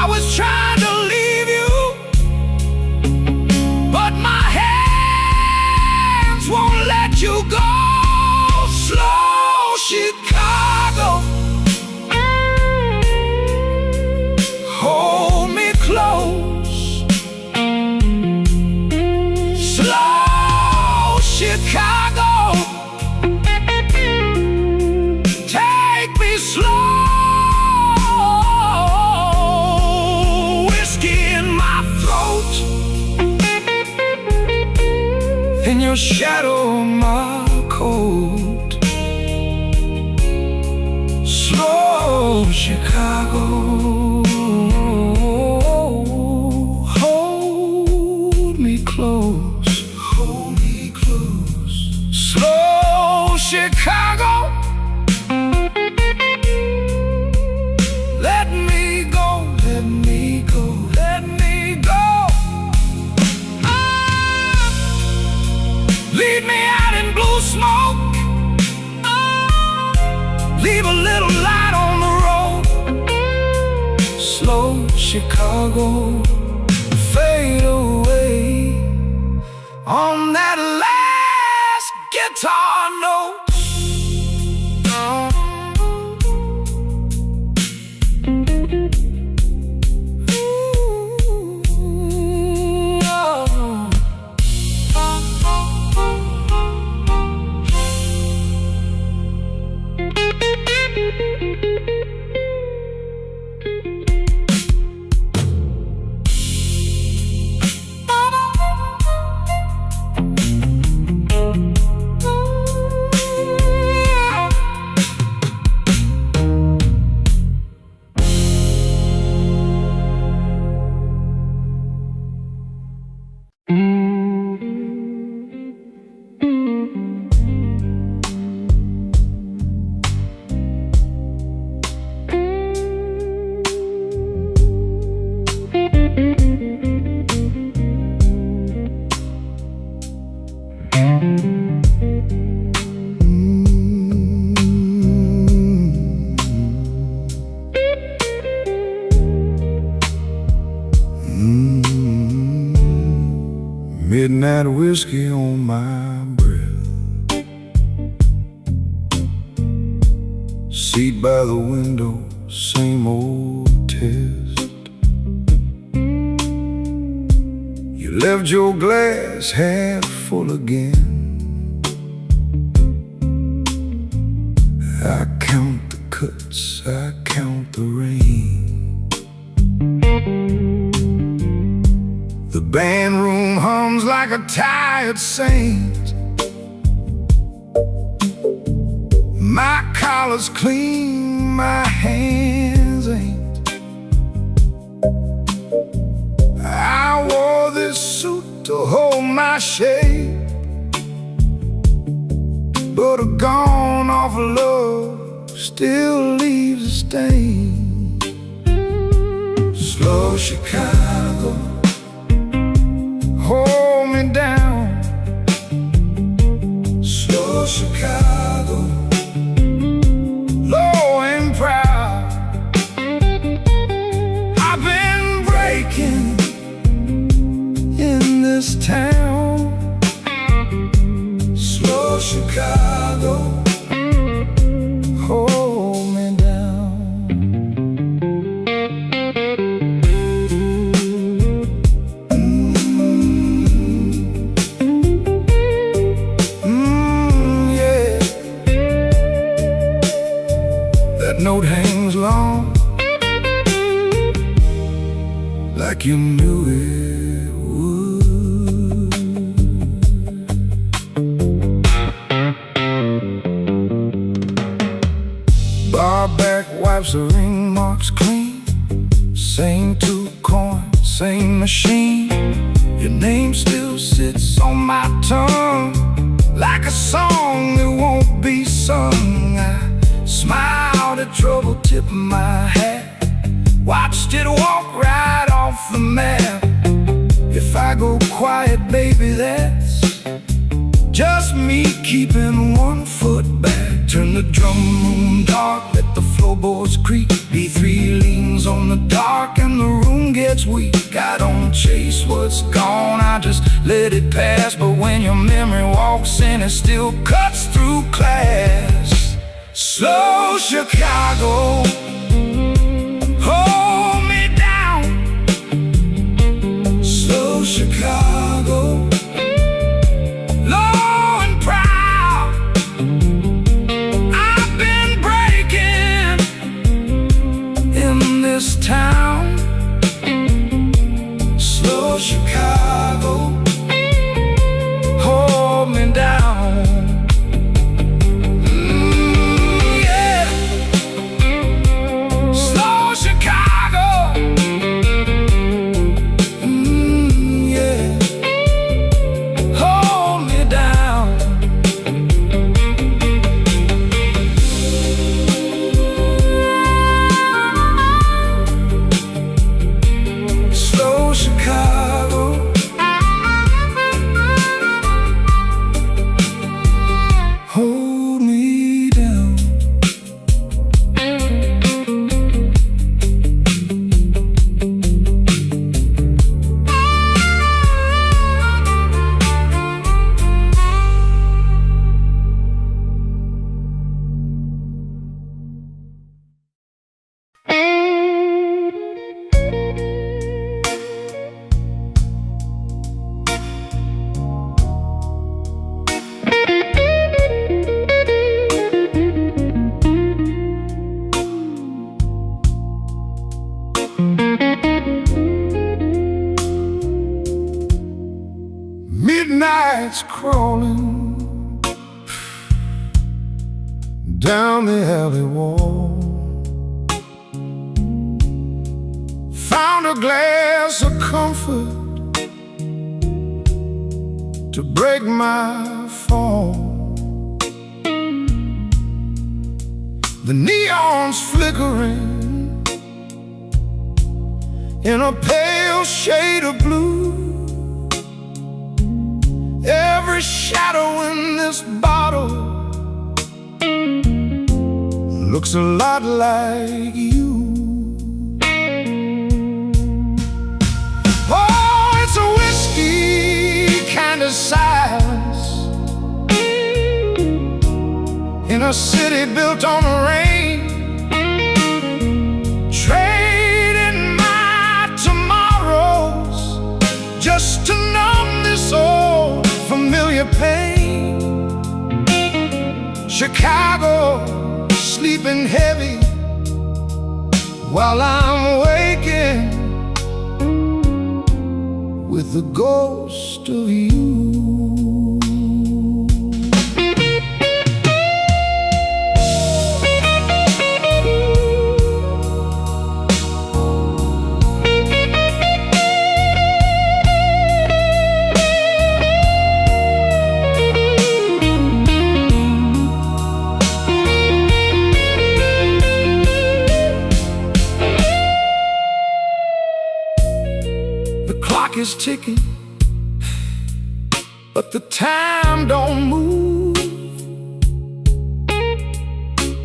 I was trying to leave you, but my hands won't let you go. Slow Chicago, hold me close. Slow Chicago, take me slow. Whiskey in my throat, in your shadow my coat. Slow Chicago, hold me close, hold me close. Slow Chicago, let me go, let me go, let me go. Lead me out in blue smoke, leave a little light on the road. Slow Chicago, fade away on that last guitar note. Midnight whiskey on my breath, seat by the window, same old test. You left your glass half full again. I count the cuts, I count the rain. The band room hums like a tired saint. My collar's clean, my hands ain't. I wore this suit to hold my shape, but a gone off love still leaves a stain. Slow Chicago, hold me down. Slow Chicago, low and proud. I've been breaking in this town. Slow Chicago, hold me down. note hangs long, like you knew it would. Barback wipes the ring marks clean. Same two coins, same machine. Your name still sits on my tongue, like a song that won't be sung. I smiled at trouble, tipped my hat, watched it walk right off the map. If I go quiet, baby, that's just me keeping one foot back. Turn the drum room dark, let the floorboards creak. B3 leans on the dark and the room gets weak. I don't chase what's gone, I just let it pass. But when your memory walks in, it still cuts through class. Slow Chicago, hold me down. Slow Chicago, low and proud. I've been breaking in this town. Slow Chicago, hold me down. Midnight's crawling down the alley wall. Found a glass of comfort to break my fall. The neon's flickering in a pale shade of blue. Every shadow in this bottle looks a lot like you. Oh, it's a whiskey kind of silence in a city built on rain. Trading my tomorrows just to numb this old familiar pain. Chicago sleeping heavy while I'm waking with the ghost of you. Is ticking, but the time don't move.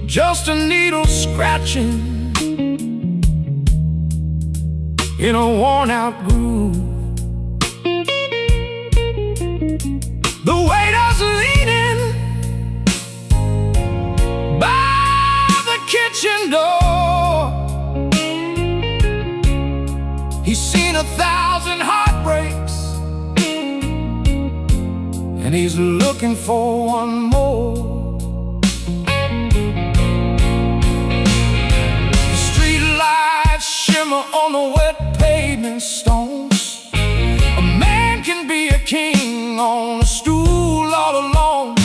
Just a needle scratching in a worn-out groove. The waiter's leaning by the kitchen door. He's seen 1,000 heartbreaks, and he's looking for one more. on the wet pavement stones. A man can be a king on a stool all alone,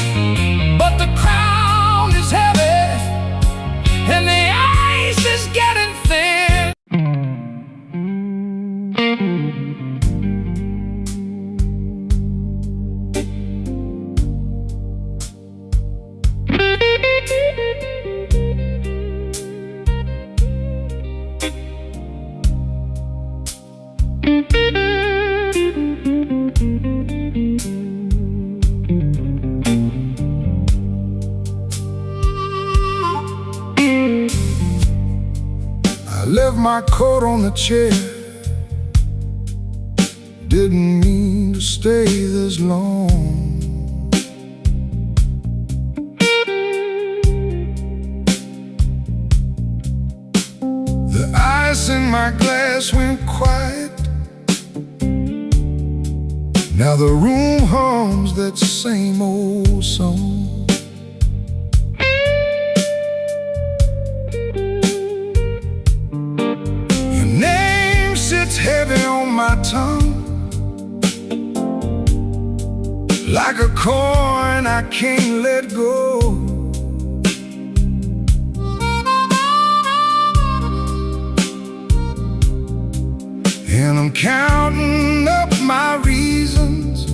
but the crown is heavy and the ice is getting thin. I left my coat on the chair. Didn't mean to stay this long. The ice in my glass went quiet. Now the room hums that same old song. Your name sits heavy on my tongue, like a coin I can't let go. And I'm counting up my reasons,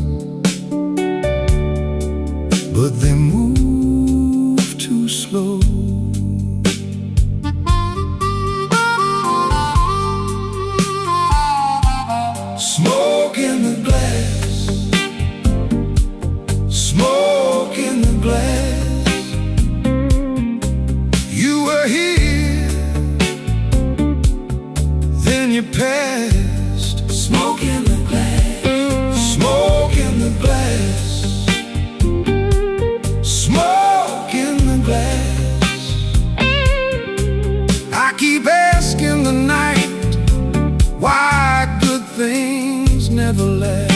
but they move too slow. Smoke in the glass, smoke in the glass. You were here, then you passed. Smoke in the glass, smoke in the glass, smoke in the glass. I keep asking the night why good things never last.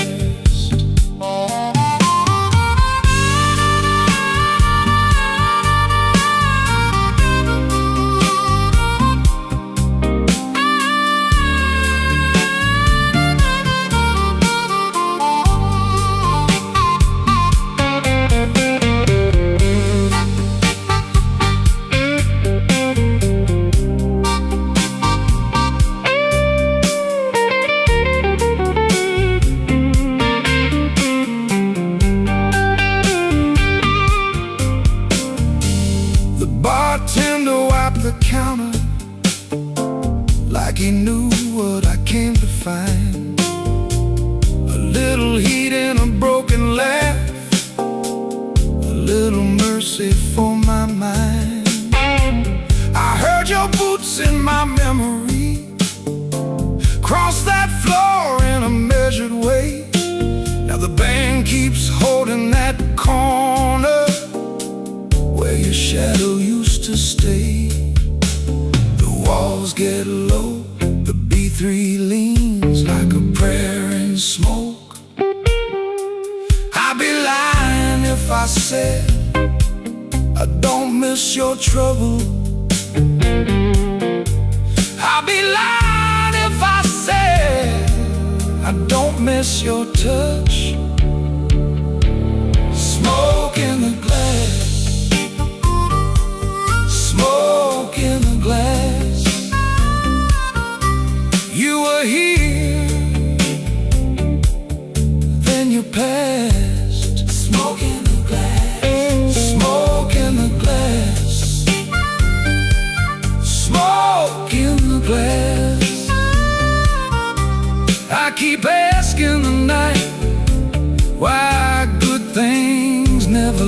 Bartender wiped the counter like he knew what I came to find. A little heat and a broken laugh, a little mercy for my mind. I heard your boots in my memory cross that floor in a measured way. Now the band keeps holding that corner where your shadow used to stay. The walls get low, the B3 leans like a prayer in smoke. I'd be lying if I said I don't miss your trouble. I'd be lying if I said I don't miss your touch. Smoke in the glass, smoke in the glass. You were here, then you passed. Smoke in the glass, smoke in the glass, smoke in the glass. I keep asking the night why good things never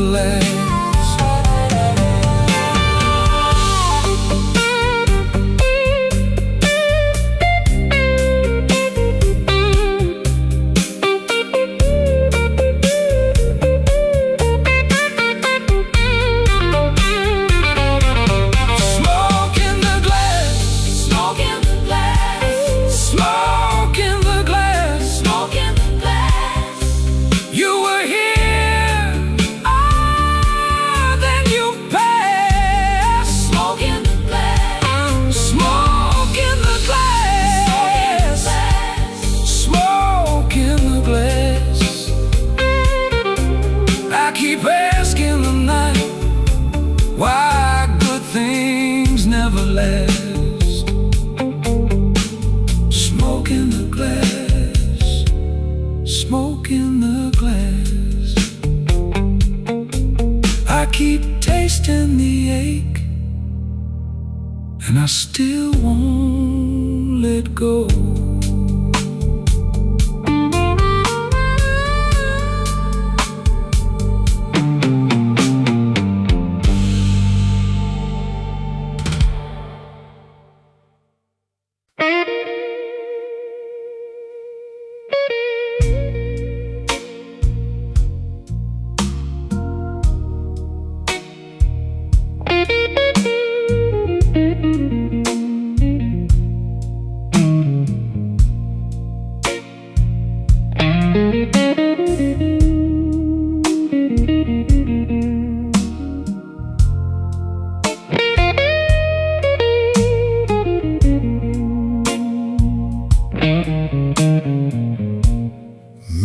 tasting the ache, and I still won't let go.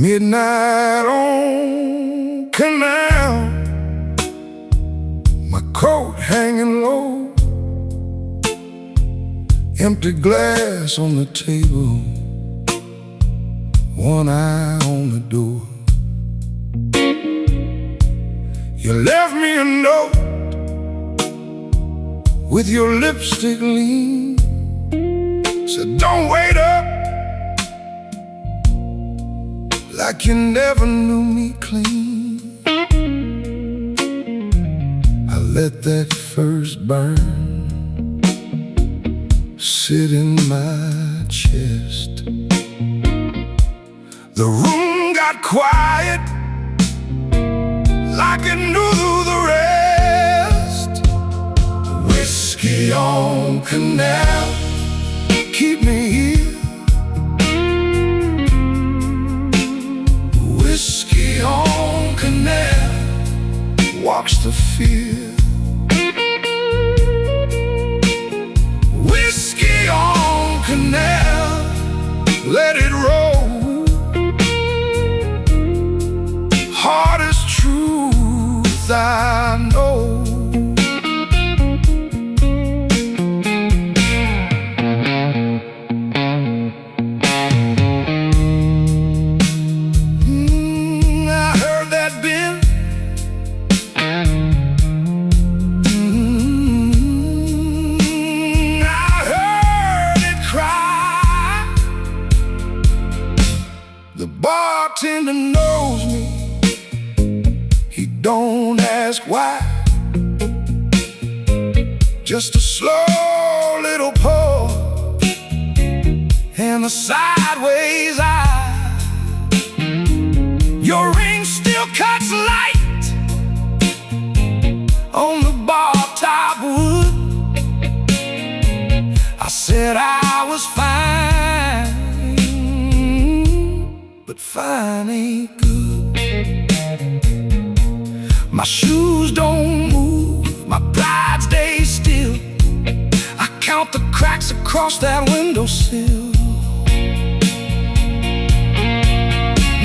Midnight on Canal, my coat hanging low, empty glass on the table, one eye on the door. You left me a note with your lipstick lean, said don't wait up, like you never knew me clean. I let that first burn sit in my chest. The room got quiet, like it knew the rest. Whiskey on Canal, keep me here. Whiskey on Canal, walks the fear. Whiskey on Canal, let it roll. Hardest truth I know. The bartender knows me, he don't ask why. Just a slow little pour and a sideways eye. Your ring still cuts light on the bar top wood. I said I was fine, but fine ain't good. My shoes don't move, my pride stays still. I count the cracks across that windowsill.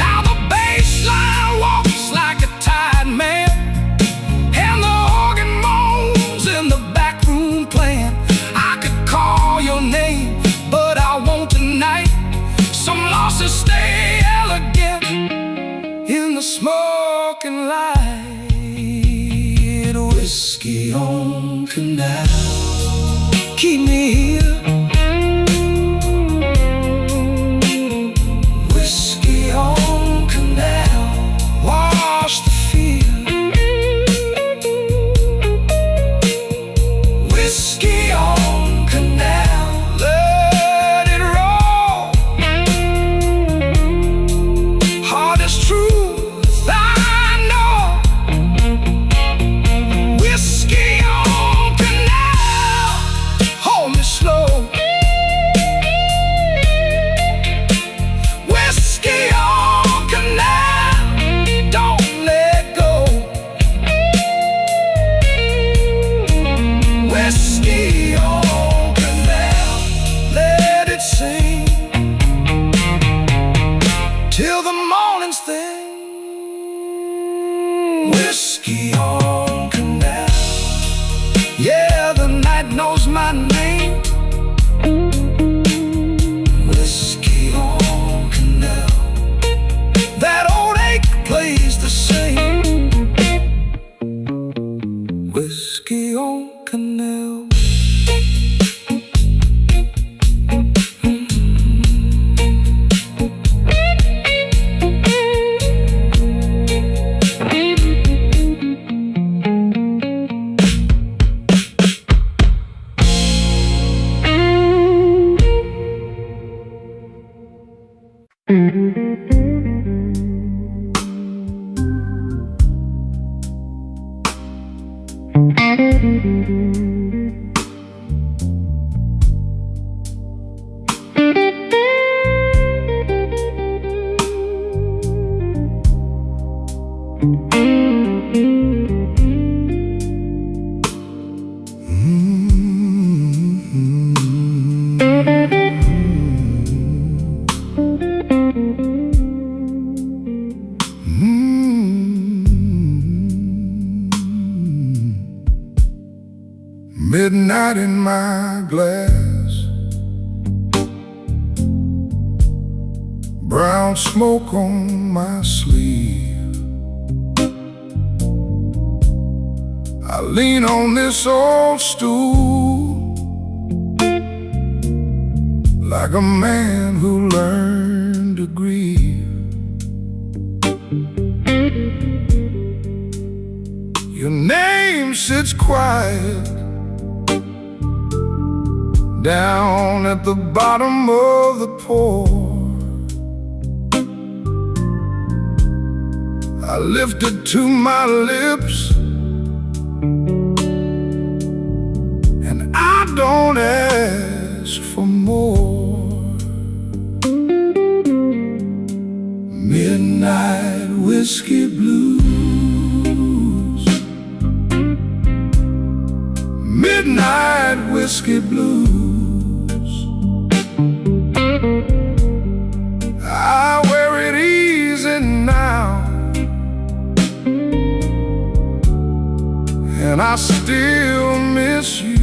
Now the bass line walks like a tired man, and the organ moans in the back room playing. I could call your name, but I won't tonight. Some losses stay elegant in the smoking light. Whiskey on Canal, keep me here. Whiskey on Canal, wash the fear. Whiskey on Canal, let it roll. Hardest truth I know. Whiskey on Canal, hold me slow. whiskey on canal. Midnight in my glass, brown smoke on my sleeve. I lean on this old stool like a man who learned to grieve. Your name sits quiet down at the bottom of the pour. I lift it to my lips, and I don't ask for more. Midnight whiskey blues, midnight whiskey blues. I wear it easy now, and I still miss you.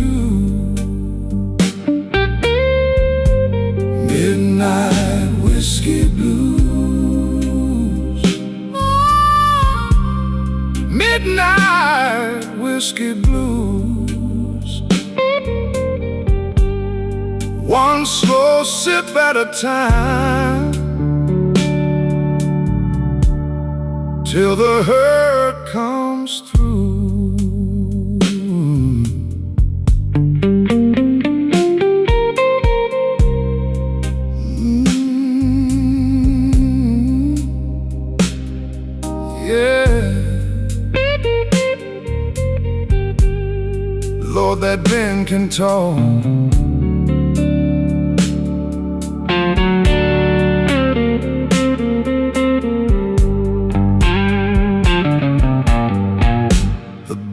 Midnight whiskey blues, midnight whiskey blues. One slow sip at a time, till the hurt comes through. Yeah, Lord, that Ben can talk.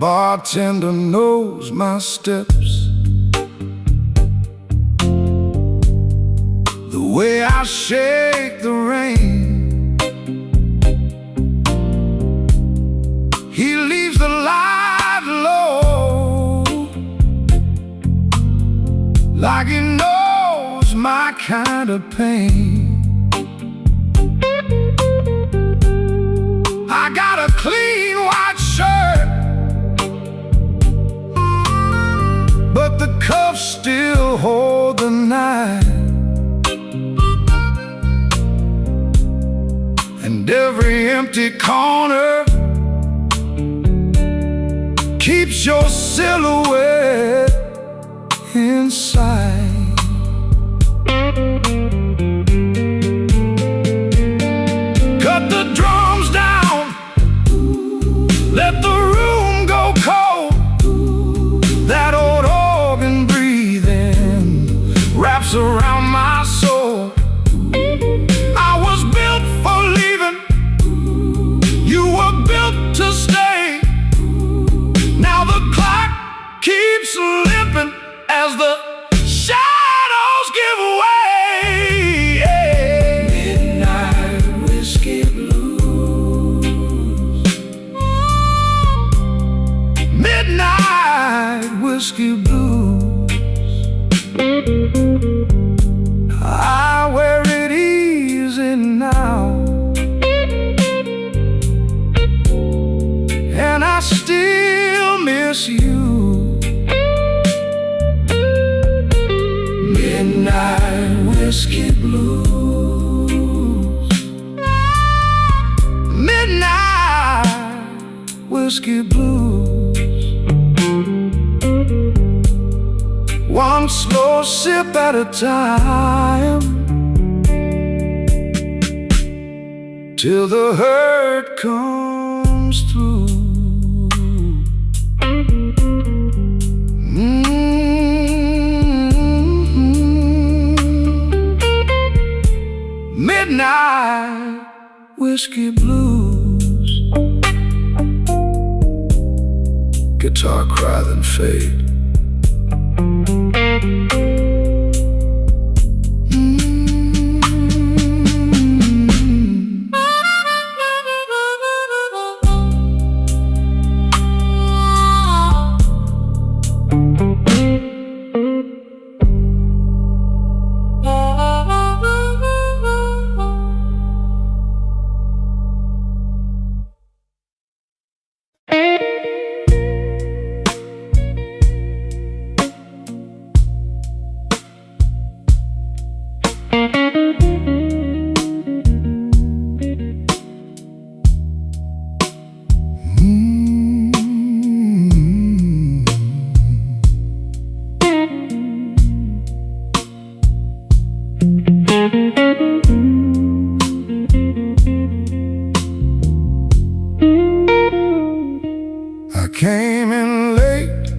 Bartender knows my steps, the way I shake the rain. He leaves the light low, like he knows my kind of pain. I got a clean white shirt, but the cuffs still hold the knife, and every empty corner keeps your silhouette inside. Cut the drums down, let the room go cold. That old organ breathing wraps around my soul. I was built for leaving, you were built to stay. Now the clock keeps limping as the shadows give way. Midnight whiskey blues, midnight whiskey blues. I wear it easy now, and I still miss miss you. Midnight whiskey blues. Midnight whiskey blues. One slow sip at a time, till the hurt comes through. Midnight whiskey blues. Guitar cry then fade. I came in late,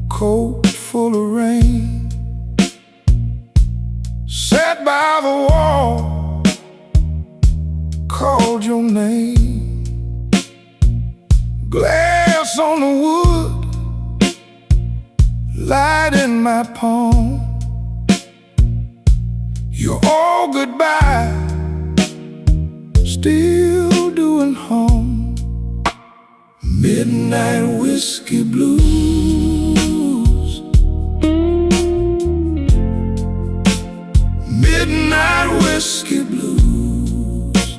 coat full of rain, sat by the wall, called your name. Glass on the wood, light in my palm. You're all goodbye, still doing home. Midnight whiskey blues. Midnight whiskey blues.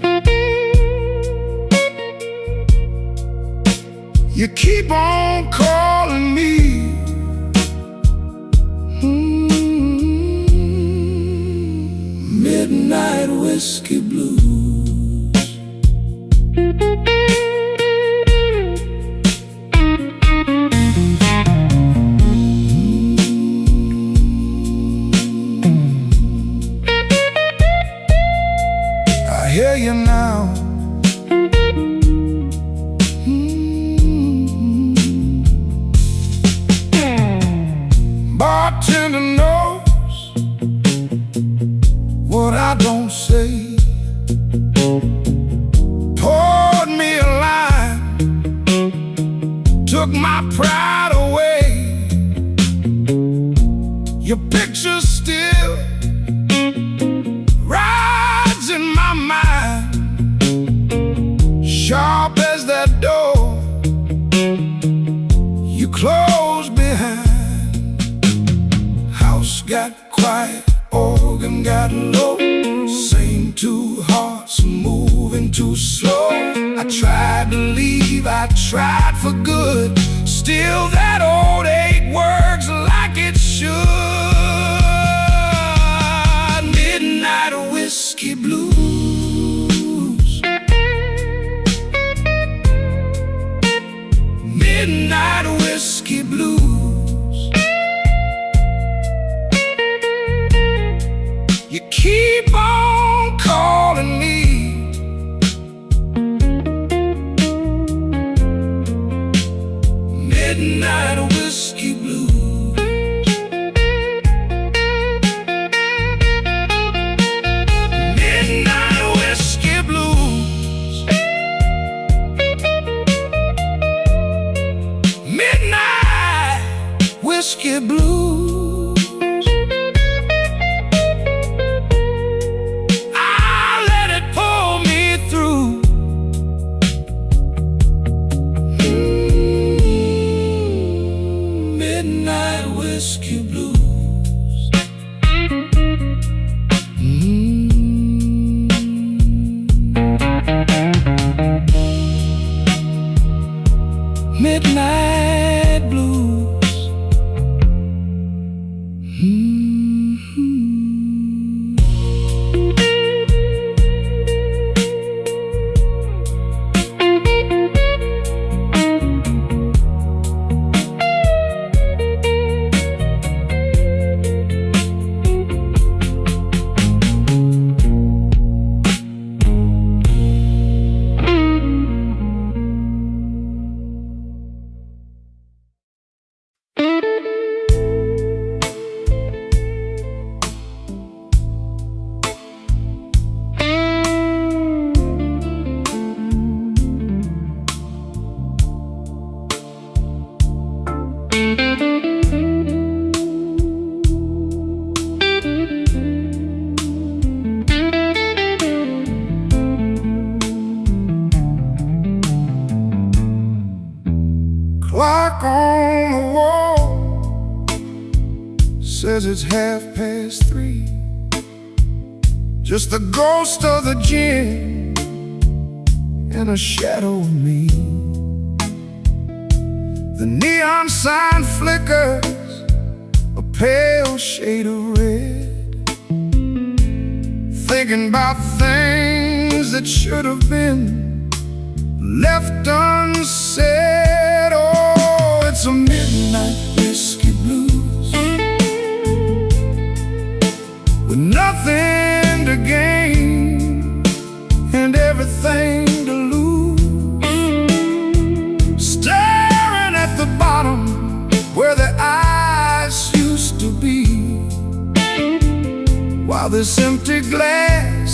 You keep on calling me. Midnight whiskey blues. I hear you now. Bartender knows what I don't say. Poured me a line, took my pride away. Your picture still rides in my mind, sharp as that door you closed behind. House got quiet, organ got low. Same two hearts moving too slow. I tried to leave, I tried for good. Still that old ache works like it should. Midnight whiskey blues. Midnight whiskey blues. You keep on calling me. Midnight whiskey blues. Midnight whiskey blues. Midnight whiskey blues. I let it pull me through. Midnight whiskey blues. Midnight
night blues.
Clock on the wall says it's 3:30. Just the ghost of the gin and a shadow of me. The neon sign flickers a pale shade of red, thinking about things that should have been left unsaid. Oh, it's a midnight whiskey blues with nothing to gain and everything to lose. Staring at the bottom where the eyes used to be, while this empty glass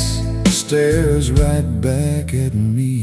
stares right back at me.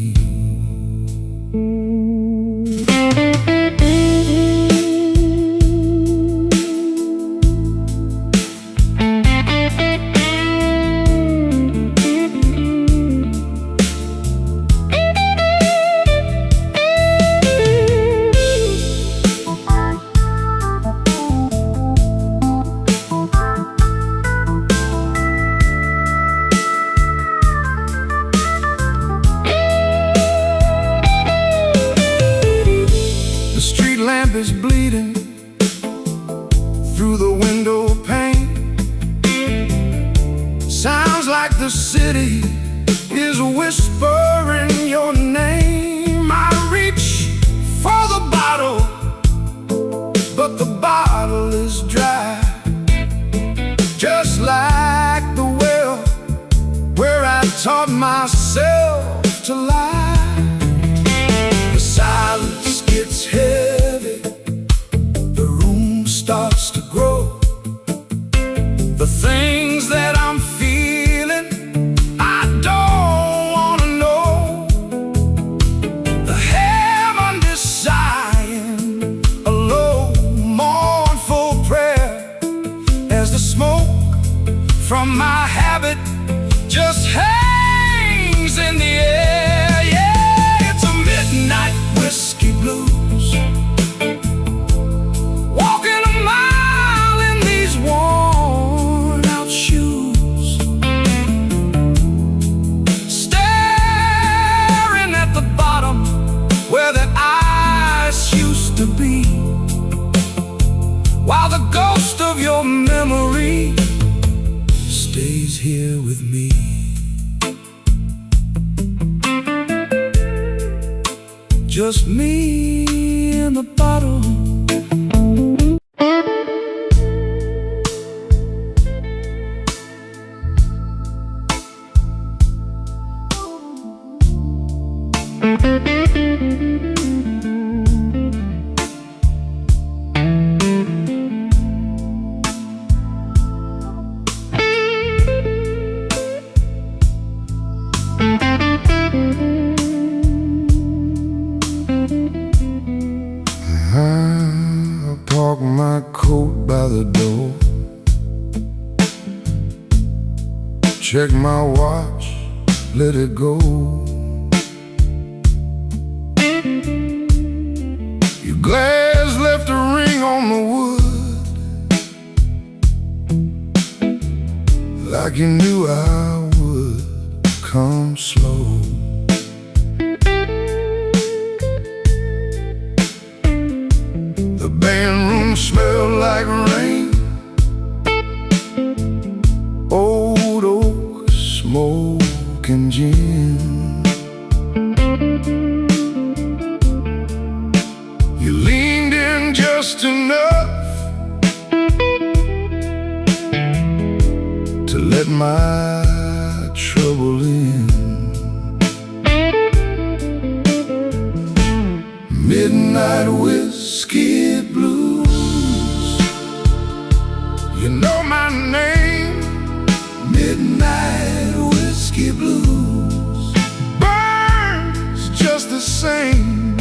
Lamp is bleeding through the window pane. Sounds like the city is whispering your name. I reach for the bottle, but the bottle is dry, just like the well where I taught myself to lie. The silence gets heavy, starts to grow. The things that I'm feeling, I don't wanna know. The heaven is sighing a low, mournful prayer as the smoke from my habit just hangs in the air. Yeah, it's a midnight whiskey blues. To be, while the ghost of your memory stays here with me. Just me and the bottle. I park my coat by the door, check my watch, let it go. Your glass left a ring on the wood, like you knew I would come slow. band room smelled like rain, old oak, smoke and gin. You leaned in just enough to let my trouble in. Midnight whiskey blues, you know my name. Midnight whiskey blues burns just the same.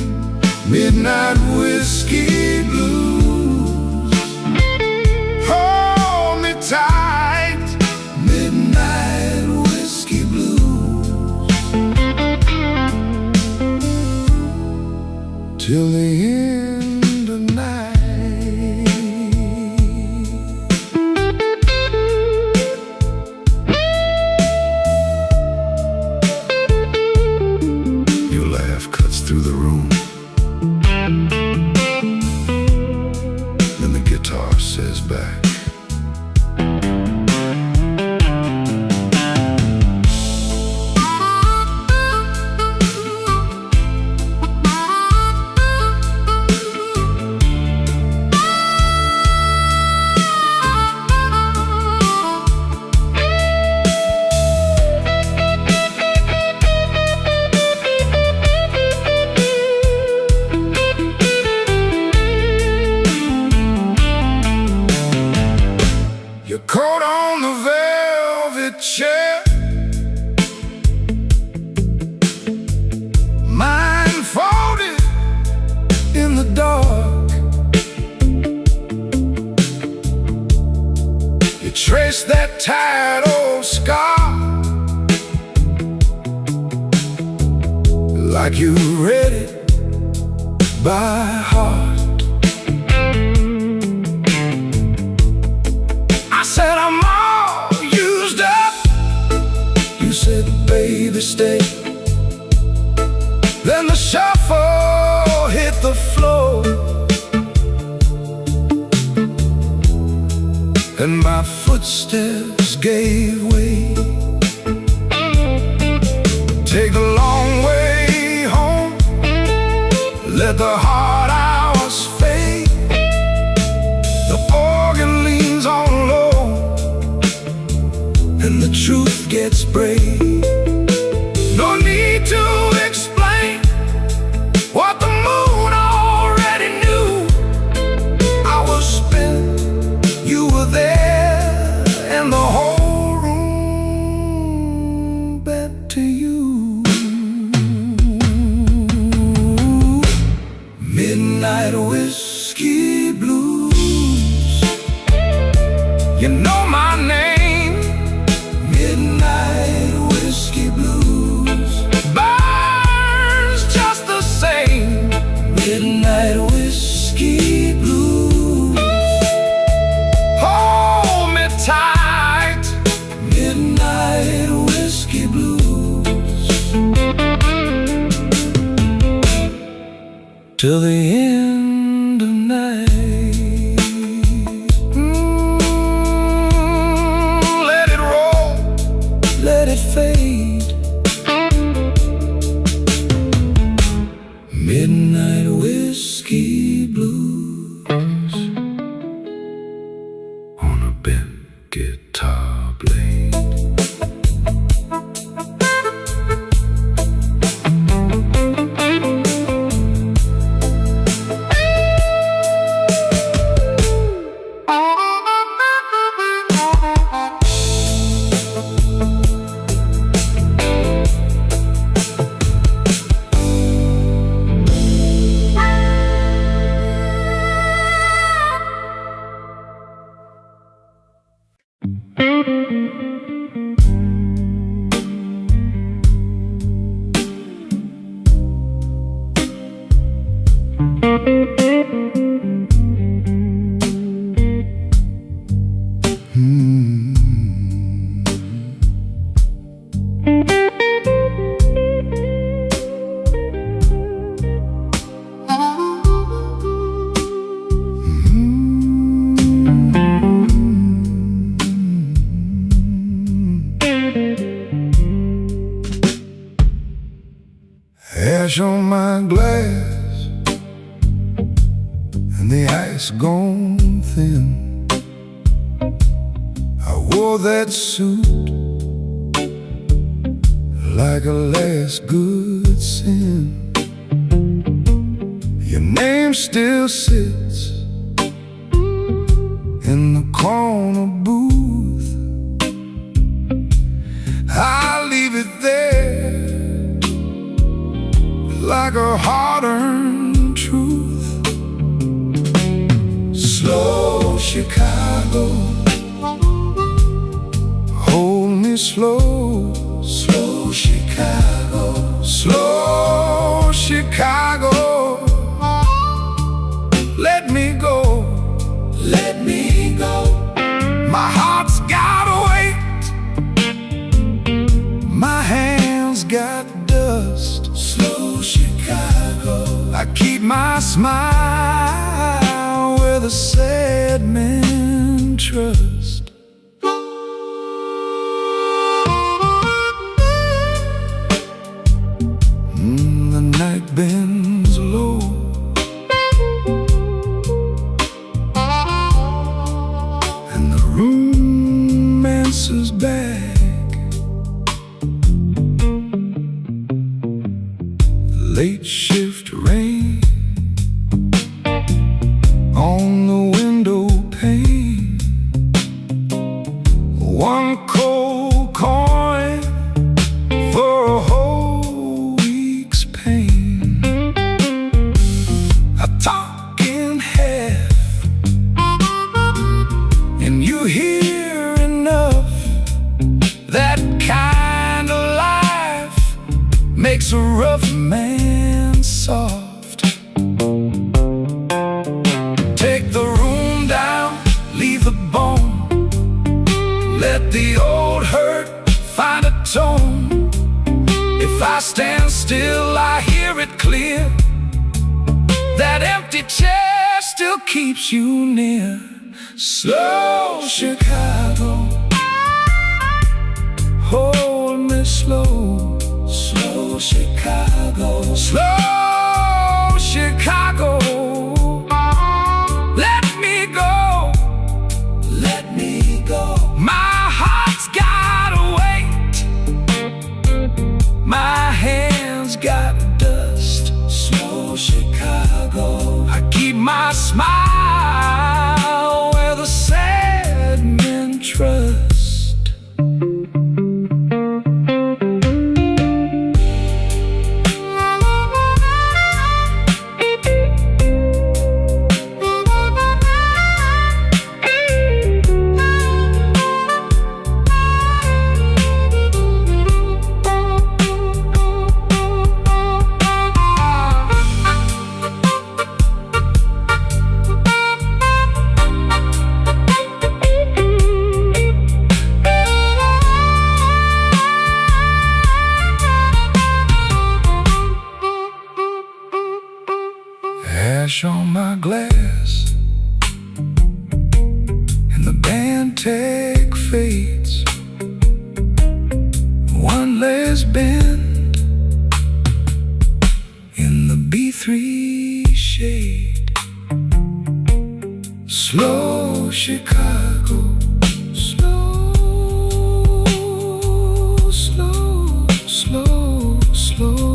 Midnight whiskey blues, hold me tight. Midnight whiskey blues, till the end of night. Your laugh cuts through the room, then the guitar says back, your coat on the velvet chair, mine folded in the dark. You trace that tired old scar like you read it by heart. I said I'm all used up. You said, baby, stay. Then the shuffle hit the floor, and my footsteps gave way. Take the long way home, let the hard hours fade. The organ leans on low, and the truth gets brave. No need to explain what the moon already knew. I was spent, you were there, and the whole room bent to you. Midnight whiskey blues, you know my name. Midnight whiskey blues burns just the same. Midnight whiskey blues, hold me tight. Midnight whiskey blues, till the end of night. Let it roll, let it fade. Midnight whiskey blues on a bent guitar blade. and the ice gone thin. I wore that suit like a last good sin. Your name still sits in the corner booth. I leave it there like a hard-earned truth. Slow Chicago, hold me slow. Slow Chicago, slow Chicago, let me go, let me go. My heart's gotta wait, my hands got dust. Slow Chicago, I keep my smile where the sad men trust. The night bends low, and the room answers back. Late shift rain on the window pane. One cold coin for a whole week's pain. I talk in half, and you hear enough. That kind of life makes a rough man soft. Take the room down, leave the bone. Let the old hurt find a tone. If I stand still, I hear it clear. That empty chair still keeps you near. Slow Chicago, hold me slow. Slow Chicago, slow Chicago, let me go, let me go. My heart's gotta wait, my hands got dust. Slow Chicago, I keep my smile where the sad men trust. Ash on my glass, and the band tag fades. One last bend in the B3 shade. Slow Chicago, slow, slow, slow, slow.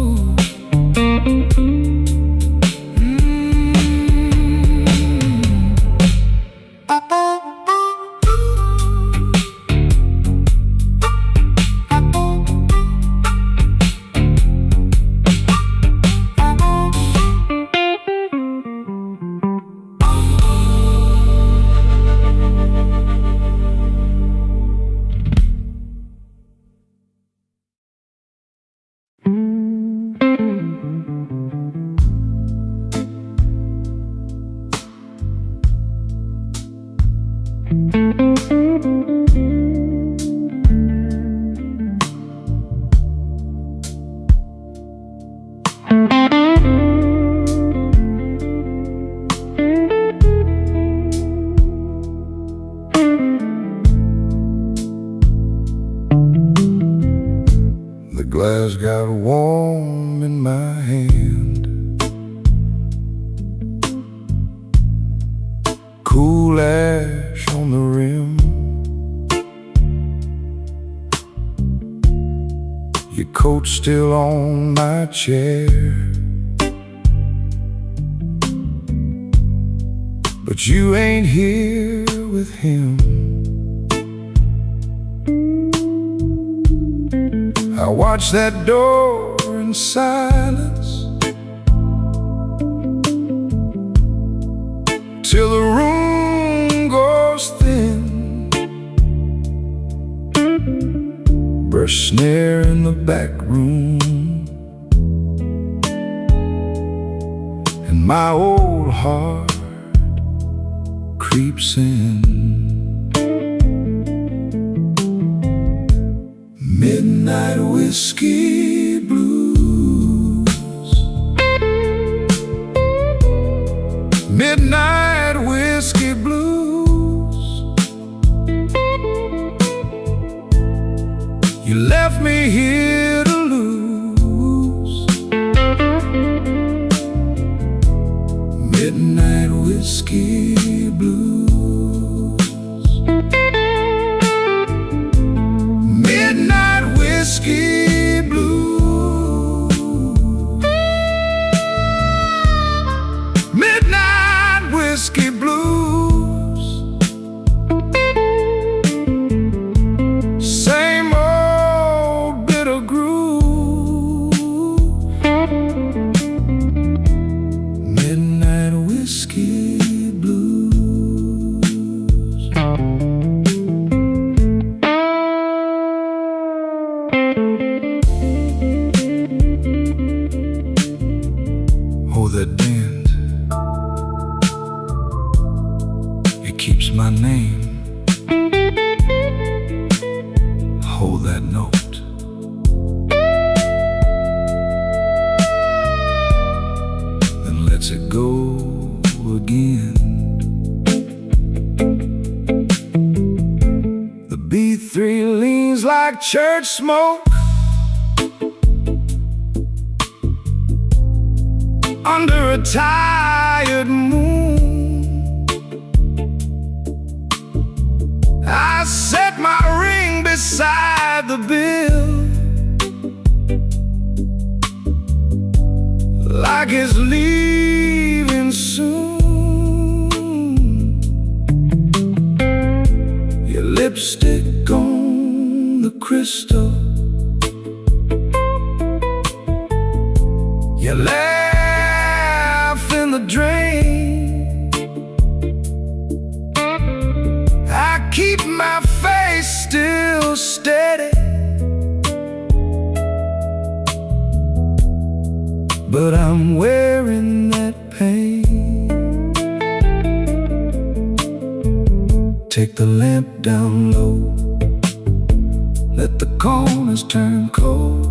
The glass got warm in my hand. cool ash on the rim. Your coat's still on my chair, but you ain't here with him. I watch that door in silence till the room goes thin. Brush snare in the back room, and my old heart creeps in. Midnight whiskey blues. Midnight whiskey blues. You left me here to lose. Midnight whiskey blues. Midnight whiskey blues. Midnight whiskey blues. Same old bitter groove. Midnight whiskey blues. Oh, that bend, it keeps my name. Hold that note. Then let's it go again. The B3 leans like church smoke under a tired moon. I set my ring beside the bill, like it's leaving soon. Your lipstick on the crystal, you laugh in the drain. I keep my face still steady, but I'm wearing that pain. Take the lamp down low, let the corners turn cold.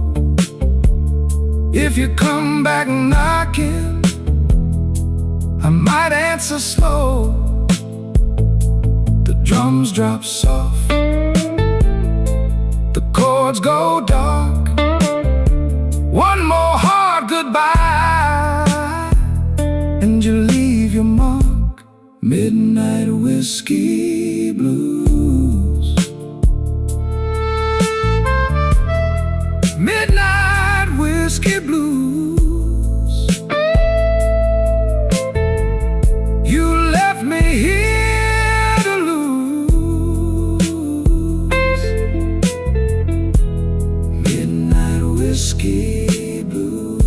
If you come back knocking, I might answer slow. The drums drop soft, the chords go dark. One more hard goodbye, and you leave your mark. Midnight whiskey blues. Midnight whiskey blues. You left me here to lose. Midnight whiskey blues.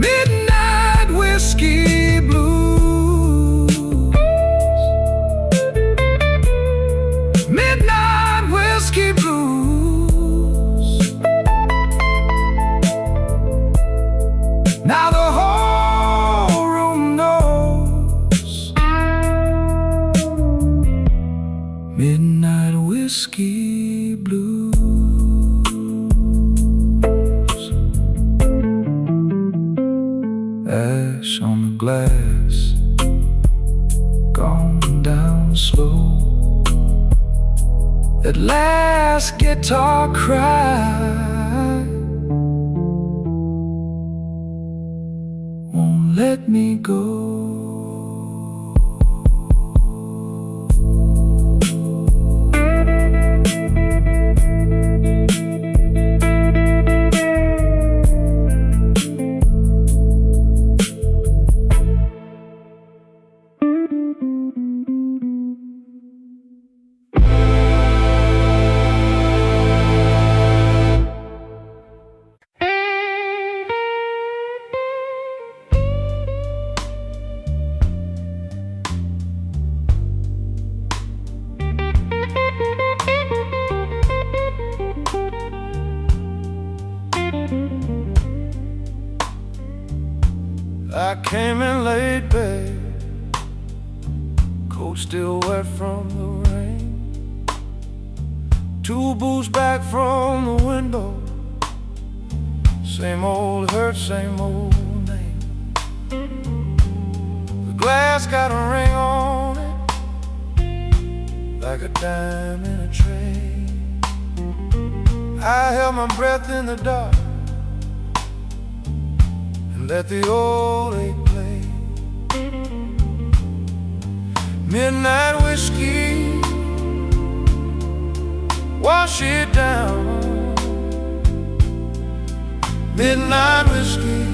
Midnight whiskey blues. Midnight whiskey blues. Now the whole room knows. Midnight whiskey blues. Ash on the glass, gone down slow. At last guitar cry won't
let me go.
I came in late, babe, coat still wet from the rain. 2 booths back from the window, same old hurt, same old name. The glass got a ring on it, like a dime in a tray. I held my breath in the dark and let the old ache play. Midnight whiskey, wash it down. Midnight whiskey,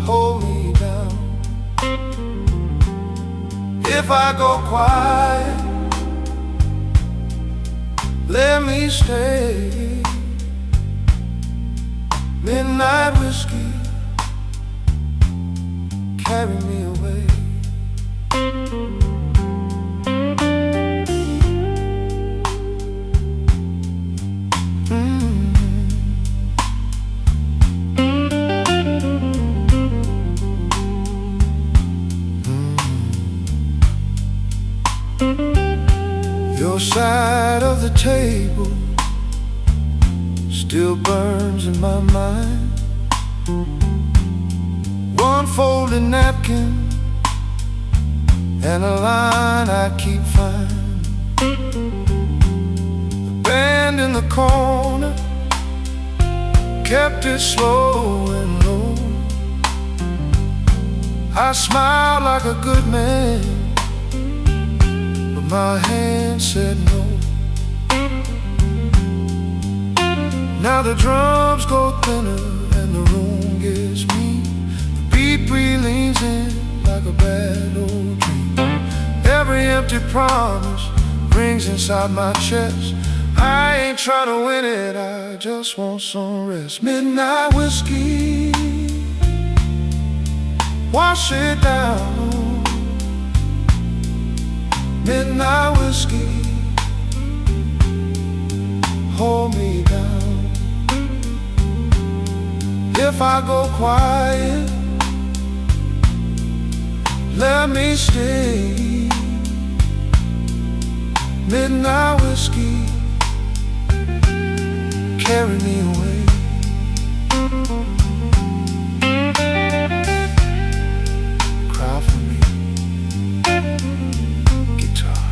hold me down. If I go quiet, let me stay. Midnight whiskey, carry me away. Your side of the table still burns in my mind. One folded napkin and a line I keep finding. The band in the corner kept it slow and low. I smiled like a good man, but my hand said no. Now the drums go thinner and the room gets mean. The beat leans in like a bad old dream. Every empty promise rings inside my chest. I ain't trying to win it, I just want some rest. Midnight whiskey, wash it down. Midnight whiskey, hold me down. If I go quiet, let me stay. Midnight whiskey, carry me away. Cry for me, guitar.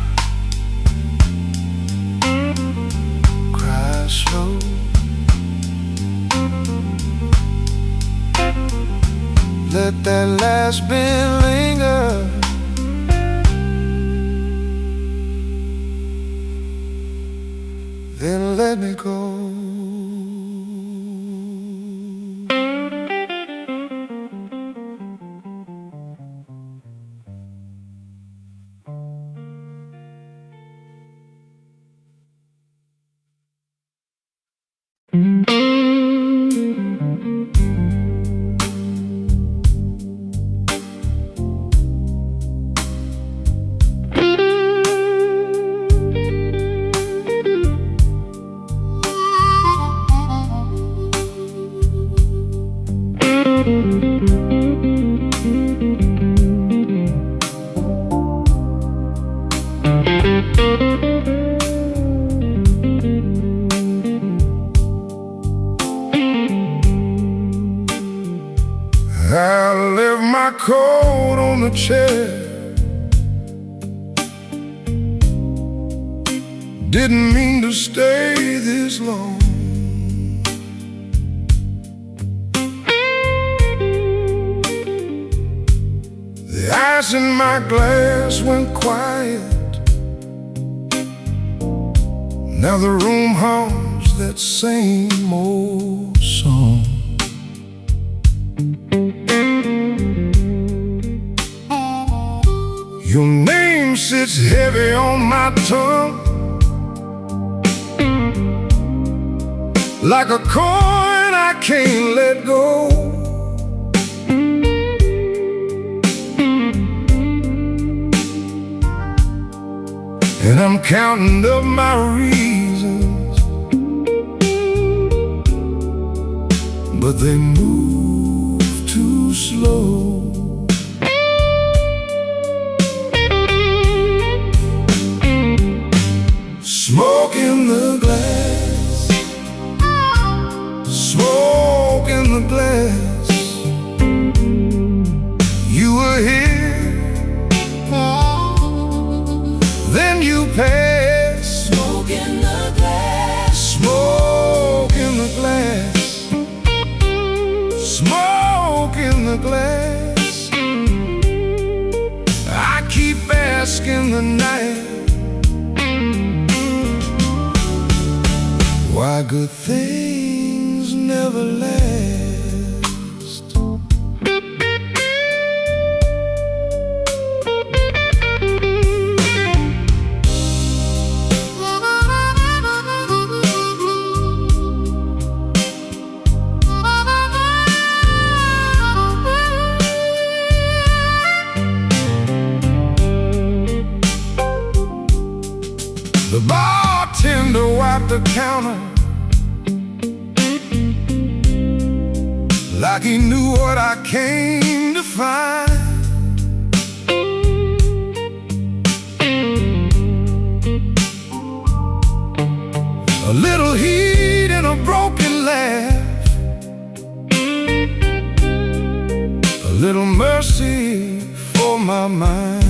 Cry slow. Let that last bit linger. Then let me go. I left my coat on the chair. Didn't mean to stay this long. ice in my glass went quiet. Now the room hums that same old song. Your name sits heavy on my tongue, like a coin I can't let go. And I'm counting up my reasons, but they move too slow. Smoke in the glass, smoke in the glass. You were here, then you passed.
Smoke in the glass.
Smoke in the glass. Smoke in the glass. I keep asking the night why good things never last. The bartender wiped the counter like he knew what I came to find. A little heat and a broken laugh, a little mercy for my mind.